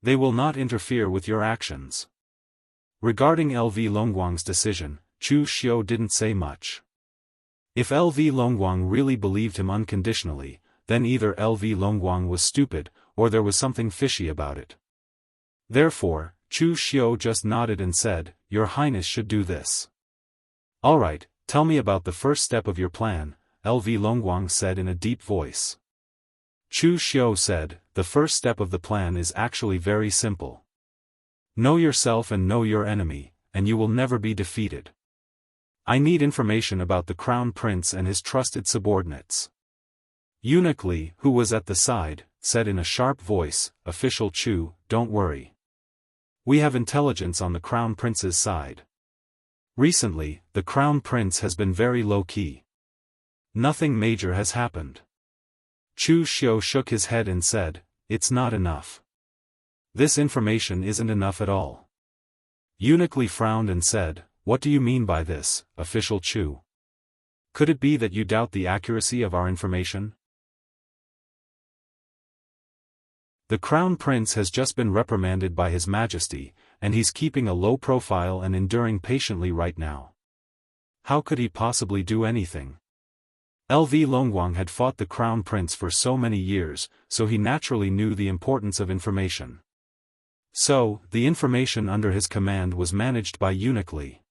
They will not interfere with your actions." Regarding LV Longguang's decision, Chu Xiu didn't say much. If LV Longguang really believed him unconditionally, then either LV Longguang was stupid, or there was something fishy about it. Therefore, Chu Xiu just nodded and said, "Your Highness should do this." "All right, tell me about the first step of your plan," LV Longguang said in a deep voice. Chu Xiu said, "The first step of the plan is actually very simple. Know yourself and know your enemy, and you will never be defeated. I need information about the Crown Prince and his trusted subordinates." Eunuch Li, who was at the side, said in a sharp voice, "Official Chu, don't worry. We have intelligence on the Crown Prince's side. Recently, the Crown Prince has been very low-key. Nothing major has happened." Chu Xiu shook his head and said, "It's not enough. This information isn't enough at all. Eunuch Li frowned and said, "What do you mean by this, official Chu? Could it be that you doubt the accuracy of our information?" The Crown Prince has just been reprimanded by His Majesty, and he's keeping a low profile and enduring patiently right now. How could he possibly do anything? LV Longguang had fought the Crown Prince for so many years, so he naturally knew the importance of information. So, the information under his command was managed by Eunuch Li.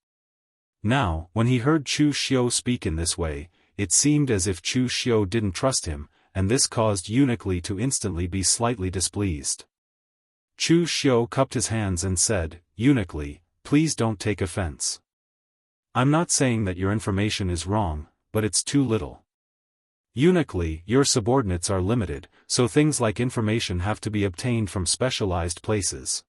Now, when he heard Chu Xiu speak in this way, it seemed as if Chu Xiu didn't trust him, and this caused Eunuch Li to instantly be slightly displeased. Chu Xiu cupped his hands and said, "Eunuch Li, please don't take offense. I'm not saying that your information is wrong, but it's too little. Eunuch Li, your subordinates are limited, so things like information have to be obtained from specialized places.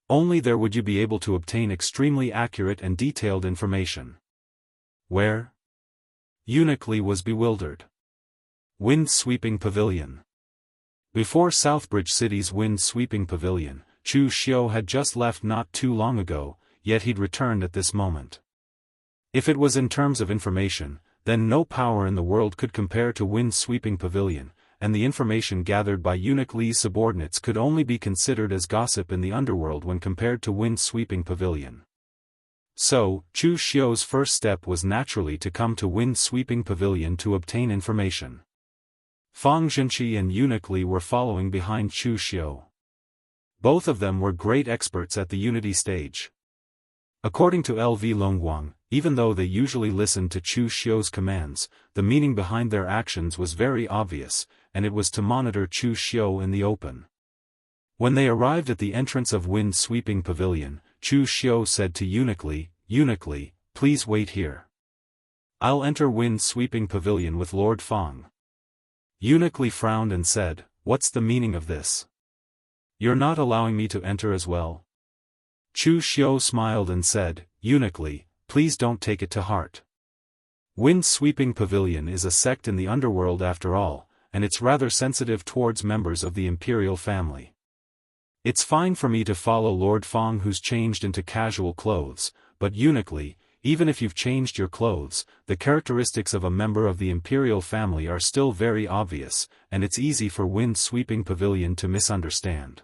Only there would you be able to obtain extremely accurate and detailed information." Where? Eunuch Li was bewildered. Wind-sweeping pavilion. Before Southbridge City's wind-sweeping pavilion, Chu Xiu had just left not too long ago, yet he'd returned at this moment. If it was in terms of information, then no power in the world could compare to wind-sweeping pavilion, and the information gathered by Eunuch Li's subordinates could only be considered as gossip in the underworld when compared to wind-sweeping pavilion. So, Chu Xiu's first step was naturally to come to wind-sweeping pavilion to obtain information. Fang Zhenqi and Eunuch Li were following behind Chu Xiu. Both of them were great experts at the unity stage. According to LV Longguang, even though they usually listened to Chu Xiu's commands, the meaning behind their actions was very obvious, and it was to monitor Chu Xiu in the open. When they arrived at the entrance of wind-sweeping pavilion, Chu Xiu said to Eunuch Li, "Eunuch Li, please wait here. I'll enter wind-sweeping pavilion with Lord Fang." Eunuch Li frowned and said, "What's the meaning of this? You're not allowing me to enter as well?" Chu Xiu smiled and said, "Eunuch Li, please don't take it to heart. Wind-sweeping pavilion is a sect in the underworld after all, and it's rather sensitive towards members of the imperial family. It's fine for me to follow Lord Fang who's changed into casual clothes, but Eunuch Li, even if you've changed your clothes, the characteristics of a member of the imperial family are still very obvious, and it's easy for wind-sweeping pavilion to misunderstand."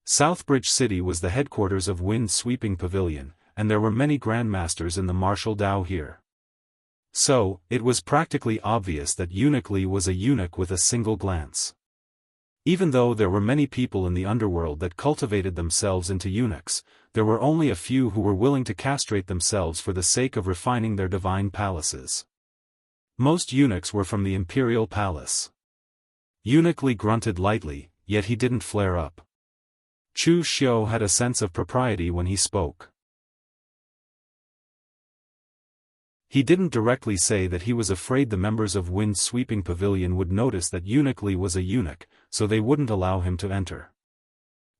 Southbridge City was the headquarters of wind-sweeping pavilion, and there were many grandmasters in the martial Dao here. So, it was practically obvious that Eunuch Li was a eunuch with a single glance. Even though there were many people in the underworld that cultivated themselves into eunuchs, there were only a few who were willing to castrate themselves for the sake of refining their divine palaces. Most eunuchs were from the imperial palace. Eunuch Li grunted lightly, yet he didn't flare up. Chu Xiu had a sense of propriety when he spoke. He didn't directly say that he was afraid the members of wind-sweeping pavilion would notice that Eunuch Li was a eunuch, so they wouldn't allow him to enter.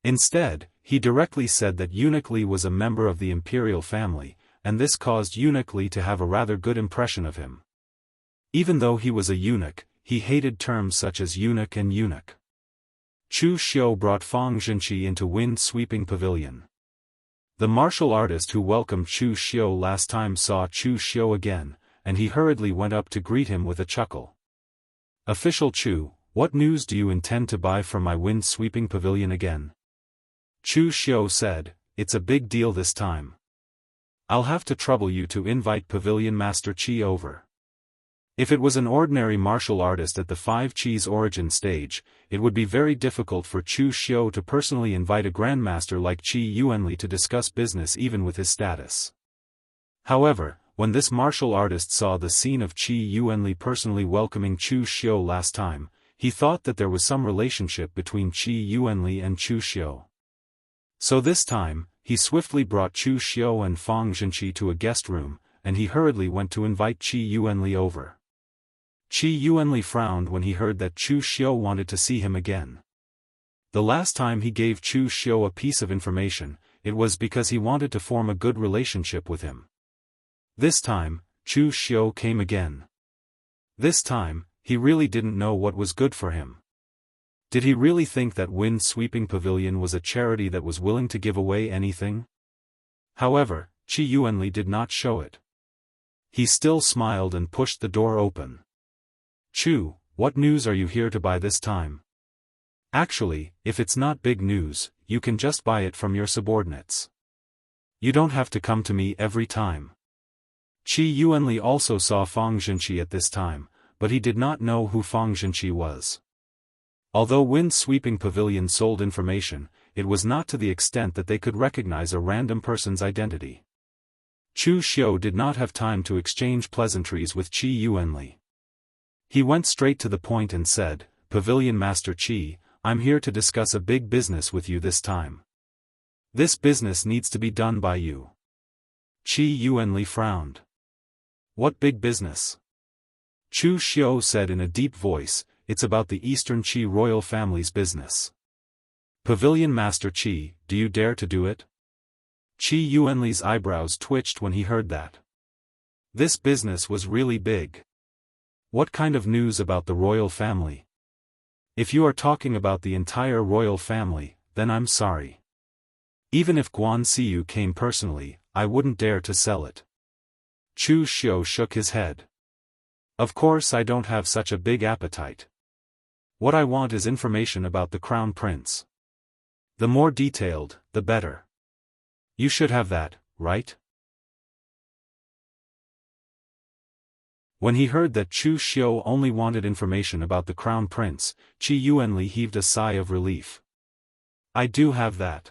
Instead, he directly said that Eunuch Li was a member of the imperial family, and this caused Eunuch Li to have a rather good impression of him. Even though he was a eunuch, he hated terms such as eunuch and eunuch. Chu Xiu brought Fang Zhenqi into wind-sweeping pavilion. The martial artist who welcomed Chu Xiu last time saw Chu Xiu again, and he hurriedly went up to greet him with a chuckle. "Official Chu, what news do you intend to buy from my wind-sweeping pavilion again?" Chu Xiu said, "It's a big deal this time. I'll have to trouble you to invite Pavilion Master Qi over." If it was an ordinary martial artist at the 5 Qi's origin stage, it would be very difficult for Chu Xiu to personally invite a grandmaster like Qi Yuanli to discuss business even with his status. However, when this martial artist saw the scene of Qi Yuanli personally welcoming Chu Xiu last time, he thought that there was some relationship between Qi Yuanli and Chu Xiu. So this time, he swiftly brought Chu Xiu and Fang Zhenqi to a guest room, and he hurriedly went to invite Qi Yuanli over. Qi Yuanli frowned when he heard that Chu Xiu wanted to see him again. The last time he gave Chu Xiu a piece of information, it was because he wanted to form a good relationship with him. This time, Chu Xiu came again. This time, he really didn't know what was good for him. Did he really think that Wind-Sweeping Pavilion was a charity that was willing to give away anything? However, Qi Yuanli did not show it. He still smiled and pushed the door open. Chu, what news are you here to buy this time? Actually, if it's not big news, you can just buy it from your subordinates. You don't have to come to me every time. Qi Yuanli also saw Fang Zhenqi at this time, but he did not know who Fang Zhenqi was. Although Wind-Sweeping Pavilion sold information, it was not to the extent that they could recognize a random person's identity. Chu Xiu did not have time to exchange pleasantries with Qi Yuanli. He went straight to the point and said, Pavilion Master Qi, I'm here to discuss a big business with you this time. This business needs to be done by you. Qi Yuanli frowned. What big business? Chu Xiu said in a deep voice, it's about the Eastern Qi royal family's business. Pavilion Master Qi, do you dare to do it? Qi Yuanli's eyebrows twitched when he heard that. This business was really big. What kind of news about the royal family? If you are talking about the entire royal family, then I'm sorry. Even if Guan Xiu came personally, I wouldn't dare to sell it. Chu Xiu shook his head. Of course I don't have such a big appetite. What I want is information about the Crown Prince. The more detailed, the better. You should have that, right? When he heard that Chu Xiu only wanted information about the Crown Prince, Qi Yuanli heaved a sigh of relief. I do have that.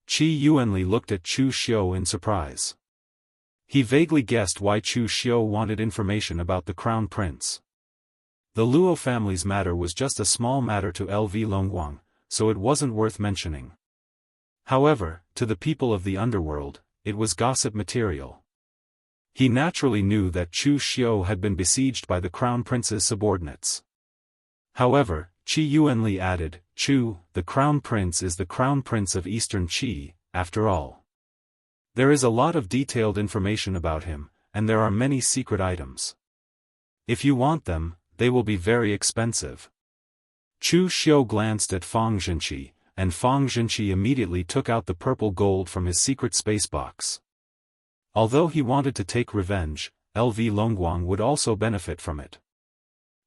Qi Yuanli looked at Chu Xiu in surprise. He vaguely guessed why Chu Xiu wanted information about the Crown Prince. The Luo family's matter was just a small matter to LV Longguang, so it wasn't worth mentioning. However, to the people of the underworld, it was gossip material. He naturally knew that Chu Xiu had been besieged by the Crown Prince's subordinates. However, Qi Yuanli added, Chu, the Crown Prince is the Crown Prince of Eastern Qi, after all. There is a lot of detailed information about him, and there are many secret items. If you want them, they will be very expensive. Chu Xiu glanced at Fang Zhenqi, and Fang Zhenqi immediately took out the purple gold from his secret space box. Although he wanted to take revenge, LV Longguang would also benefit from it.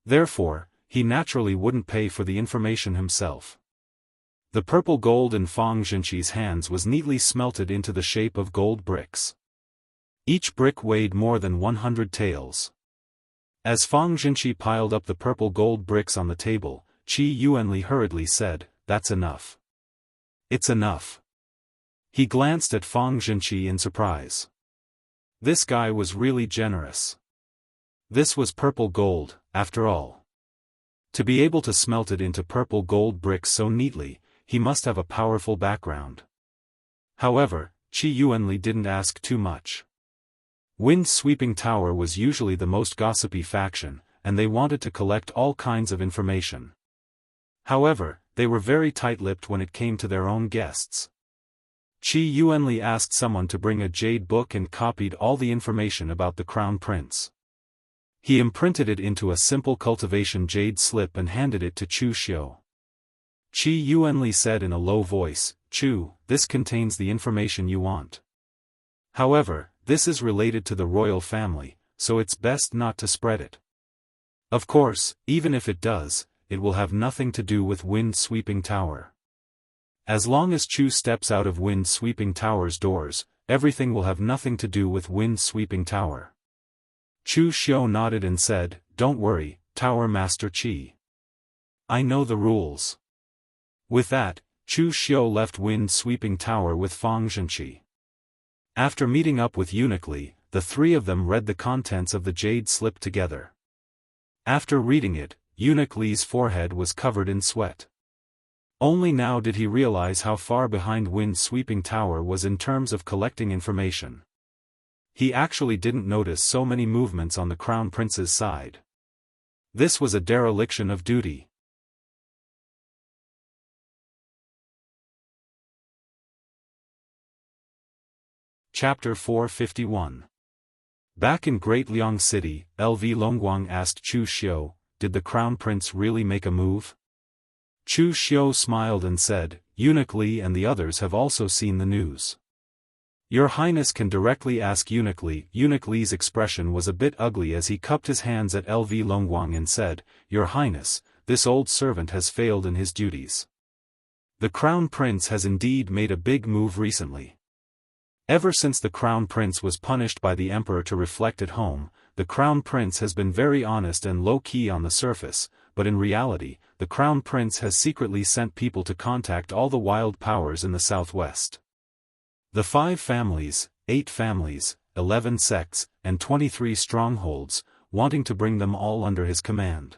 Therefore, he naturally wouldn't pay for the information himself. The purple gold in Fang Zhenqi's hands was neatly smelted into the shape of gold bricks. Each brick weighed more than 100 taels. As Fang Zhenqi piled up the purple gold bricks on the table, Qi Yuanli hurriedly said, That's enough. It's enough. He glanced at Fang Zhenqi in surprise. This guy was really generous. This was purple gold, after all. To be able to smelt it into purple gold bricks so neatly, he must have a powerful background. However, Qi Yuanli didn't ask too much. Wind-Sweeping Tower was usually the most gossipy faction, and they wanted to collect all kinds of information. However, they were very tight-lipped when it came to their own guests. Qi Yuanli asked someone to bring a jade book and copied all the information about the Crown Prince. He imprinted it into a simple cultivation jade slip and handed it to Chu Xiu. Qi Yuanli said in a low voice, Chu, this contains the information you want. However, this is related to the royal family, so it's best not to spread it. Of course, even if it does, it will have nothing to do with Wind-Sweeping Tower. As long as Chu steps out of Wind-Sweeping Tower's doors, everything will have nothing to do with Wind-Sweeping Tower. Chu Xiu nodded and said, Don't worry, Tower Master Qi. I know the rules. With that, Chu Xiu left Wind-Sweeping Tower with Fang Zhenqi. After meeting up with Uniquely, the three of them read the contents of the jade slip together. After reading it, Uniquely's forehead was covered in sweat. Only now did he realize how far behind Wind-Sweeping Tower was in terms of collecting information. He actually didn't notice so many movements on the Crown Prince's side. This was a dereliction of duty. Chapter 451. Back in Great Liang City, LV Longguang asked Chu Xiu, Did the Crown Prince really make a move? Chu Xiu smiled and said, Eunuch Li and the others have also seen the news. Your Highness can directly ask Eunuch Li. Eunuch Li's expression was a bit ugly as he cupped his hands at LV Longguang and said, Your Highness, this old servant has failed in his duties. The Crown Prince has indeed made a big move recently. Ever since the Crown Prince was punished by the Emperor to reflect at home, the Crown Prince has been very honest and low-key on the surface, but in reality, the Crown Prince has secretly sent people to contact all the wild powers in the southwest. The 5 families, 8 families, 11 sects, and 23 strongholds, wanting to bring them all under his command.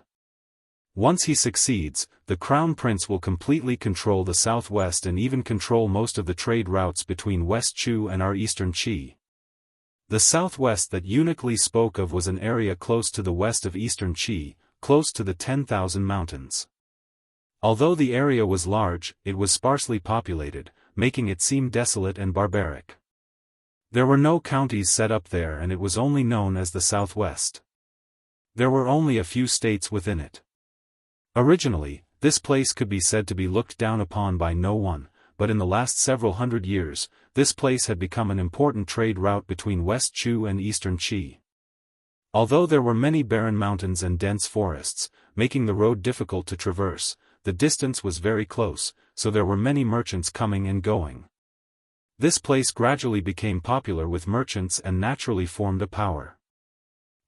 Once he succeeds, the Crown Prince will completely control the southwest and even control most of the trade routes between West Chu and our eastern Qi. The southwest that Eunuch Li spoke of was an area close to the west of eastern Qi, close to the 10,000 mountains. Although the area was large, it was sparsely populated, making it seem desolate and barbaric. There were no counties set up there and it was only known as the Southwest. There were only a few states within it. Originally, this place could be said to be looked down upon by no one, but in the last several hundred years, this place had become an important trade route between West Chu and Eastern Qi. Although there were many barren mountains and dense forests, making the road difficult to traverse, the distance was very close, so there were many merchants coming and going. This place gradually became popular with merchants and naturally formed a power.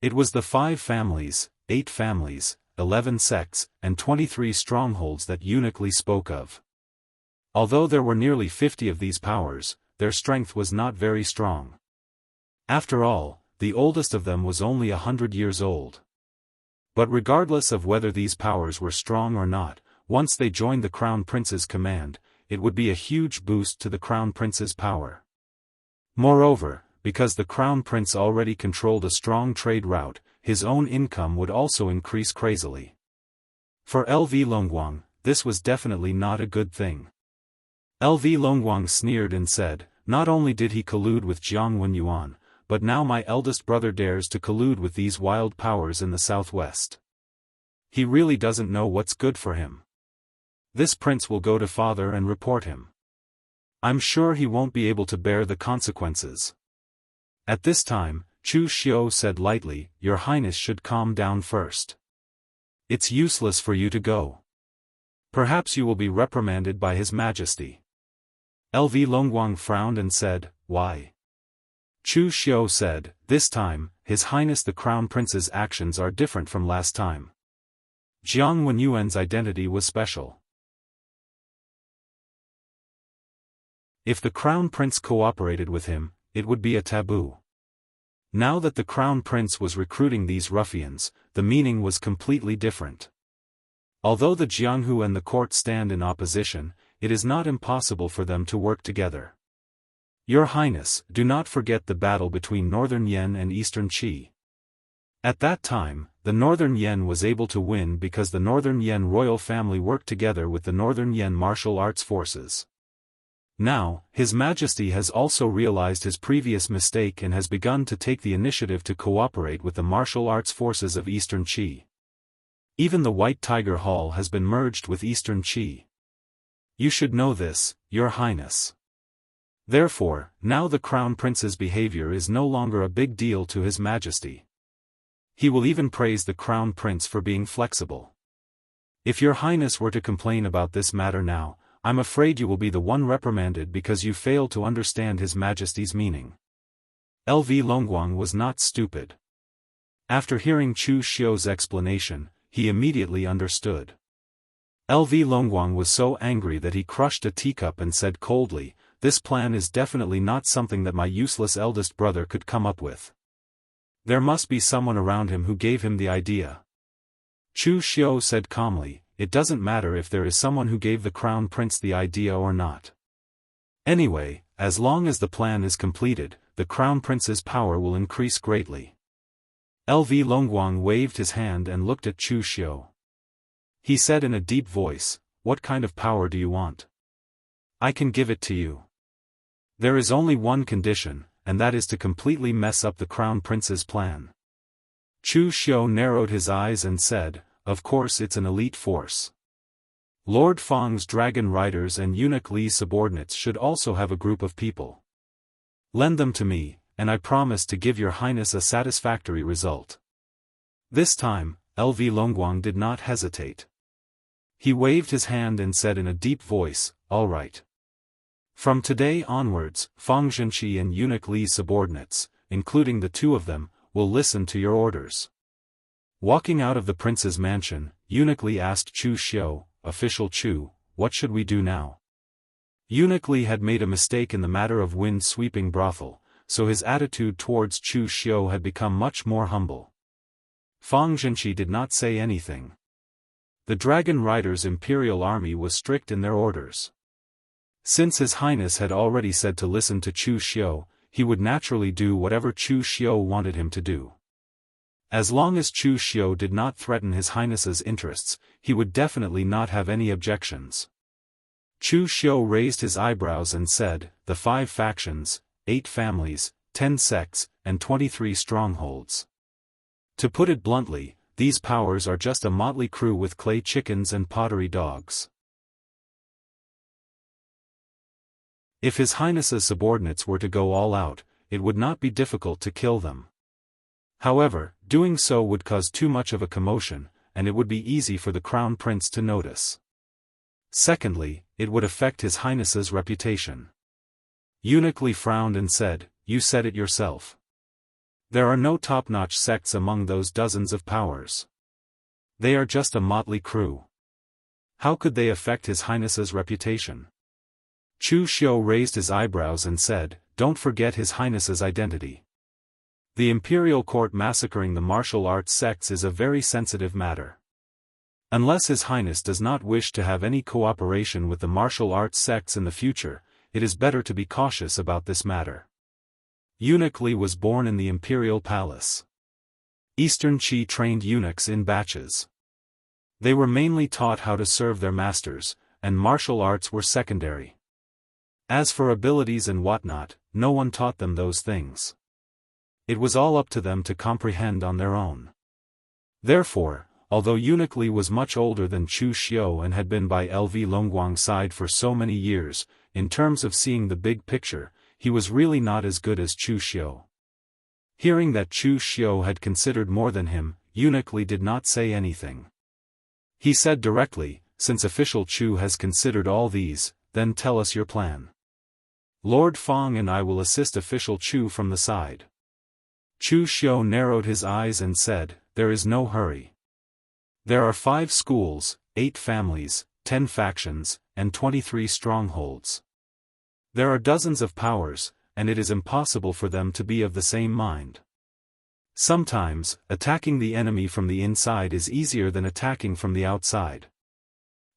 It was the 5 families, 8 families, 11 sects, and 23 strongholds that Eunuch Li spoke of. Although there were nearly 50 of these powers, their strength was not very strong. After all, the oldest of them was only 100 years old. But regardless of whether these powers were strong or not, once they joined the Crown Prince's command, it would be a huge boost to the Crown Prince's power. Moreover, because the Crown Prince already controlled a strong trade route, his own income would also increase crazily. For LV Longguang, this was definitely not a good thing. LV Longguang sneered and said, Not only did he collude with Jianghu Yuan, but now my eldest brother dares to collude with these wild powers in the southwest. He really doesn't know what's good for him. This prince will go to father and report him. I'm sure he won't be able to bear the consequences. At this time, Chu Xiu said lightly, Your Highness should calm down first. It's useless for you to go. Perhaps you will be reprimanded by His Majesty. LV Longguang frowned and said, Why? Chu Xiu said, This time, His Highness the Crown Prince's actions are different from last time. Jianghu Yuan's identity was special. If the Crown Prince cooperated with him, it would be a taboo. Now that the Crown Prince was recruiting these ruffians, the meaning was completely different. Although the Jianghu and the court stand in opposition, it is not impossible for them to work together. Your Highness, do not forget the battle between Northern Yan and Eastern Qi. At that time, the Northern Yan was able to win because the Northern Yan royal family worked together with the Northern Yan martial arts forces. Now, His Majesty has also realized his previous mistake and has begun to take the initiative to cooperate with the martial arts forces of Eastern Qi. Even the White Tiger Hall has been merged with Eastern Qi. You should know this, Your Highness. Therefore, now the Crown Prince's behavior is no longer a big deal to His Majesty. He will even praise the Crown Prince for being flexible. If Your Highness were to complain about this matter now, I'm afraid you will be the one reprimanded because you fail to understand His Majesty's meaning. LV Longguang was not stupid. After hearing Chu Xiu's explanation, he immediately understood. LV Longguang was so angry that he crushed a teacup and said coldly, This plan is definitely not something that my useless eldest brother could come up with. There must be someone around him who gave him the idea. Chu Xiu said calmly, It doesn't matter if there is someone who gave the Crown Prince the idea or not. Anyway, as long as the plan is completed, the Crown Prince's power will increase greatly. LV Longguang waved his hand and looked at Chu Xiu. He said in a deep voice, What kind of power do you want? I can give it to you. There is only one condition, and that is to completely mess up the Crown Prince's plan. Chu Xiu narrowed his eyes and said, Of course it's an elite force. Lord Feng's dragon riders and Eunuch Li's subordinates should also have a group of people. Lend them to me, and I promise to give your highness a satisfactory result. This time, LV Longguang did not hesitate. He waved his hand and said in a deep voice, "All right. From today onwards, Feng Xianxia and Eunuch Li's subordinates, including the two of them, will listen to your orders." Walking out of the prince's mansion, Eunuch Li asked Chu Xiu, "Official Chu, what should we do now?" Eunuch Li had made a mistake in the matter of wind-sweeping brothel, so his attitude towards Chu Xiu had become much more humble. Feng Xianxia did not say anything. The Dragon Riders' imperial army was strict in their orders. Since His Highness had already said to listen to Chu Xiu, he would naturally do whatever Chu Xiu wanted him to do. As long as Chu Xiu did not threaten His Highness's interests, he would definitely not have any objections. Chu Xiu raised his eyebrows and said, "The 5 factions, 8 families, 10 sects, and 23 strongholds. To put it bluntly, these powers are just a motley crew with clay chickens and pottery dogs. If His Highness's subordinates were to go all out, it would not be difficult to kill them. However, doing so would cause too much of a commotion, and it would be easy for the Crown Prince to notice. Secondly, it would affect His Highness's reputation." Eunuch Li frowned and said, "You said it yourself. There are no top-notch sects among those dozens of powers. They are just a motley crew. How could they affect His Highness's reputation?" Chu Xiu raised his eyebrows and said, "Don't forget His Highness's identity. The imperial court massacring the martial arts sects is a very sensitive matter. Unless His Highness does not wish to have any cooperation with the martial arts sects in the future, it is better to be cautious about this matter." Eunuch Li was born in the imperial palace. Eastern Qi trained eunuchs in batches. They were mainly taught how to serve their masters, and martial arts were secondary. As for abilities and whatnot, no one taught them those things. It was all up to them to comprehend on their own. Therefore, although Eunuch Li was much older than Chu Xiu and had been by LV Longguang's side for so many years, in terms of seeing the big picture, he was really not as good as Chu Xiu. Hearing that Chu Xiu had considered more than him, Eunuch Li did not say anything. He said directly, "Since official Chu has considered all these, then tell us your plan. Lord Feng and I will assist official Chu from the side." Chu Xiu narrowed his eyes and said, "There is no hurry. There are 5 schools, 8 families, 10 factions, and 23 strongholds. There are dozens of powers, and it is impossible for them to be of the same mind. Sometimes, attacking the enemy from the inside is easier than attacking from the outside.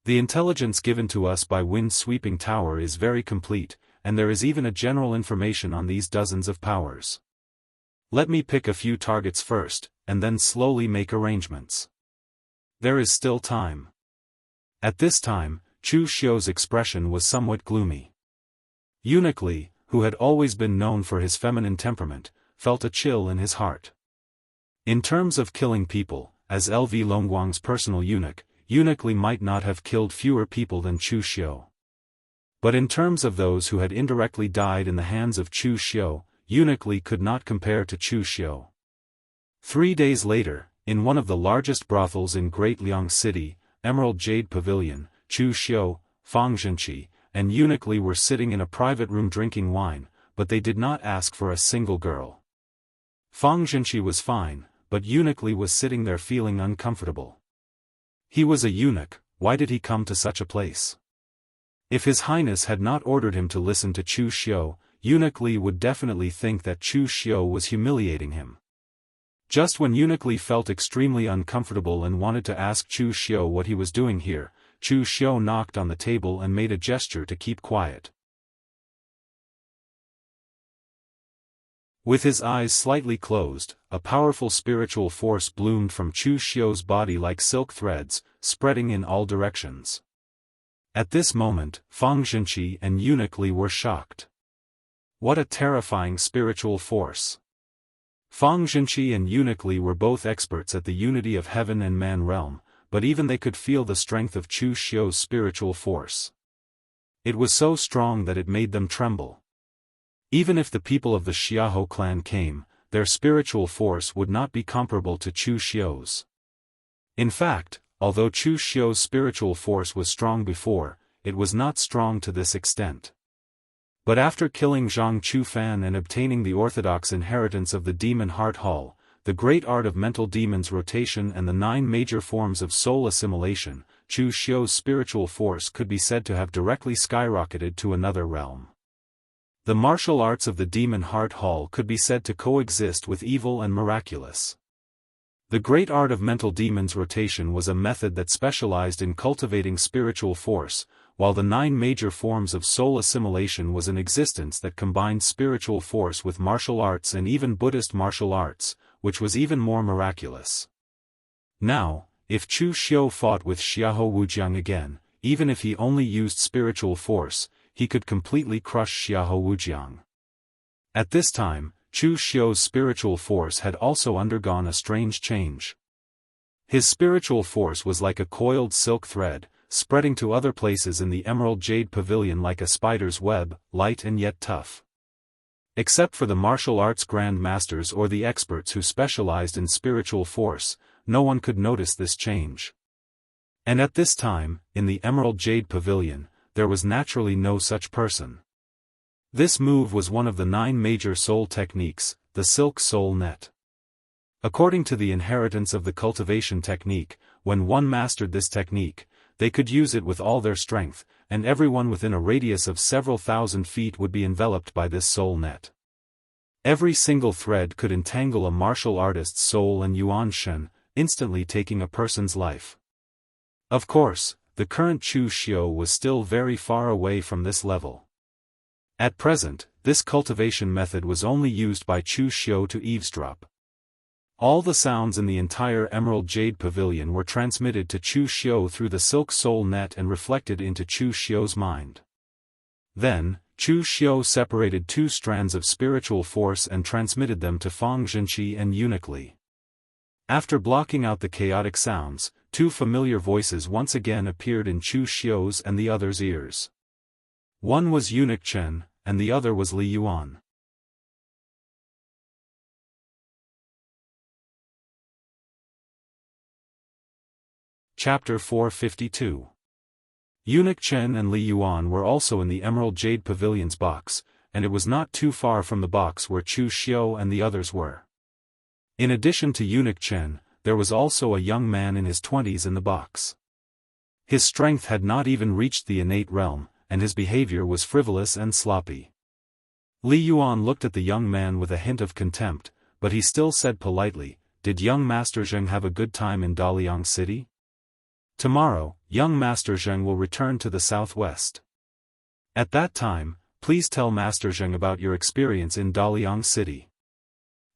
The intelligence given to us by Wind-Sweeping Tower is very complete, and there is even a general information on these dozens of powers. Let me pick a few targets first, and then slowly make arrangements. There is still time." At this time, Chu Xiu's expression was somewhat gloomy. Eunuch Li, who had always been known for his feminine temperament, felt a chill in his heart. In terms of killing people, as LV Longguang's personal eunuch, Eunuch Li might not have killed fewer people than Chu Xiu. But in terms of those who had indirectly died in the hands of Chu Xiu, Eunuch Li could not compare to Chu Xiu. 3 days later, in one of the largest brothels in Great Liang City, Emerald Jade Pavilion, Chu Xiu, Feng Xianxia, and Eunuch Li were sitting in a private room drinking wine, but they did not ask for a single girl. Feng Xianxia was fine, but Eunuch Li was sitting there feeling uncomfortable. He was a eunuch, why did he come to such a place? If His Highness had not ordered him to listen to Chu Xiu, Eunuch Li would definitely think that Chu Xiu was humiliating him. Just when Eunuch Li felt extremely uncomfortable and wanted to ask Chu Xiu what he was doing here, Chu Xiu knocked on the table and made a gesture to keep quiet. With his eyes slightly closed, a powerful spiritual force bloomed from Chu Xiu's body like silk threads, spreading in all directions. At this moment, Feng Xianxia and Eunuch Li were shocked. What a terrifying spiritual force! Feng Xianxia and Eunuch Li were both experts at the unity of heaven and man realm, but even they could feel the strength of Chu Xiu's spiritual force. It was so strong that it made them tremble. Even if the people of the Xiahou clan came, their spiritual force would not be comparable to Chu Xiu's. In fact, although Chu Xiu's spiritual force was strong before, it was not strong to this extent. But after killing Zhang Chufan and obtaining the orthodox inheritance of the Demon Heart Hall, the great art of mental demons rotation and the 9 major forms of soul assimilation, Chu Xiu's spiritual force could be said to have directly skyrocketed to another realm. The martial arts of the Demon Heart Hall could be said to coexist with evil and miraculous. The great art of mental demons rotation was a method that specialized in cultivating spiritual force, while the 9 major forms of soul assimilation was an existence that combined spiritual force with martial arts and even Buddhist martial arts, which was even more miraculous. Now, if Chu Xiu fought with Xiahou Wujiang again, even if he only used spiritual force, he could completely crush Xiahou Wujiang. At this time, Chu Xiu's spiritual force had also undergone a strange change. His spiritual force was like a coiled silk thread, spreading to other places in the Emerald Jade Pavilion like a spider's web, light and yet tough. Except for the martial arts grand masters or the experts who specialized in spiritual force, no one could notice this change. And at this time, in the Emerald Jade Pavilion, there was naturally no such person. This move was one of the 9 major soul techniques, the Silk Soul Net. According to the inheritance of the cultivation technique, when one mastered this technique, they could use it with all their strength, and everyone within a radius of several thousand feet would be enveloped by this soul net. Every single thread could entangle a martial artist's soul and Yuan Shen, instantly taking a person's life. Of course, the current Chu Xiu was still very far away from this level. At present, this cultivation method was only used by Chu Xiu to eavesdrop. All the sounds in the entire Emerald Jade Pavilion were transmitted to Chu Xiu through the Silk Soul Net and reflected into Chu Xiu's mind. Then, Chu Xiu separated 2 strands of spiritual force and transmitted them to Feng Zhenqi and Eunuch Li. After blocking out the chaotic sounds, 2 familiar voices once again appeared in Chu Xiu's and the other's ears. One was Eunuch Chen, and the other was Li Yuan. Chapter 452. Eunuch Chen and Li Yuan were also in the Emerald Jade Pavilion's box, and it was not too far from the box where Chu Xiu and the others were. In addition to Eunuch Chen, there was also a young man in his 20s in the box. His strength had not even reached the innate realm, and his behavior was frivolous and sloppy. Li Yuan looked at the young man with a hint of contempt, but he still said politely, "Did young Master Zheng have a good time in Daliang City? Tomorrow, young Master Zheng will return to the southwest. At that time, please tell Master Zheng about your experience in Daliang City.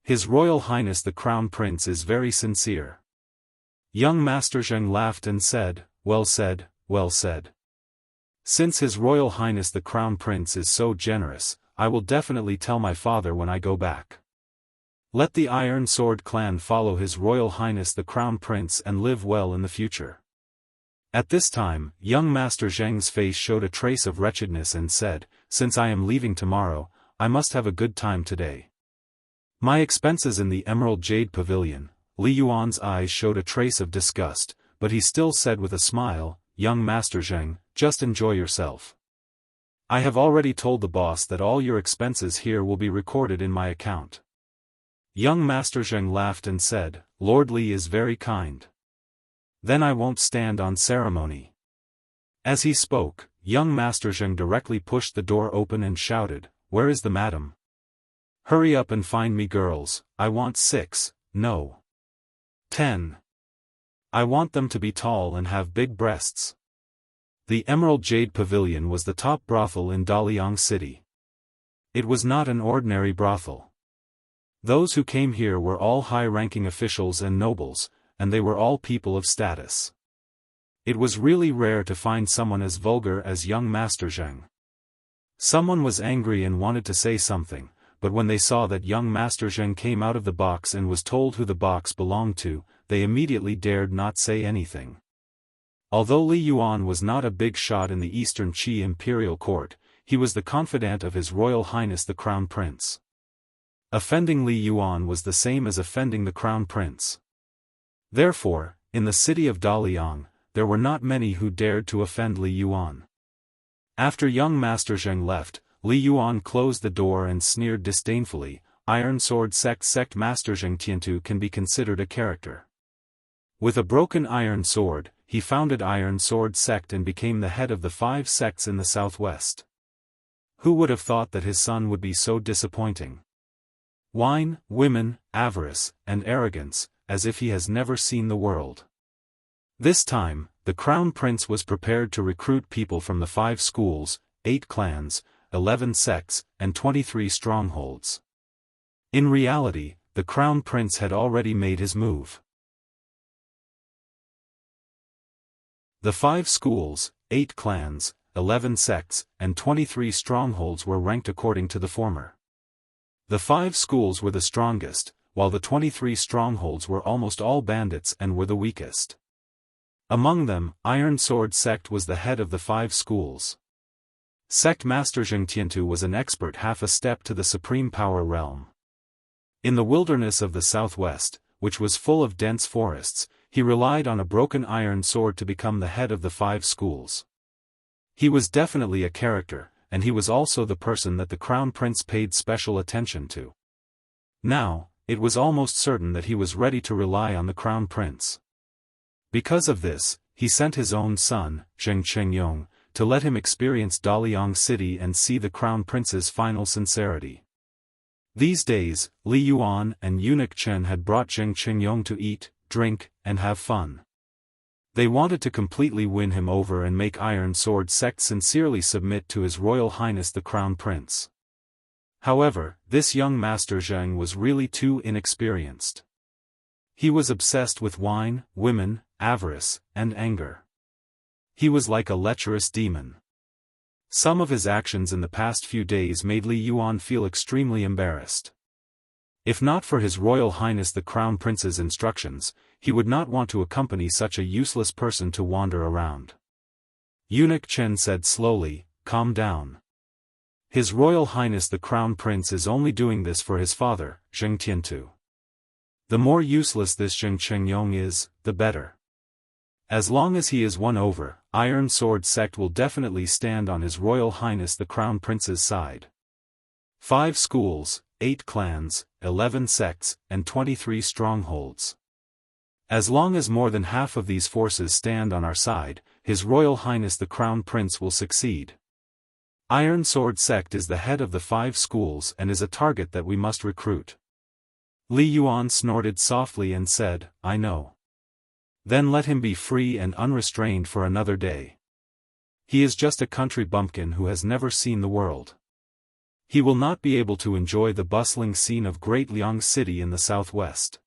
His Royal Highness the Crown Prince is very sincere." Young Master Zheng laughed and said, "Well said, well said. Since His Royal Highness the Crown Prince is so generous, I will definitely tell my father when I go back. Let the Iron Sword clan follow His Royal Highness the Crown Prince and live well in the future." At this time, young Master Zheng's face showed a trace of wretchedness and said, "Since I am leaving tomorrow, I must have a good time today. My expenses in the Emerald Jade Pavilion." Li Yuan's eyes showed a trace of disgust, but he still said with a smile, "Young Master Zheng, just enjoy yourself. I have already told the boss that all your expenses here will be recorded in my account." Young Master Zheng laughed and said, "Lord Li is very kind. Then I won't stand on ceremony." As he spoke, young Master Zheng directly pushed the door open and shouted, "Where is the madam? Hurry up and find me girls, I want 6, no. 10. I want them to be tall and have big breasts." The Emerald Jade Pavilion was the top brothel in Daliang City. It was not an ordinary brothel. Those who came here were all high-ranking officials and nobles, and they were all people of status. It was really rare to find someone as vulgar as young Master Zheng. Someone was angry and wanted to say something, but when they saw that young Master Zheng came out of the box and was told who the box belonged to, they immediately dared not say anything. Although Li Yuan was not a big shot in the Eastern Qi imperial court, he was the confidant of His Royal Highness the Crown Prince. Offending Li Yuan was the same as offending the Crown Prince. Therefore, in the city of Daliang, there were not many who dared to offend Li Yuan. After young Master Zheng left, Li Yuan closed the door and sneered disdainfully, Iron Sword Sect Master Zheng Tiantu can be considered a character. With a broken iron sword, he founded Iron Sword Sect and became the head of the 5 sects in the southwest. Who would have thought that his son would be so disappointing? Wine, women, avarice, and arrogance, as if he has never seen the world. This time, the Crown Prince was prepared to recruit people from the 5 schools, 8 clans, 11 sects, and 23 strongholds. In reality, the Crown Prince had already made his move. The 5 schools, 8 clans, 11 sects, and 23 strongholds were ranked according to the former. The 5 schools were the strongest, while the 23 strongholds were almost all bandits and were the weakest. Among them, Iron Sword Sect was the head of the 5 schools. Sect Master Zheng Tiantu was an expert half a step to the supreme power realm. In the wilderness of the southwest, which was full of dense forests, he relied on a broken iron sword to become the head of the 5 schools. He was definitely a character, and he was also the person that the Crown Prince paid special attention to. Now, it was almost certain that he was ready to rely on the Crown Prince. Because of this, he sent his own son, Zheng Chengyong, to let him experience Daliang City and see the Crown Prince's final sincerity. These days, Li Yuan and Eunuch Chen had brought Zheng Chengyong to eat, drink, and have fun. They wanted to completely win him over and make Iron Sword Sect sincerely submit to His Royal Highness the Crown Prince. However, this young Master Zheng was really too inexperienced. He was obsessed with wine, women, avarice, and anger. He was like a lecherous demon. Some of his actions in the past few days made Li Yuan feel extremely embarrassed. If not for His Royal Highness the Crown Prince's instructions, he would not want to accompany such a useless person to wander around. Eunuch Chen said slowly, "Calm down. His Royal Highness the Crown Prince is only doing this for his father, Zheng Tiantu. The more useless this Zheng Chengyong is, the better. As long as he is won over, Iron Sword Sect will definitely stand on His Royal Highness the Crown Prince's side. 5 schools, 8 clans, 11 sects, and 23 strongholds. As long as more than half of these forces stand on our side, His Royal Highness the Crown Prince will succeed. Iron Sword Sect is the head of the 5 schools and is a target that we must recruit." Li Yuan snorted softly and said, "I know. Then let him be free and unrestrained for another day. He is just a country bumpkin who has never seen the world. He will not be able to enjoy the bustling scene of Great Liang City in the southwest."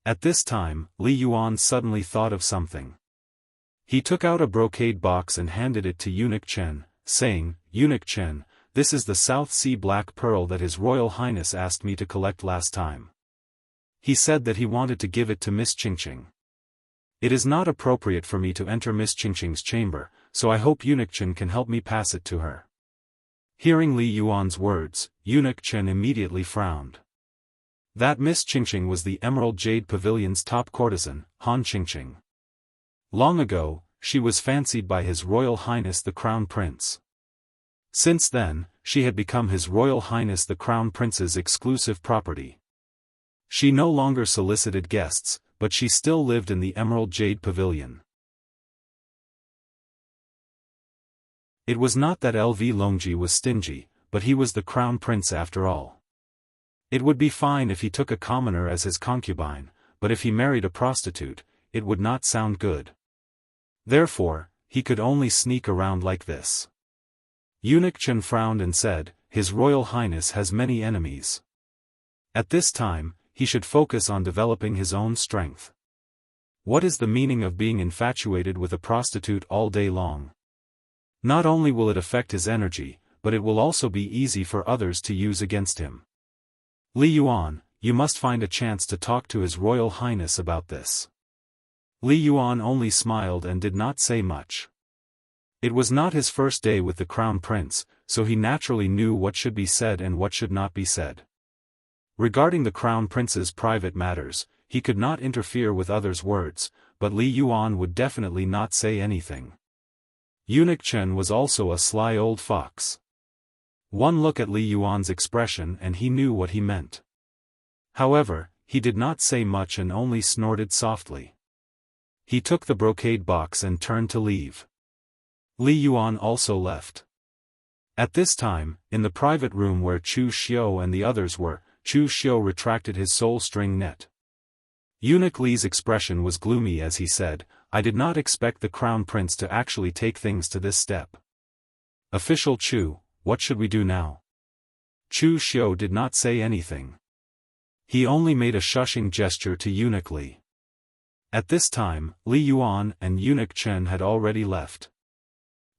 At this time, Li Yuan suddenly thought of something. He took out a brocade box and handed it to Eunuch Chen, saying, "Eunuch Chen, this is the South Sea Black Pearl that His Royal Highness asked me to collect last time. He said that he wanted to give it to Miss Qingqing. It is not appropriate for me to enter Miss Qingqing's chamber, so I hope Eunuch Chen can help me pass it to her." Hearing Li Yuan's words, Eunuch Chen immediately frowned. That Miss Qingqing was the Emerald Jade Pavilion's top courtesan, Han Qingqing. Long ago, she was fancied by His Royal Highness the Crown Prince. Since then, she had become His Royal Highness the Crown Prince's exclusive property. She no longer solicited guests, but she still lived in the Emerald Jade Pavilion. It was not that LV Longji was stingy, but he was the Crown Prince after all. It would be fine if he took a commoner as his concubine, but if he married a prostitute, it would not sound good. Therefore, he could only sneak around like this. Eunuch Chen frowned and said, "His Royal Highness has many enemies. At this time, he should focus on developing his own strength. What is the meaning of being infatuated with a prostitute all day long? Not only will it affect his energy, but it will also be easy for others to use against him. Li Yuan, you must find a chance to talk to His Royal Highness about this. Li Yuan only smiled and did not say much. It was not his first day with the crown prince, so he naturally knew what should be said and what should not be said. Regarding the crown prince's private matters, he could not interfere with others' words, but Li Yuan would definitely not say anything. Eunuch Chen was also a sly old fox. One look at Li Yuan's expression and he knew what he meant. However, he did not say much and only snorted softly. He took the brocade box and turned to leave. Li Yuan also left. At this time, in the private room where Chu Xiu and the others were, Chu Xiu retracted his soul string net. Eunuch Li's expression was gloomy as he said, "I did not expect the crown prince to actually take things to this step. Official Chu, what should we do now?" Chu Xiu did not say anything. He only made a shushing gesture to Eunuch Li. At this time, Li Yuan and Eunuch Chen had already left.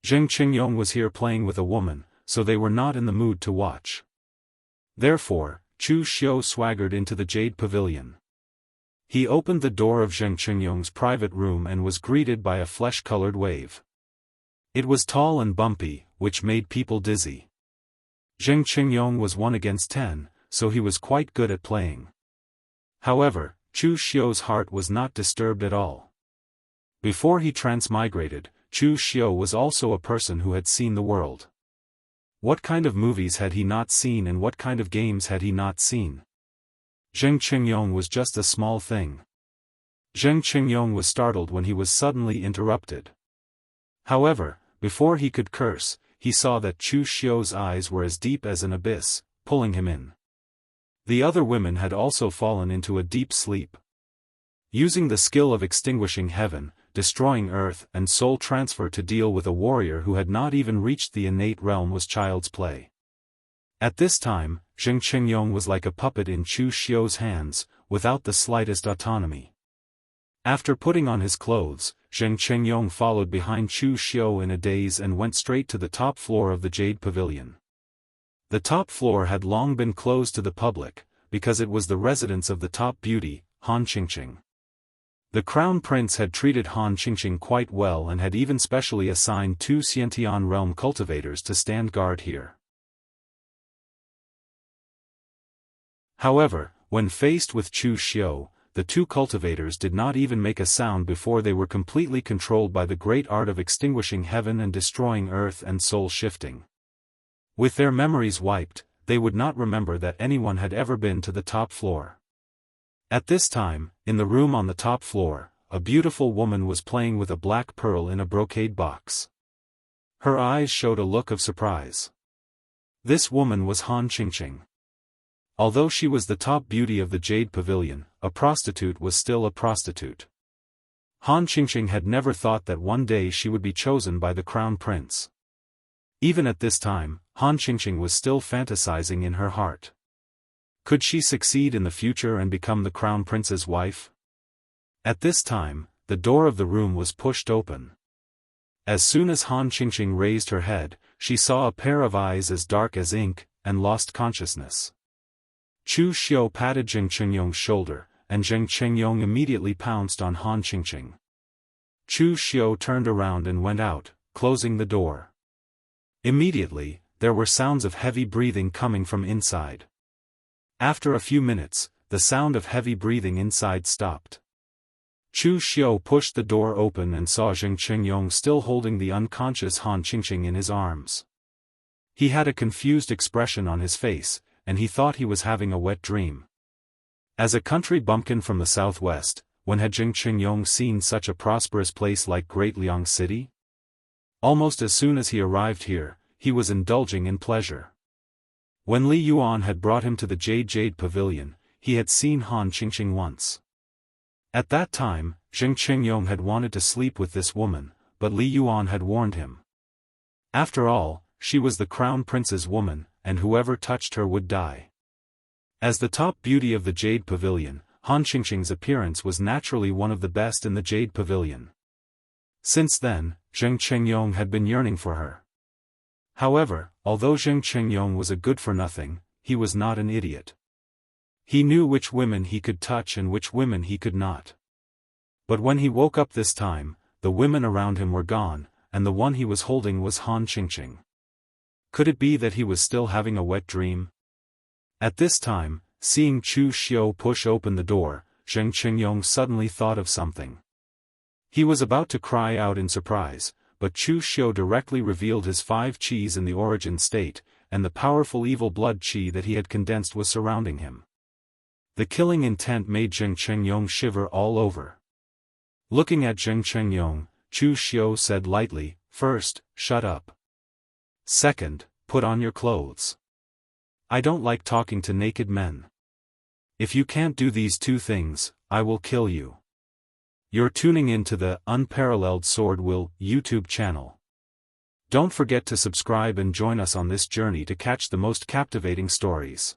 Zheng Qingyong was here playing with a woman, so they were not in the mood to watch. Therefore, Chu Xiu swaggered into the Jade Pavilion. He opened the door of Zheng Qingyong's private room and was greeted by a flesh-colored wave. It was tall and bumpy, which made people dizzy. Zheng Qingyong was 1 against 10, so he was quite good at playing. However, Chu Xiu's heart was not disturbed at all. Before he transmigrated, Chu Xiu was also a person who had seen the world. What kind of movies had he not seen and what kind of games had he not seen? Zheng Qingyong was just a small thing. Zheng Qingyong was startled when he was suddenly interrupted. However, before he could curse, he saw that Chu Xiu's eyes were as deep as an abyss, pulling him in. The other women had also fallen into a deep sleep. Using the skill of extinguishing heaven, destroying earth and soul transfer to deal with a warrior who had not even reached the innate realm was child's play. At this time, Zheng Qingyong was like a puppet in Chu Xiu's hands, without the slightest autonomy. After putting on his clothes, Zheng Qingyong followed behind Chu Xiu in a daze and went straight to the top floor of the Jade Pavilion. The top floor had long been closed to the public, because it was the residence of the top beauty, Han Qingqing. The crown prince had treated Han Qingqing quite well and had even specially assigned 2 Xiantian realm cultivators to stand guard here. However, when faced with Chu Xiu, the 2 cultivators did not even make a sound before they were completely controlled by the great art of extinguishing heaven and destroying earth and soul shifting. With their memories wiped, they would not remember that anyone had ever been to the top floor. At this time, in the room on the top floor, a beautiful woman was playing with a black pearl in a brocade box. Her eyes showed a look of surprise. This woman was Han Qingqing. Although she was the top beauty of the Jade Pavilion, a prostitute was still a prostitute. Han Qingqing had never thought that one day she would be chosen by the crown prince. Even at this time, Han Qingqing was still fantasizing in her heart. Could she succeed in the future and become the crown prince's wife? At this time, the door of the room was pushed open. As soon as Han Qingqing raised her head, she saw a pair of eyes as dark as ink, and lost consciousness. Chu Xiu patted Zheng Qingyong's shoulder, and Zheng Qingyong immediately pounced on Han Qingqing. Chu Xiu turned around and went out, closing the door. Immediately, there were sounds of heavy breathing coming from inside. After a few minutes, the sound of heavy breathing inside stopped. Chu Xiu pushed the door open and saw Zheng Qingyong still holding the unconscious Han Qingqing in his arms. He had a confused expression on his face, and he thought he was having a wet dream. As a country bumpkin from the southwest, when had Zheng Qingyong seen such a prosperous place like Great Liang City? Almost as soon as he arrived here, he was indulging in pleasure. When Li Yuan had brought him to the Jade Pavilion, he had seen Han Qingqing once. At that time, Zheng Qingyong had wanted to sleep with this woman, but Li Yuan had warned him. After all, she was the crown prince's woman, and whoever touched her would die. As the top beauty of the Jade Pavilion, Han Qingqing's appearance was naturally one of the best in the Jade Pavilion. Since then, Zheng Qingyong had been yearning for her. However, although Zheng Qingyong was a good-for-nothing, he was not an idiot. He knew which women he could touch and which women he could not. But when he woke up this time, the women around him were gone, and the one he was holding was Han Qingqing. Could it be that he was still having a wet dream? At this time, seeing Chu Xiu push open the door, Zheng Qingyong suddenly thought of something. He was about to cry out in surprise, but Chu Xiu directly revealed his 5 qis in the origin state, and the powerful evil blood qi that he had condensed was surrounding him. The killing intent made Zheng Qingyong shiver all over. Looking at Zheng Qingyong, Chu Xiu said lightly, "First, shut up. Second, put on your clothes. I don't like talking to naked men. If you can't do these 2 things, I will kill you." You're tuning in to the Unparalleled SwordWill YouTube channel. Don't forget to subscribe and join us on this journey to catch the most captivating stories.